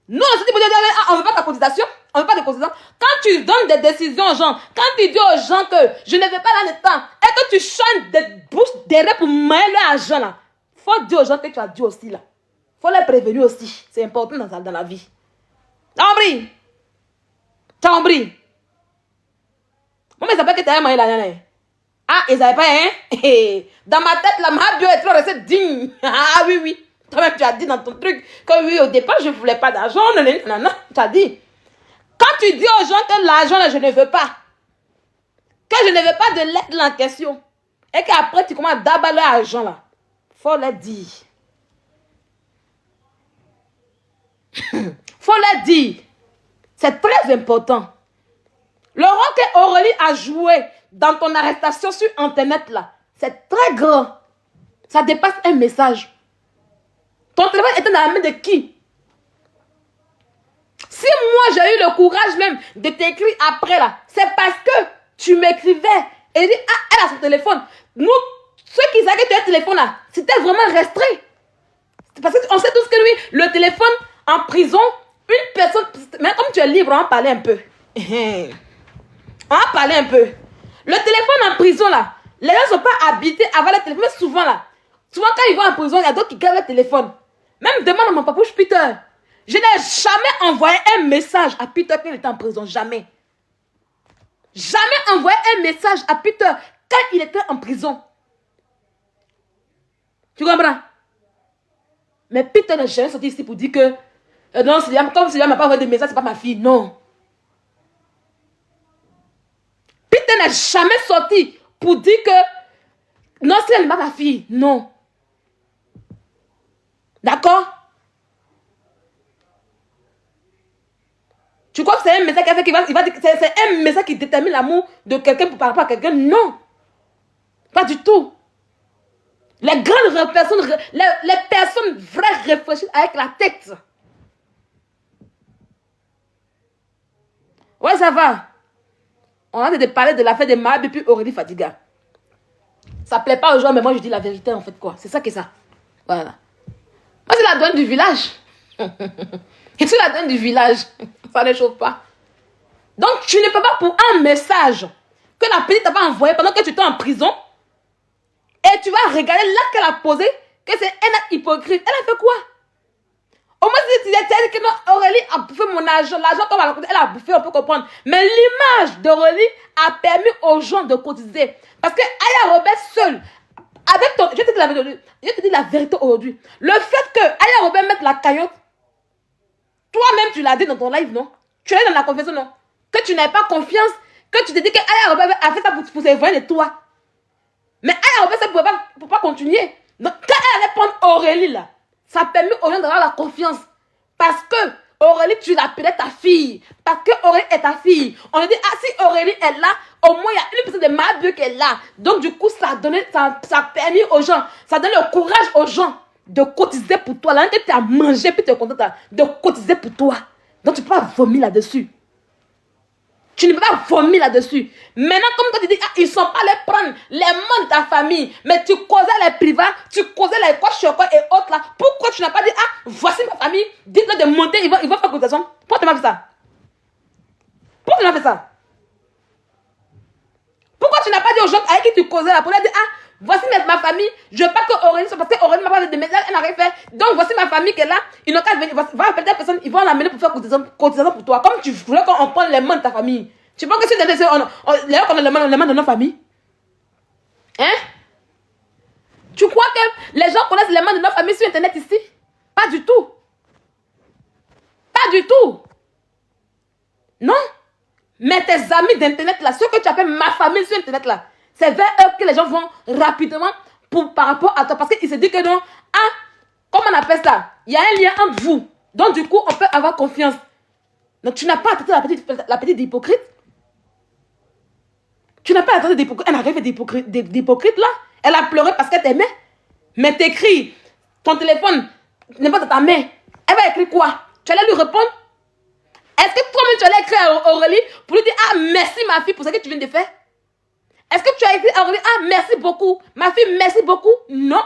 Nous, on se dit, on ne veut pas ta cotisation. On ne veut pas de cotisation. Quand tu donnes des décisions aux gens, quand tu dis aux gens que je ne veux pas là de temps, et que tu chantes des bouches derrière pour mailler l'argent là, il faut dire aux gens que tu as dit aussi là. Il faut les prévenir aussi. C'est important dans la vie. T'as compris? T'as compris? Moi, mais ça peut que tu as maillé là. Ah, ils n'avaient pas, hein? Dans ma tête, là, ma bio est trop restée digne. Ah oui, oui. Toi-même, tu as dit dans ton truc que oui, au départ, je ne voulais pas d'argent. Non, tu as dit. Quand tu dis aux gens que l'argent, là, je ne veux pas, que je ne veux pas de l'aide en question, et qu'après, tu commences d'abattre l'argent, là, il faut le dire. Faut le dire. C'est très important. Le rôle que Aurélie a joué dans ton arrestation sur Internet, là, c'est très grand. Ça dépasse un message. Ton téléphone était dans la main de qui? Si moi j'ai eu le courage même de t'écrire après là, c'est parce que tu m'écrivais et dis ah elle a son téléphone. Nous, ceux qui savaient que tu as un téléphone là, c'était vraiment restreint. Parce qu'on sait tous que lui, le téléphone en prison, une personne, mais comme tu es libre, on va parler un peu. On va parler un peu. Le téléphone en prison là, les gens ne sont pas habités avant le téléphone, mais souvent là, quand ils vont en prison, il y a d'autres qui gardent le téléphone. Même demande à mon papouche Peter. Je n'ai jamais envoyé un message à Peter quand il était en prison. Jamais. Jamais envoyé un message à Peter quand il était en prison. Tu comprends? Mais Peter n'a jamais sorti ici pour dire que non, comme si elle m'a pas envoyé de message, c'est pas ma fille. Non. Peter n'a jamais sorti pour dire que non, c'est elle n'est pas ma fille. Non. D'accord? Tu crois que c'est un message qui va dire que c'est un message qui détermine l'amour de quelqu'un par rapport à quelqu'un? Non. Pas du tout. Les grandes personnes, les personnes vraies réfléchissent avec la tête. Ouais, ça va. On a de parler de l'affaire de Mahab et puis Aurélie Fadiga. Ça plaît pas aux gens, mais moi je dis la vérité en fait quoi. C'est ça qui est ça. Voilà. Moi, c'est la douane du village. Et tu la douane du village. Ça ne chauffe pas. Donc, tu ne peux pas pour un message que la petite t'a pas envoyé pendant que tu étais en prison. Et tu vas regarder l'acte qu'elle a posé, que c'est un acte hypocrite. Elle a fait quoi? Au moins, si tu disais que non, Aurélie a bouffé mon argent. L'argent qu'on va raconter, elle a bouffé, on peut comprendre. Mais l'image d'Aurélie a permis aux gens de cotiser. Parce que Aya Robert seul, avec ton... Je te dis la vérité aujourd'hui. Le fait que Aya Robert mette la cagnotte, toi-même tu l'as dit dans ton live, non? Tu es dans la confiance, non? Que tu n'as pas confiance, que tu te dis que Aya Robert a fait ça pour s'éloigner de toi. Mais Aya Robert, ça ne peut pas continuer. Donc, quand elle allait prendre Aurélie, là, ça a permis aux gens d'avoir la confiance. Parce que Aurélie, tu l'appelais ta fille. Parce que Aurélie est ta fille. On a dit, ah, si Aurélie est là, au moins il y a une personne de ma Dieu qui est là. Donc, du coup, ça a permis aux gens, ça donne le courage aux gens de cotiser pour toi. Là, que tu as mangé, puis tu es content de cotiser pour toi. Donc, tu peux pas vomir là-dessus. Tu ne peux pas vomir là-dessus. Maintenant, comme toi, tu dis, ah, ils ne sont pas allés prendre les membres de ta famille, mais tu causais les privats, tu causais les quoi, chocolat et autres là. Pourquoi tu n'as pas dit, ah, voici ma famille, dites-leur de monter, ils vont faire cotisation. Pourquoi tu m'as fait ça? Pourquoi tu m'as fait ça? Pourquoi tu n'as pas dit aux gens avec qui tu causais là, pour leur dire, ah, voici ma famille, je veux pas que Aurélie soit, parce que Aurélie m'a pas de message, elle n'a rien fait. Donc voici ma famille qui est là, ils n'ont qu'à venir, va appeler des personnes, ils vont l'amener pour faire cotisation pour toi. Comme tu voulais qu'on prenne les mains de ta famille. Tu penses que si on a les mains de nos familles? Hein? Tu crois que les gens connaissent les mains de nos familles sur Internet ici? Pas du tout. Pas du tout. Non? Mais tes amis d'Internet là, ceux que tu appelles ma famille sur Internet là, c'est vers eux que les gens vont rapidement par rapport à toi. Parce qu'ils se disent que non, ah, comment on appelle ça? Il y a un lien entre vous. Donc du coup, on peut avoir confiance. Donc tu n'as pas attendu la petite hypocrite. Tu n'as pas attendu d'hypocrite. Elle n'a rien fait d'hypocrite là. Elle a pleuré parce qu'elle t'aimait. Mais t'écris, ton téléphone n'est pas dans ta main. Elle va écrire quoi? Tu allais lui répondre? Est-ce que toi-même tu allais écrire à Aurélie pour lui dire, ah, merci ma fille pour ce que tu viens de faire? Est-ce que tu as écrit à Aurélie, ah, merci beaucoup, ma fille, merci beaucoup? Non.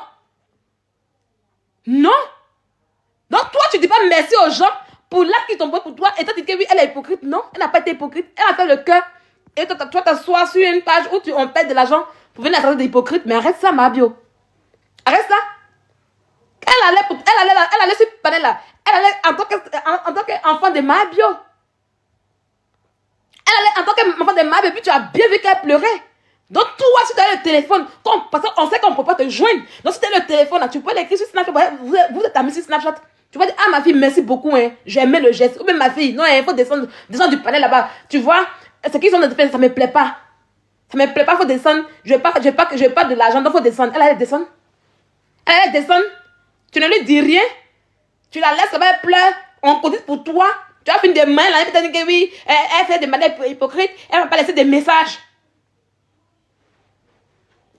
Non. Donc toi, tu ne dis pas merci aux gens pour l'acte qu'ils t'ont fait pour toi et toi tu dis que oui, elle est hypocrite. Non, elle n'a pas été hypocrite. Elle a fait le cœur. Et toi, tu t'assois sur une page où on paie de l'argent pour venir traiter d'hypocrite. Mais arrête ça, ma bio. Arrête ça. Elle allait sur le panel là. Elle allait en tant qu'enfant de ma bio. Elle allait en tant qu'enfant de ma bio. Et puis tu as bien vu qu'elle pleurait. Donc toi, si tu as le téléphone, parce qu'on sait qu'on ne peut pas te joindre. Donc si tu as le téléphone là, tu peux l'écrire sur Snapchat. Vous êtes amis sur Snapchat. Tu vas dire, ah ma fille, merci beaucoup. Hein. J'ai aimé le geste. Ou même ma fille, non, il faut descendre du panel là-bas. Tu vois, ce qu'ils ont de faire, ça ne me plaît pas. Ça ne me plaît pas, il faut descendre. Je veux pas de l'argent, donc il faut descendre. Elle allait descendre. Elle allait descendre. Tu ne lui dis rien. Tu la laisses, elle pleure. On cotise pour toi. Tu vas finir des mains là. Elle dit que oui, elle fait des manières hypocrites. Elle ne va pas laisser des messages.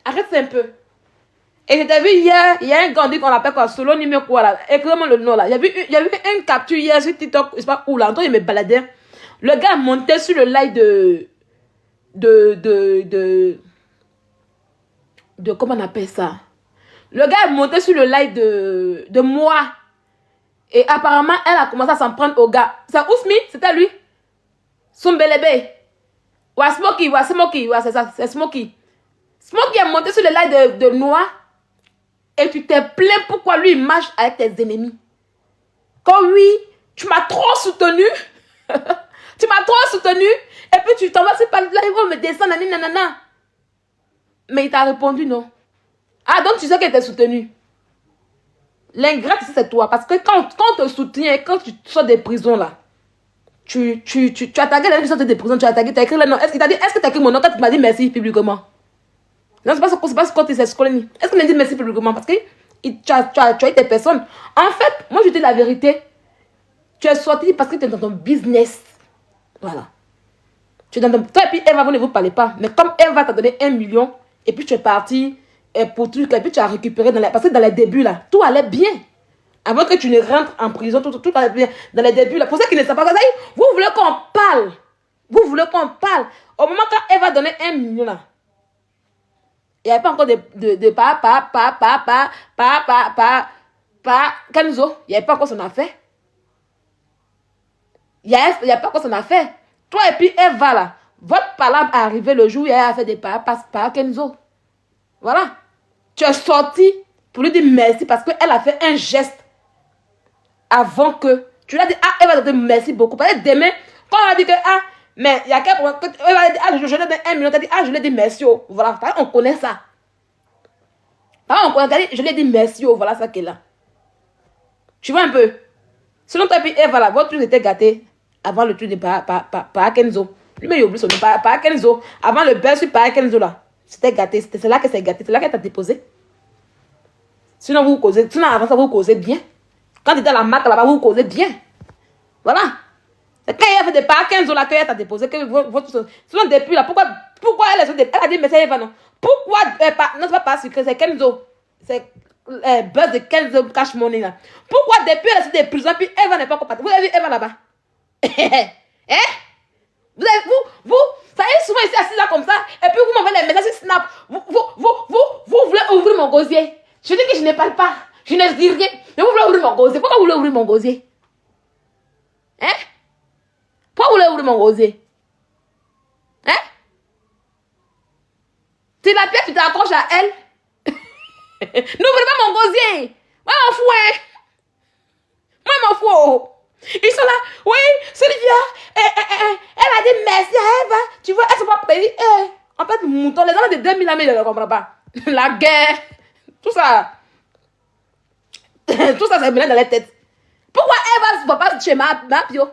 Arrête ça un peu. Et je t'ai vu hier, il y a un gandhi qu'on appelle quoi, Solo numéro quoi là. Écris-moi le nom là. Il y a eu une capture hier sur TikTok, je sais pas où là. Antoine, il me baladait. Le gars montait sur le live de comment on appelle ça? Le gars montait sur le live de moi. Et apparemment, elle a commencé à s'en prendre au gars. C'est Ousmi, c'était lui. Sumbelebe. Ouais, Smokey, ouais, c'est ça, c'est Smokey. Smokey est monté sur le live de Noah. Et tu t'es plaint pourquoi lui il marche avec tes ennemis. Comme oui, tu m'as trop soutenu. Tu m'as trop soutenu. Et puis tu t'en vas sur là, ils vont me descendre, nanana. Mais il t'a répondu non. Ah, donc tu sais qu'elle t'a soutenu. L'ingrate, c'est toi. Parce que quand on te soutient, quand tu sors des prisons là, tu as tagué les gens des prisons, tu as écrit le nom. Est-ce que tu as écrit mon nom quand tu m'as dit merci publiquement? Non, c'est pas ce qu'on t'est scolaire. Est-ce qu'on a dit merci publiquement? Parce que tu as eu tes personnes. En fait, moi je dis la vérité. Tu es sorti parce que tu es dans ton business. Voilà. Tu es dans ton... Toi et puis Eva, vous ne vous parlez pas. Mais comme Eva t'a donné 1 million, et puis tu es parti pour truc, et puis tu as récupéré parce que dans les débuts là, tout allait bien. Avant que tu ne rentres en prison, tout allait bien. Dans les débuts là, pour ceux qui ne savent pas, vous voulez qu'on parle. Vous voulez qu'on parle. Au moment quand Eva donnait 1 million là, il n'y avait pas encore de Kenzo. Il n'y avait pas encore son affaire. Il n'y a pas encore son affaire. Toi et puis Eva là, votre palabre est arrivé le jour où il y a fait des par Kenzo. Voilà. Tu es sorti pour lui dire merci parce qu'elle a fait un geste avant que. Tu lui as dit, ah, elle va te dire merci beaucoup. Parce que demain, quand on a dit que, ah, mais il y a quelqu'un, elle va dire, ah, je lui ai donné 1 million, tu as dit, ah, je lui ai dit merci. Oh. Voilà, on connaît ça. On connaît, je lui ai dit merci. Oh. Voilà ça qui est là. Tu vois un peu. Selon toi, puis Eva, là, votre truc était gâté. avant le truc de par Kenzo. Lui-même, il oublie son nom. Par Kenzo. Avant le buzz sur par Kenzo, là. C'était gâté. C'est là que c'est gâté. C'est là qu'elle t'a déposé. Sinon, vous causez. Sinon, avant ça, vous causez bien. Quand tu étais à la marque là-bas, vous causez bien. Voilà. C'est quand il a fait des par Kenzo, là, qu'elle t'a déposé. Sinon, depuis là, pourquoi elle a dit, mais c'est Eva, non? Pourquoi non, c'est pas parce que c'est Kenzo. C'est buzz de Kenzo Cash Money, là. Pourquoi depuis elle est de prison, puis Eva n'est pas compatible? Vous avez vu Eva là-bas? Hein? Vous, ça y est souvent ici assis là comme ça, et puis vous m'envoyez les messages Snap. Vous voulez ouvrir mon gosier. Je dis que je ne parle pas, je ne dis rien, mais vous voulez ouvrir mon gosier. Pourquoi vous voulez ouvrir mon gosier? Hein? Pourquoi vous voulez ouvrir mon gosier? Hein? C'est la pièce, tu t'accroches à elle. N'ouvrez pas mon gosier. Moi, m'en fous, hein. Moi, m'en fous. Ils sont là. Oui, Sylvia, elle a dit merci à Eva. Tu vois, elle se va payer. En fait, mouton, les gens de 2000 ans, je ne comprends pas. La guerre, tout ça. Tout ça, c'est bien dans la tête. Pourquoi Eva ne va pas chez ma pio?